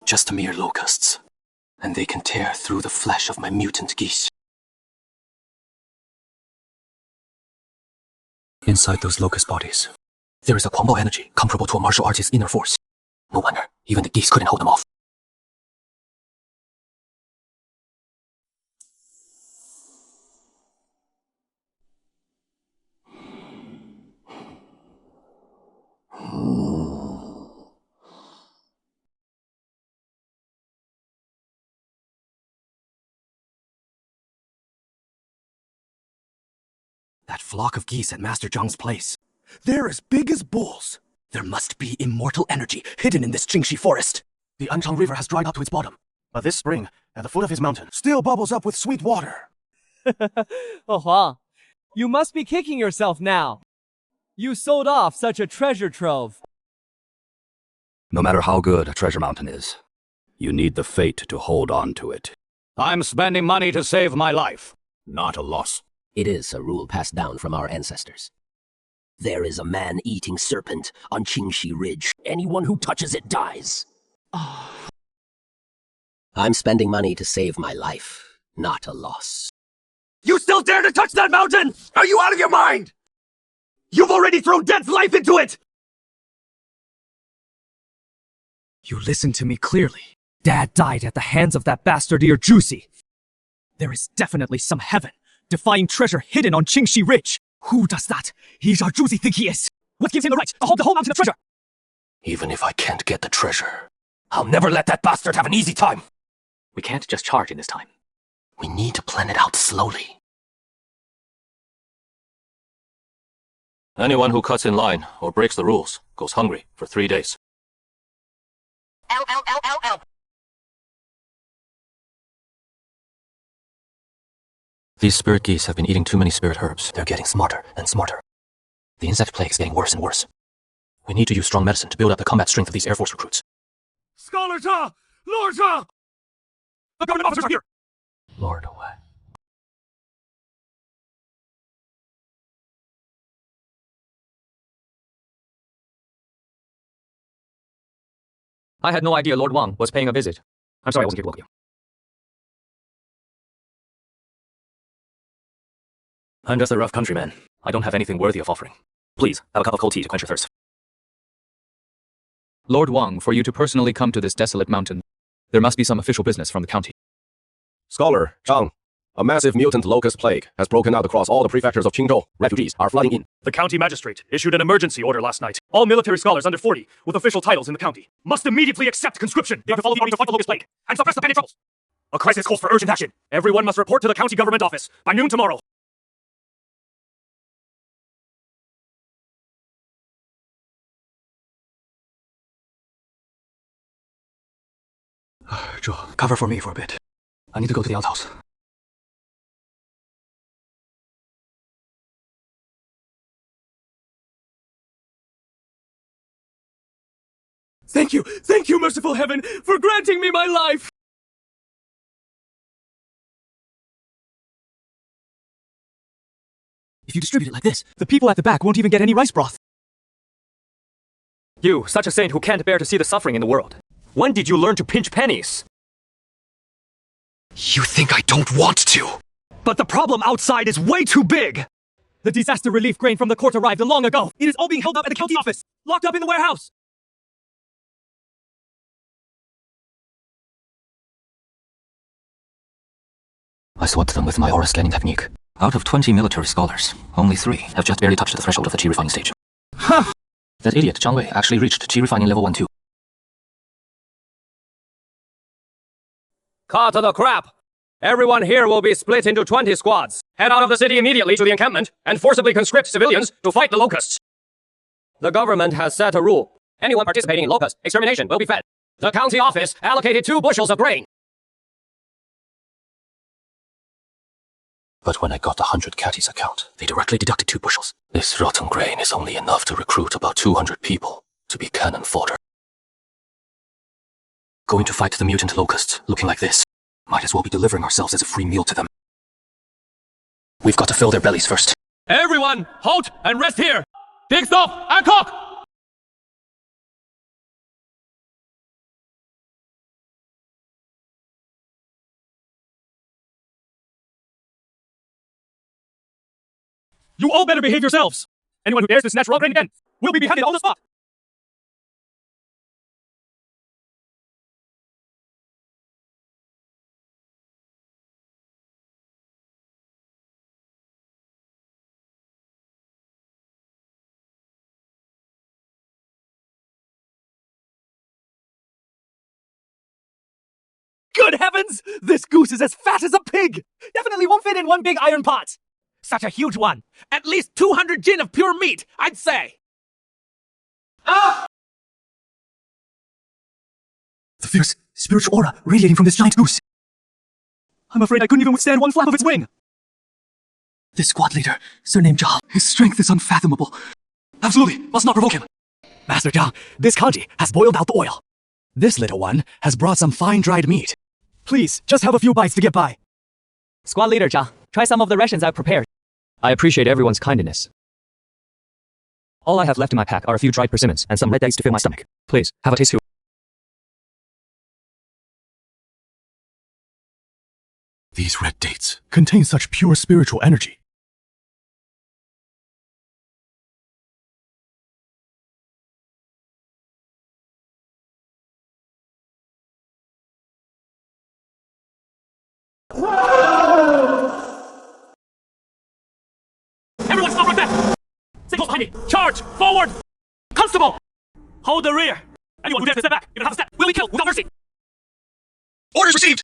B: Just mere locusts, and they can tear through the flesh of my mutant geese. Inside those locust bodies, there is a Kuangbao energy comparable to a martial artist's inner force. No wonder, even the geese couldn't hold them off. That flock of geese at Master Zhang's place. They're as big as bulls. There must be immortal energy hidden in this Qingxi forest.
I: The Anchang River has dried up to its bottom, but this spring, at the foot of his mountain,
S: still bubbles up with sweet water.
M: Oh, Huang, you must be kicking yourself now. You sold off such a treasure trove.
R: No matter how good a treasure mountain is, you need the fate to hold on to it.
J: I'm spending money to save my life, not a loss.
T: It is a rule passed down from our ancestors. There is a man-eating serpent on Qingxi Ridge. Anyone who touches it dies. I'm spending money to save my life, not a loss.
J: You still dare to touch that mountain? Are you out of your mind? You've already thrown Dead's life into it!
M: You listen to me clearly. Dad died at the hands of that bastard ear Juicy. There is definitely some heaven, defying treasure hidden on Qingxi Ridge. Who does that? He's our Juicy think he is. What gives him the right to hold the whole mountain of treasure?
B: Even if I can't get the treasure, I'll never let that bastard have an easy time.
D: We can't just charge in this time.
B: We need to plan it out slowly. Anyone who cuts in line or breaks the rules goes hungry for 3 days.
C: Ow, ow, ow, ow, ow.
B: These spirit geese have been eating too many spirit herbs. They're getting smarter and smarter. The insect plague is getting worse and worse. We need to use strong medicine to build up the combat strength of these Air Force recruits.
Q: Scholar Ta! Lord Ta! The government officers are here!
B: Lord away.
D: I had no idea Lord Wang was paying a visit. I'm sorry I wasn't here to welcome you.
B: I'm just a rough countryman. I don't have anything worthy of offering. Please, have a cup of cold tea to quench your thirst.
Z: Lord Wang, for you to personally come to this desolate mountain, there must be some official business from the county.
N: Scholar, Zhang, a massive mutant locust plague has broken out across all the prefectures of Qingzhou. Refugees are flooding in.
Q: The county magistrate issued an emergency order last night. All military scholars under 40 with official titles in the county must immediately accept conscription. They are to follow the army to fight the locust plague and suppress the pending troubles. A crisis calls for urgent action. Everyone must report to the county government office by noon tomorrow.
B: Zhuo, cover for me for a bit. I need to go to the outhouse.
Q: Thank you, merciful heaven, for granting me my life!
M: If you distribute it like this, the people at the back won't even get any rice broth.
D: You, such a saint who can't bear to see the suffering in the world. When did you learn to pinch pennies?
M: You think I don't want to?
D: But the problem outside is way too big!
M: The disaster relief grain from the court arrived long ago. It is all being held up at the county office, locked up in the warehouse.
B: I swamped them with my aura scanning technique.
A: Out of 20 military scholars, only 3 have just barely touched the threshold of the tea refining stage. Huh! That idiot Zhang Wei actually reached tea refining level 1 too.
Q: Cut the crap! Everyone here will be split into 20 squads. Head out of the city immediately to the encampment and forcibly conscript civilians to fight the locusts. The government has set a rule. Anyone participating in locust extermination will be fed. The county office allocated 2 bushels of grain.
A: But when I got the 100 catties account, they directly deducted 2 bushels. This rotten grain is only enough to recruit about 200 people to be cannon fodder. Going to fight the mutant locusts looking like this, might as well be delivering ourselves as a free meal to them. We've got to fill their bellies first.
Q: Everyone, halt and rest here! Big stop and cock!
H: You all better behave yourselves! Anyone who dares to snatch raw grain again will be beheaded on the spot! Good heavens! This goose is as fat as a pig! Definitely won't fit in one big iron pot! Such a huge one! At least 200 jin of pure meat, I'd say! Ah!
S: The fierce, spiritual aura radiating from this giant goose. I'm afraid I couldn't even withstand one flap of its wing. This squad leader, surnamed Zhang, his strength is unfathomable. Absolutely, must not provoke him.
H: Master Zhang, this kanji has boiled out the oil. This little one has brought some fine dried meat. Please, just have a few bites to get by.
E: Squad leader Zhang, try some of the rations I've prepared.
H: I appreciate everyone's kindness. All I have left in my pack are a few dried persimmons and some red dates to fill my stomach. Please, have a taste too.
S: These red dates contain such pure spiritual energy.
Q: Everyone stop right there! Stay close behind me! Charge! Forward! Constable! Hold the rear! Anyone who dares to step back, you don't have to step, will be killed without mercy!
S: Orders received!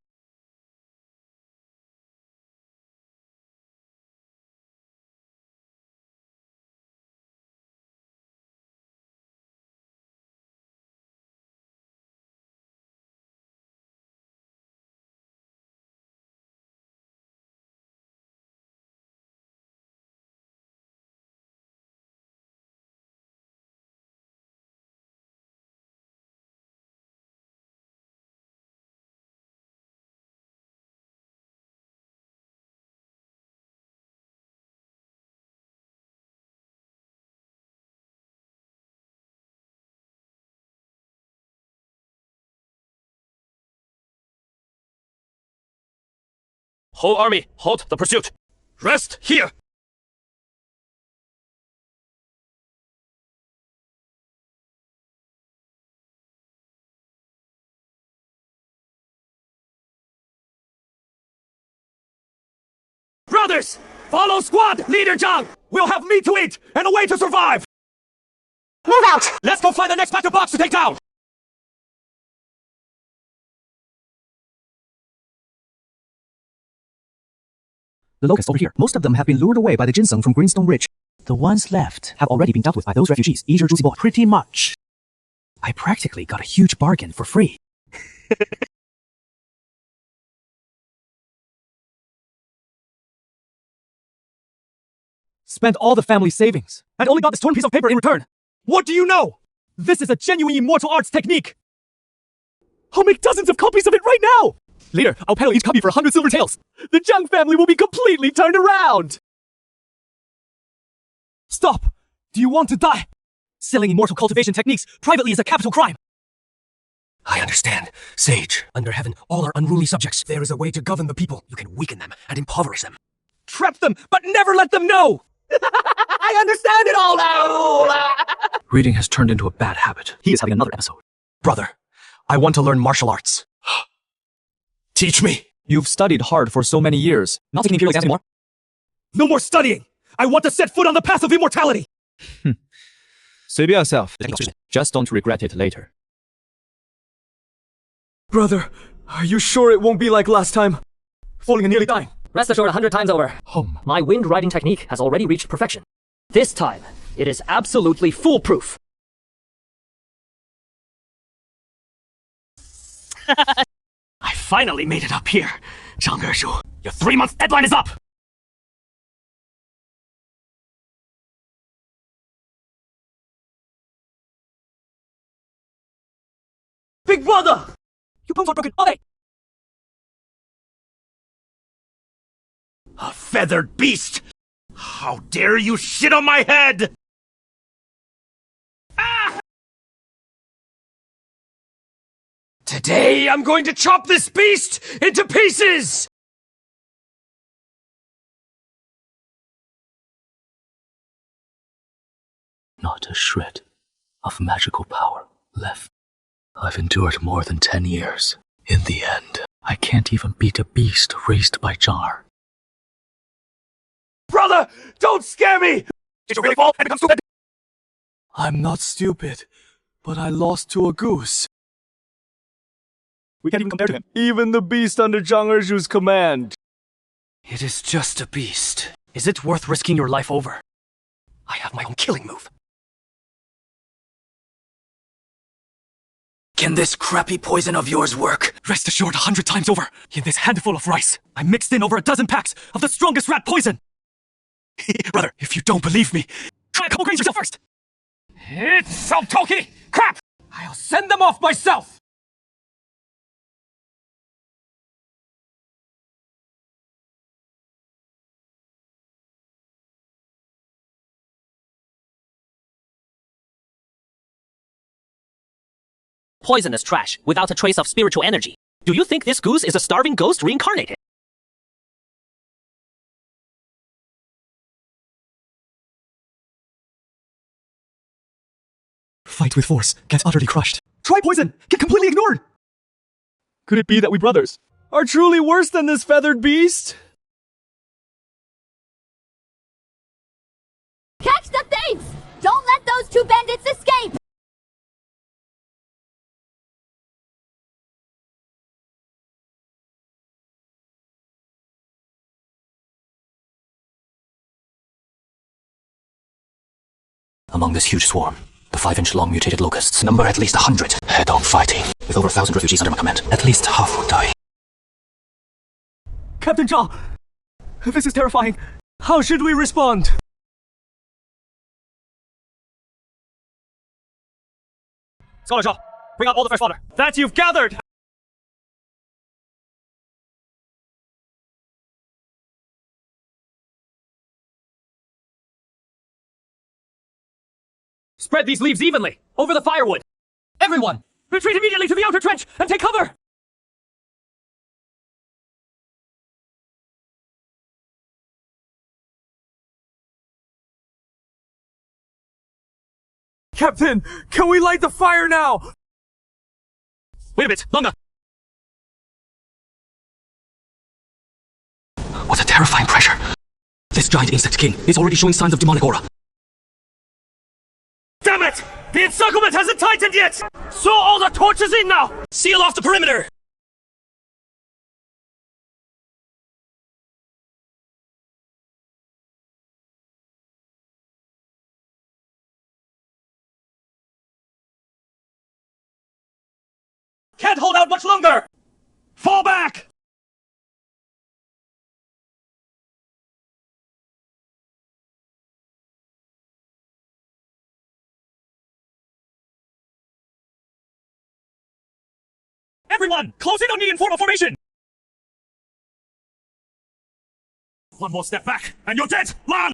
Q: Whole army, halt the pursuit! Rest here! Brothers! Follow squad! Leader Zhang! We'll have meat to eat and a way to survive!
C: Move out!
Q: Let's go find the next battle box to take down!
A: The locusts over here, most of them have been lured away by the ginseng from Greenstone Ridge. The ones left have already been dealt with by those refugees. Eat your juicy boy. Pretty much. I practically got a huge bargain for free.
H: Spent all the family savings, and only got this torn piece of paper in return. What do you know? This is a genuine immortal arts technique. I'll make dozens of copies of it right now! Leader, I'll peddle each copy for 100 silver taels. The Zhang family will be completely turned around! Stop! Do you want to die? Selling immortal cultivation techniques privately is a capital crime.
A: I understand. Sage, under heaven, all are unruly subjects. There is a way to govern the people. You can weaken them and impoverish them.
H: Trap them, but never let them know! I understand it all now!
A: Reading has turned into a bad habit.
H: He is having another episode.
S: Brother, I want to learn martial arts. Teach me!
H: You've studied hard for so many years. Not taking imperial exams anymore?
S: No more studying! I want to set foot on the path of immortality!
F: 随便 yourself. Just don't regret it later.
S: Brother, are you sure it won't be like last time? Falling and nearly dying.
P: Rest assured 100 times over. My wind riding technique has already reached perfection. This time, it is absolutely foolproof.
J: I finally made it up here. Zhang Ershu, your 3-month deadline is up!
S: Big brother! You bones are broken all day!
J: A feathered beast! How dare you shit on my head! Ah! Today I'm going to chop this beast into pieces!
A: Not a shred of magical power left. I've endured more than 10 years. In the end, I can't even beat a beast raised by Jar.
J: Brother, don't scare me! Did you really fall and become stupid?
S: I'm not stupid, but I lost to a goose.
H: We can't even compare to him. Even the beast under Zhang Ershu's command.
J: It is just a beast. Is it worth risking your life over? I have my own killing move. Can this crappy poison of yours work?
S: Rest assured 100 times over. In this handful of rice, I mixed in over a dozen packs of the strongest rat poison. Brother, if you don't believe me, try a couple grains yourself first.
J: It's self-talky! Crap! I'll send them off myself!
T: Poisonous trash, without a trace of spiritual energy. Do you think this goose is a starving ghost reincarnated?
S: Fight with force, get utterly crushed. Try poison, get completely ignored!
H: Could it be that we brothers are truly worse than this feathered beast?
C: Catch the thieves! Don't let those two bandits escape!
A: Among this huge swarm, the 5-inch-long mutated locusts number at least 100. Head-on fighting. With over 1,000 refugees under my command, at least half will die.
H: Captain Zhang, this is terrifying. How should we respond? Scholar Zhang, bring out all the fresh water that you've gathered!
M: Spread these leaves evenly, over the firewood. Everyone, retreat immediately to the outer trench and take cover!
H: Captain, can we light the fire now?
M: Wait a bit, manga!
A: What a terrifying pressure. This giant insect king is already showing signs of demonic aura.
J: Damn it! The encirclement hasn't tightened yet! So all the torches in now! Seal off the perimeter! Can't hold out much longer! Fall back! Everyone, close in on me in formal formation! One more step back, and you're dead, Lan!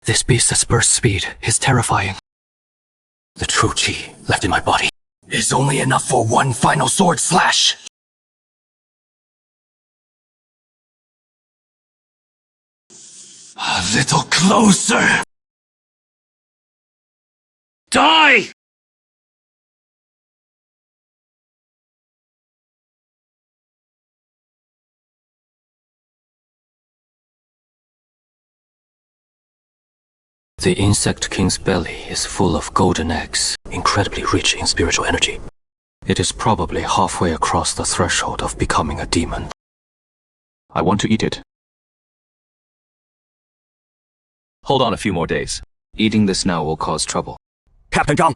A: This beast at burst speed is terrifying. The true chi left in my body is only enough for one final sword slash. A little closer.
Q: Die!
A: The insect king's belly is full of golden eggs, incredibly rich in spiritual energy. It is probably halfway across the threshold of becoming a demon.
F: I want to eat it. Hold on a few more days. Eating this now will cause trouble.
S: Captain Gang,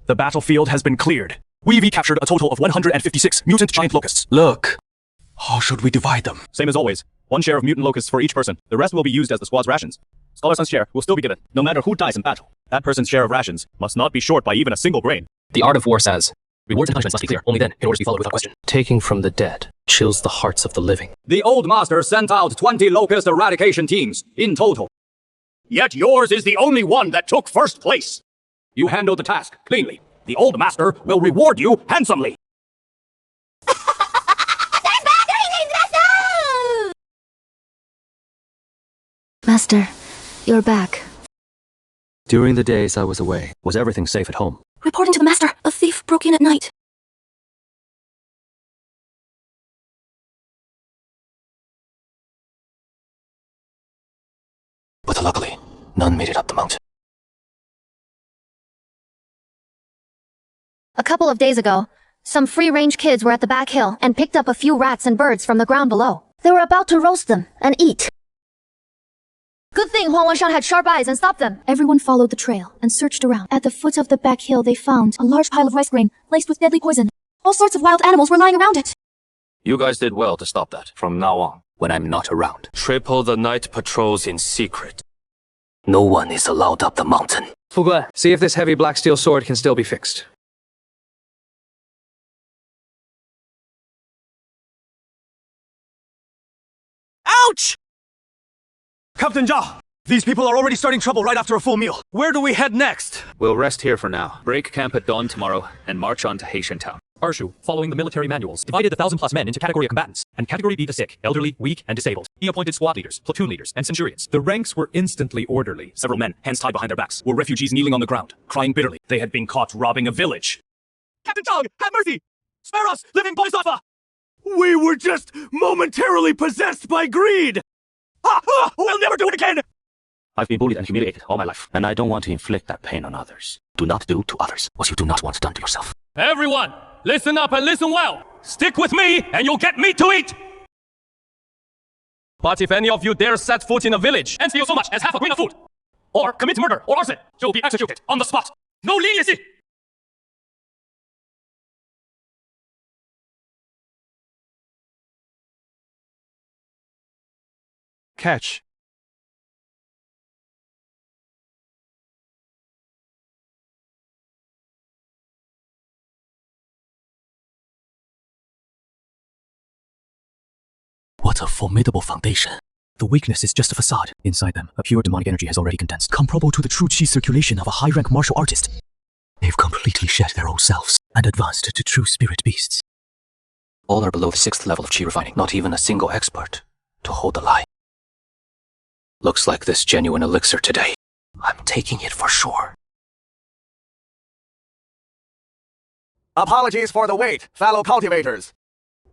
S: the battlefield has been cleared. We've captured a total of 156 mutant giant locusts.
A: Look, how should we divide them?
H: Same as always. 1 share of mutant locusts for each person. The rest will be used as the squad's rations. Scholar Sun's share will still be given, no matter who dies in battle. That person's share of rations must not be short by even a single grain.
A: The art of war says, rewards and punishments must be clear. Only then can orders be followed without question. Taking from the dead chills the hearts of the living.
J: The Old Master sent out 20 locust eradication teams in total. Yet yours is the only one that took first place. You handled the task cleanly. The Old Master will reward you handsomely.
C: Master, you're back.
A: During the days I was away, was everything safe at home?
C: Reporting to the Master, a thief broke in at night.
A: But luckily, none made it up the mountain.
C: A couple of days ago, some free-range kids were at the back hill and picked up a few rats and birds from the ground below. They were about to roast them and eat. Good thing Huang Wanshan had sharp eyes and stopped them. Everyone followed the trail and searched around. At the foot of the back hill, they found a large pile of rice grain laced with deadly poison. All sorts of wild animals were lying around it.
F: You guys did well to stop that. From now on, when I'm not around, triple the night patrols in secret.
A: No one is allowed up the mountain.
B: Fugui, see if this heavy black steel sword can still be fixed.
S: Ouch! Captain Zhao, these people are already starting trouble right after a full meal. Where do we head next?
B: We'll rest here for now. Break camp at dawn tomorrow and march on to Haitian Town.
M: Arshu, following the military manuals, divided the 1,000+ men into category of combatants, and category B the sick, elderly, weak, and disabled. He appointed squad leaders, platoon leaders, and centurions.
H: The ranks were instantly orderly. Several men, hands tied behind their backs, were refugees kneeling on the ground, crying bitterly. They had been caught robbing a village.
S: Captain Zhang, have mercy! Spare us, living Bodhisattva! We were just momentarily possessed by greed! We'll never do it again!
A: I've been bullied and humiliated all my life, and I don't want to inflict that pain on others. Do not do to others what you do not want done to yourself.
Q: Everyone, listen up and listen well. Stick with me and you'll get meat to eat. But if any of you dare set foot in a village and steal so much as half a grain of food, or commit murder or arson, you'll be executed on the spot. No leniency!
S: Catch.
A: What a formidable foundation. The weakness is just a facade. Inside them, a pure demonic energy has already condensed, comparable to the true chi circulation of a high-rank martial artist. They've completely shed their old selves and advanced to true spirit beasts. All are below the 6th level of chi refining, not even a single expert to hold the line. Looks like this genuine elixir today. I'm taking it for sure.
N: Apologies for the wait, fellow cultivators.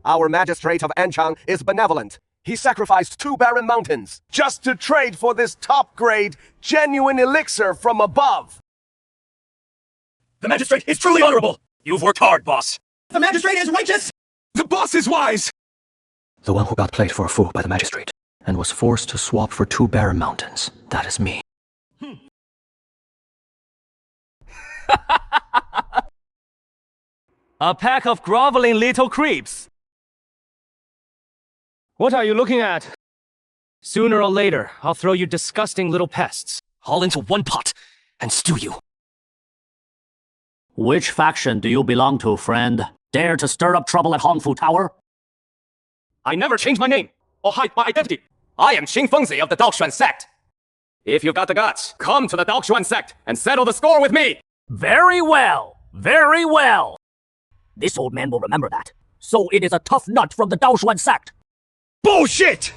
N: Our magistrate of Anchang is benevolent. He sacrificed 2 barren mountains just to trade for this top-grade, genuine elixir from above.
J: The magistrate is truly honorable. You've worked hard, boss.
S: The magistrate is righteous! The boss is wise!
A: The one who got played for a fool by the magistrate and was forced to swap for 2 barren mountains. That is me.
E: A pack of groveling little creeps. What are you looking at? Sooner or later, I'll throw you disgusting little pests
A: all into one pot and stew you.
P: Which faction do you belong to, friend? Dare to stir up trouble at Hongfu Tower?
J: I never changed my name or hide my identity. I am Xing Fengzi of the Daoxuan sect. If you've got the guts, come to the Daoxuan sect and settle the score with me.
P: Very well. Very well. This old man will remember that. So it is a tough nut from the Daoxuan sect.
S: Bullshit!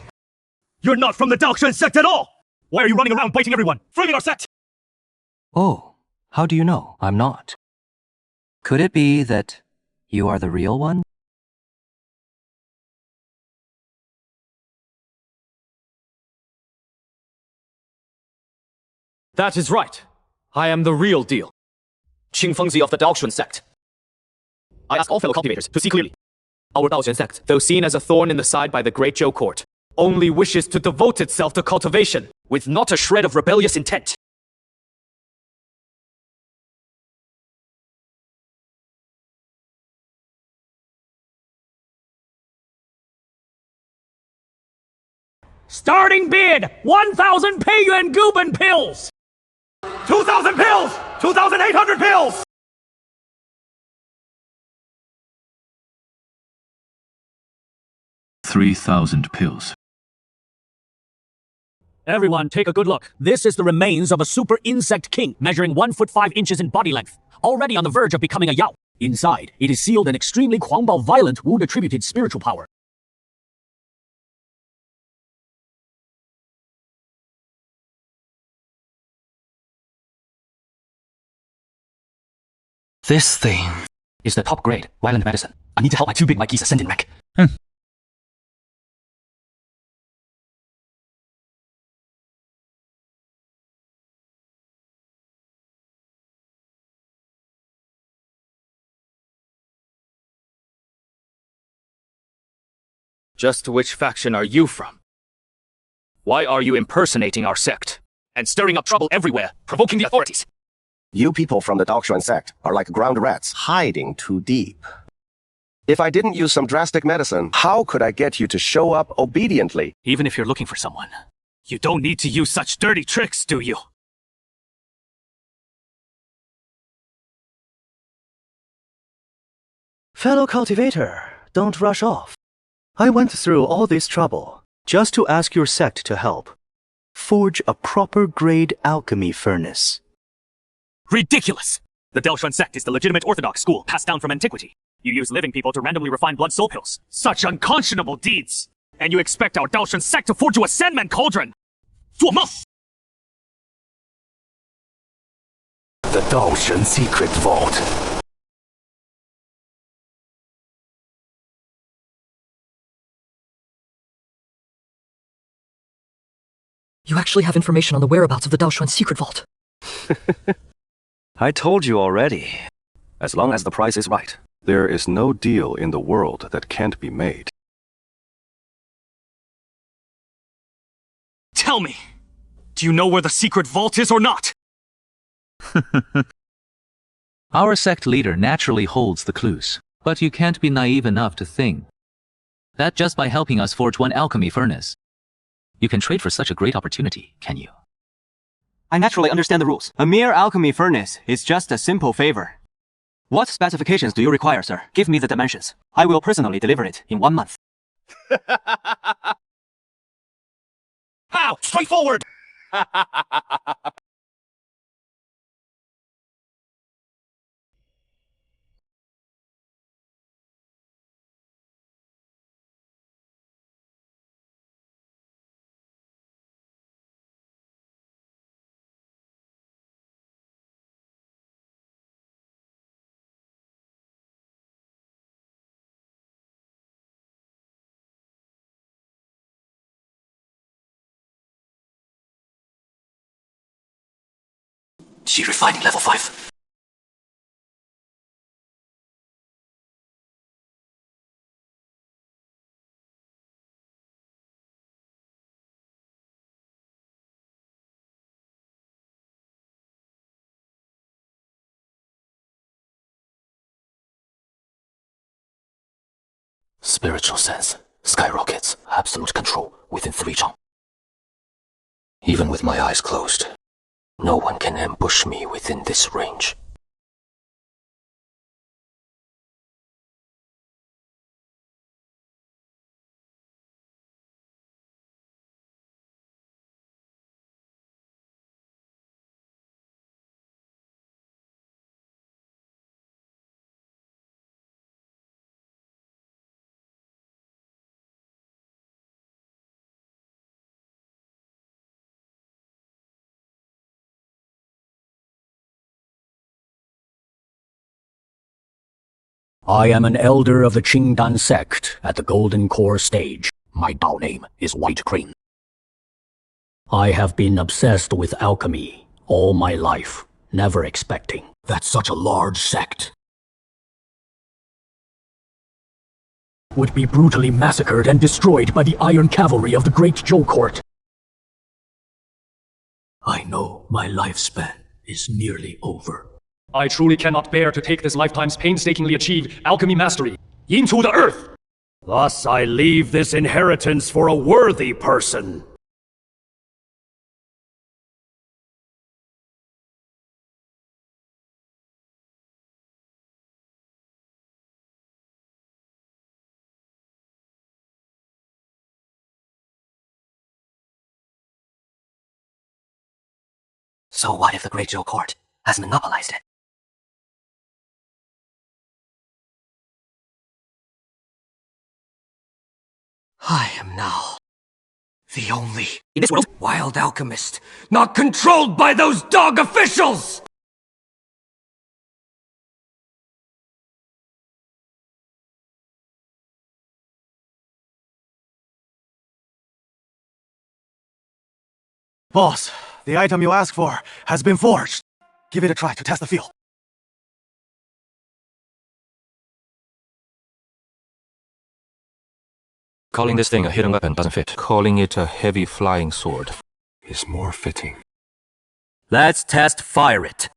S: You're not from the Daoxuan sect at all! Why are you running around biting everyone, framing our sect?
A: Oh,
D: How do you know I'm not?
B: Could it be that you are the real one?
Q: That is right. I am the real deal. Qing Fengzi of the Daoxuan sect. I ask all fellow cultivators to see clearly. Our Daoxuan sect, though seen as a thorn in the side by the great Zhou court, only wishes to devote itself to cultivation, with not a shred of rebellious intent.
J: Starting bid, 1,000 Peiyuan Guban pills! 2,000 pills! 2,800 pills!
R: $3,000 pills.
J: Everyone, take a good look. This is the remains of a super insect king, measuring 1 foot 5 inches in body length, already on the verge of becoming a Yao. Inside, it is sealed an extremely Huangbao violent wood-attributed spiritual power.
A: This thing is the top grade violent medicine. I need to help my two big Mikeys ascend in rank.
Q: Just which faction are you from? Why are you impersonating our sect and stirring up trouble everywhere, provoking the authorities?
N: You people from the Daoxuan sect are like ground rats, hiding too deep. If I didn't use some drastic medicine, how could I get you to show up obediently?
Q: Even if you're looking for someone, you don't need to use such dirty tricks, do you?
S: Fellow cultivator, don't rush off. I went through all this trouble just to ask your sect to help forge a proper grade alchemy furnace.
Q: Ridiculous! The Daoxuan sect is the legitimate orthodox school passed down from antiquity. You use living people to randomly refine blood soul pills. Such unconscionable deeds! And you expect our Daoxuan sect to forge you a Sandman cauldron? 做梦!
R: The Daoxuan secret vault.
P: You actually have information on the whereabouts of the Daoxuan secret vault.
K: I told you already. As long as the price is right, there is no deal in the world that can't be made.
Q: Tell me, do you know where the secret vault is or not?
B: Our sect leader naturally holds the clues, but you can't be naive enough to think that just by helping us forge one alchemy furnace, you can trade for such a great opportunity, can you?
G: I naturally understand the rules. A mere alchemy furnace is just a simple favor. What specifications do you require, sir? Give me the dimensions. I will personally deliver it in 1 month.
J: How? Straightforward!
A: She refining level 5. Spiritual sense skyrockets, absolute control within 3 chong. Even with my eyes closed, no one can ambush me within this range.
T: I am an elder of the Qingdan sect at the Golden Core stage. My Dao name is White Crane. I have been obsessed with alchemy all my life, never expecting that such a large sect would be brutally massacred and destroyed by the Iron Cavalry of the Great Zhou Court. I know my lifespan is nearly over.
Q: I truly cannot bear to take this lifetime's painstakingly achieved alchemy mastery into the earth.
J: Thus I leave this inheritance for a worthy person.
A: So what if the Great Zhou Court has monopolized it? I am now the only in this world wild alchemist, not controlled by those dog officials!
S: Boss, the item you asked for has been forged. Give it a try to test the feel.
F: Calling this thing a hidden weapon doesn't fit. Calling it a heavy flying sword is more fitting.
T: Let's test fire it.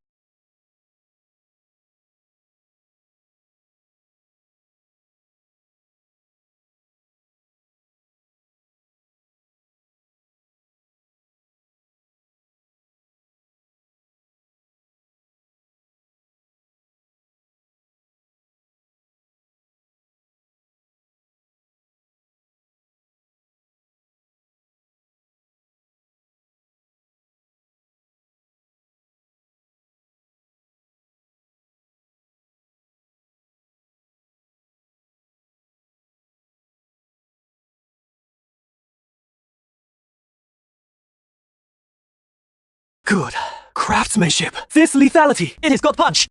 S: Good. Craftsmanship. This lethality. It has got punch.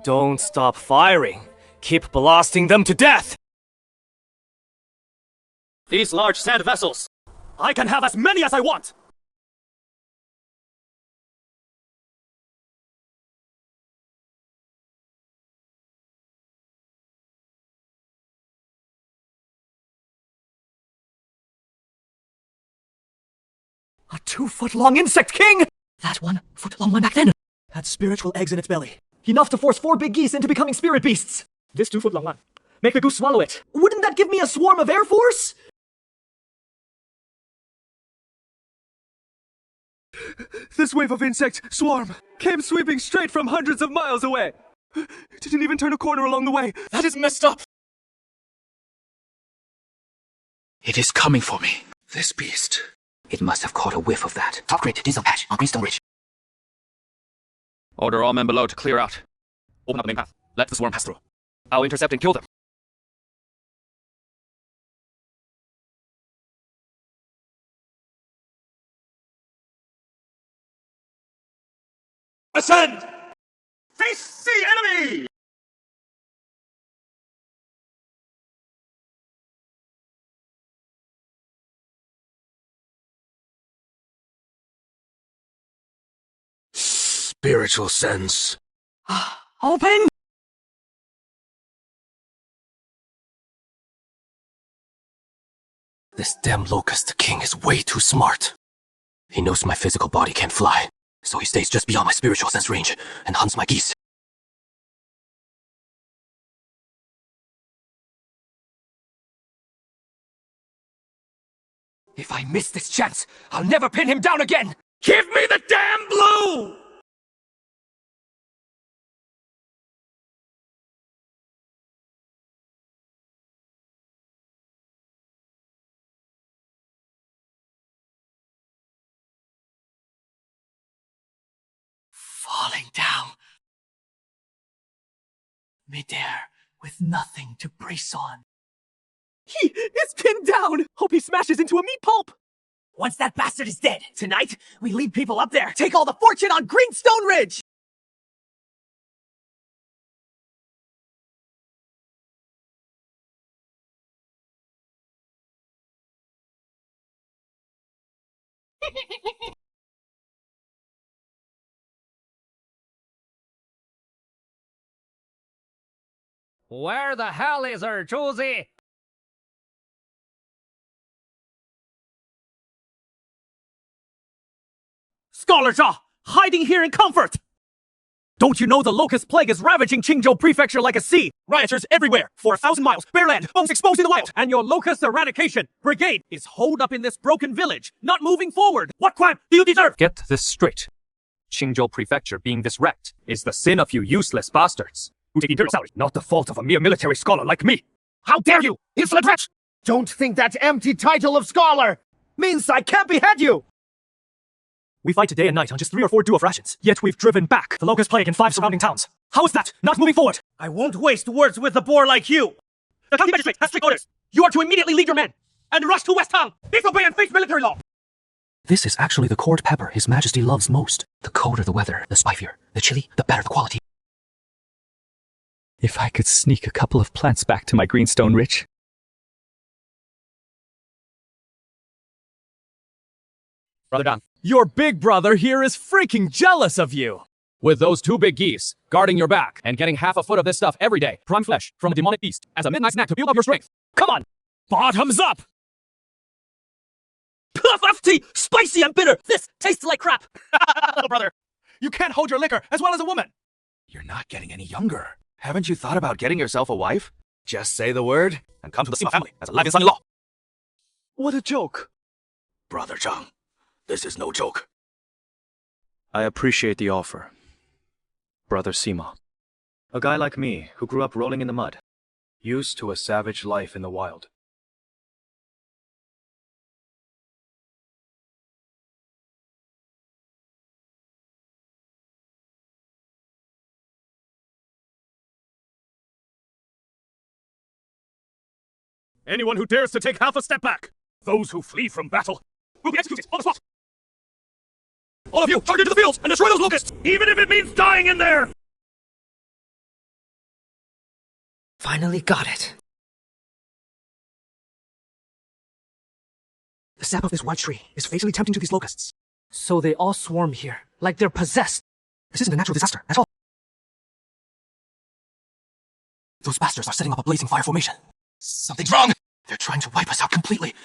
E: Don't stop firing. Keep blasting them to death!
Q: These large sand vessels, I can have as many as I want!
S: A 2-foot-long insect king! That 1-foot-long one back then had spiritual eggs in its belly. Enough to force 4 big geese into becoming spirit beasts.
E: This 2-foot-long one. Make the goose swallow it.
S: Wouldn't that give me a swarm of air force? This wave of insect swarm came sweeping straight from hundreds of miles away. Didn't even turn a corner along the way.
E: That is messed up!
A: It is coming for me. This beast. It must have caught a whiff of that. Top grade diesel patch on Greenstone Ridge.
Z: Order all men below to clear out. Open up the main path. Let the swarm pass through. I'll intercept and kill them.
J: Ascend! Face the enemy!
A: Spiritual sense.
S: Open!
A: This damn locust king is way too smart. He knows my physical body can't fly, so he stays just beyond my spiritual sense range and hunts my geese. If I miss this chance, I'll never pin him down again!
J: Give me the damn blue!
A: Falling down. Midair, with nothing to brace on.
S: He is pinned down! Hope he smashes into a meat pulp! Once that bastard is dead, tonight, we lead people up there, take all the fortune on Greenstone Ridge!
M: Where the hell is her, Josie?
H: Scholar Zha, hiding here in comfort! Don't you know the locust plague is ravaging Qingzhou Prefecture like a sea? Rioters everywhere, for 1,000 miles, bare land, bones exposed in the wild, and your locust eradication brigade is holed up in this broken village, not moving forward. What crime do you deserve?
E: Get this straight. Qingzhou Prefecture being this wrecked is the sin of you useless bastards who take eternal salary, not the fault of a mere military scholar like me.
J: How dare you, insolent wretch! Don't think that empty title of scholar means I can't behead you!
S: We fight day and night on just 3 or 4 of rations, yet we've driven back the locust plague in 5 surrounding towns. How is that not moving forward?
H: I won't waste words with a boor like you! The county magistrate has strict orders! You are to immediately lead your men and rush to West Town! Disobey and face military law!
A: This is actually the court pepper His Majesty loves most. The colder the weather, the spicier. The chili, the better the quality.
H: If I could sneak a couple of plants back to my Greenstone Ridge.
E: Brother Dan,
H: Your big brother here is freaking jealous of you!
E: with those 2 big geese guarding your back and getting half a foot of this stuff every day, prime flesh from a demonic beast as a midnight snack to build up your strength. Come on!
H: Bottoms up! Puff tea! Spicy and bitter! This tastes like crap!
S: Little brother, you can't hold your liquor as well as a woman.
R: You're not getting any younger. Haven't you thought about getting yourself a wife? Just say the word and come to the Sima family as a live-in son-in-law.
S: What a joke.
R: Brother Zhang, this is no joke.
H: I appreciate the offer, Brother Sima. A guy like me, who grew up rolling in the mud, used to a savage life in the wild.
Q: Anyone who dares to take half a step back, those who flee from battle, will be executed on the spot! All of you, charge into the fields and destroy those locusts, even if it means dying in there!
A: Finally got it. The sap of this white tree is fatally tempting to these locusts.
S: So they all swarm here, like they're possessed.
A: This isn't a natural disaster at all. Those bastards are setting up a blazing fire formation. Something's wrong! They're trying to wipe us out completely.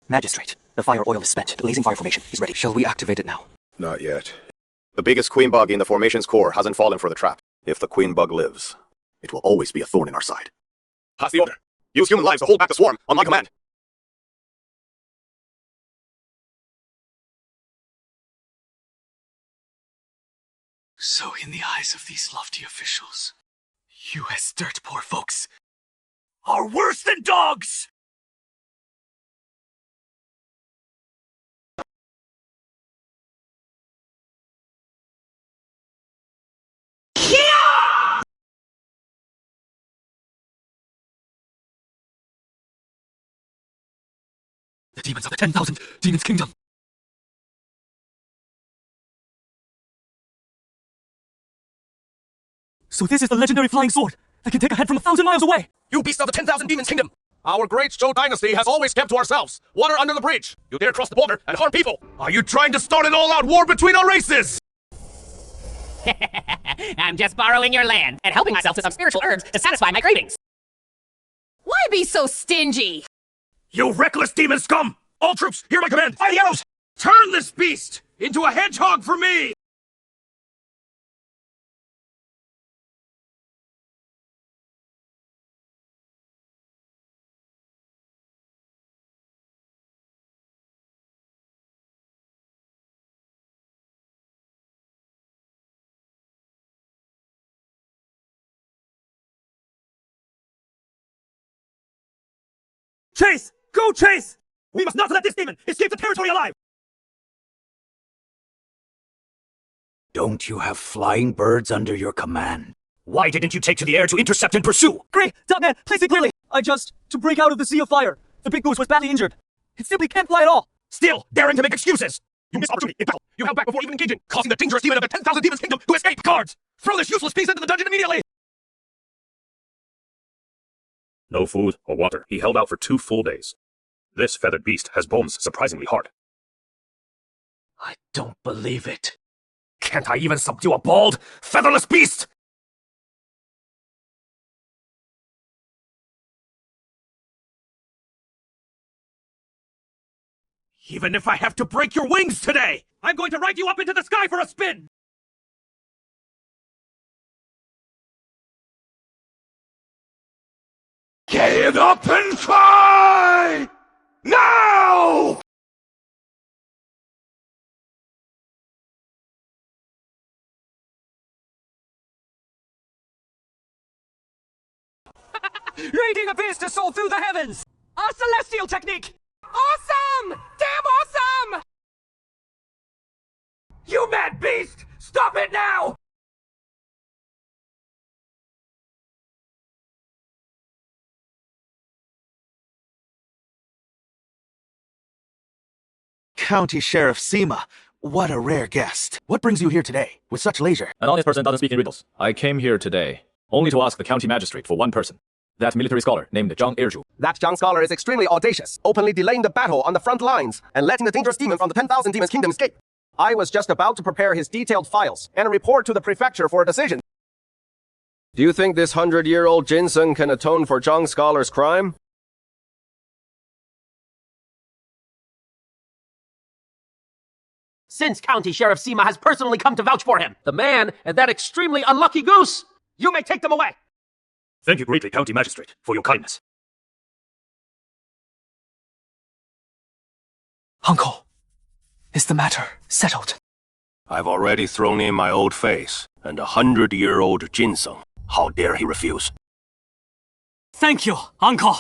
A: Magistrate, the fire oil is spent. The blazing fire formation is ready. Shall we activate it now?
N: Not yet. The biggest queen bug in the formation's core hasn't fallen for the trap. If the queen bug lives, it will always be a thorn in our side. Pass the order. Use human lives to hold back the swarm on my command.
S: So in the eyes of these lofty officials, you as dirt poor folks are worse than dogs! The demons of the 10,000 Demons Kingdom. So this is the legendary flying sword that can take a head from 1,000 miles away!
J: You beast of the 10,000 Demons Kingdom! Our great Zhou dynasty has always kept to ourselves. Water under the bridge. You dare cross the border and harm people. Are you trying to start an all-out war between our races?
L: I'm just borrowing your land and helping myself to some spiritual herbs to satisfy my cravings. Why be so stingy?
J: You reckless demon scum! All troops, hear my command! Fire the arrows! Turn this beast into a hedgehog for me!
H: Chase! Go chase! We must not let this demon escape the territory alive!
R: Don't you have flying birds under your command?
J: Why didn't you take to the air to intercept and pursue?
H: Great! Dogman, please think clearly! To break out of the sea of fire. The big goose was badly injured. It simply can't fly at all.
Q: Still daring to make excuses! You missed opportunity in battle. You held back before even engaging, causing the dangerous demon of the 10,000 Demons Kingdom to escape. Guards, throw this useless piece into the dungeon immediately!
J: No food or water. He held out for 2 full days. This feathered beast has bones surprisingly hard.
R: I don't believe it.
Q: Can't I even subdue a bald, featherless beast? Even if I have to break your wings today, I'm going to ride you up into the sky for a spin! Get up and fly! Now!
H: Raiding a beast to soar through the heavens! A celestial technique!
L: Awesome! Damn awesome!
Q: You mad beast! Stop it now!
R: County Sheriff Seema, what a rare guest. What brings you here today, with such leisure?
Z: An honest person doesn't speak in riddles. I came here today only to ask the county magistrate for one person. That military scholar named Zhang Erju.
I: That Zhang scholar is extremely audacious, openly delaying the battle on the front lines and letting the dangerous demon from the 10,000 Demons Kingdom escape. I was just about to prepare his detailed files and report to the prefecture for a decision.
N: Do you think this 100-year-old ginseng can atone for Zhang scholar's crime?
L: Since County Sheriff Seema has personally come to vouch for him, the man and that extremely unlucky goose, you may take them away.
J: Thank you greatly, County Magistrate, for your kindness.
S: Uncle, is the matter settled?
K: I've already thrown in my old face, and 100-year-old ginseng. How dare he refuse?
H: Thank you, Uncle.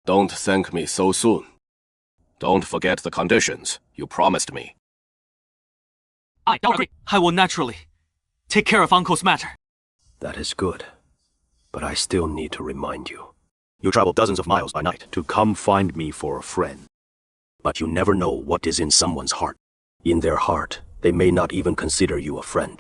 N: Don't thank me so soon. Don't forget the conditions you promised me.
H: I don't agree. I will naturally take care of Uncle's matter.
K: That is good. But I still need to remind you. You travel dozens of miles by night to come find me for a friend. But you never know what is in someone's heart. In their heart, they may not even consider you a friend.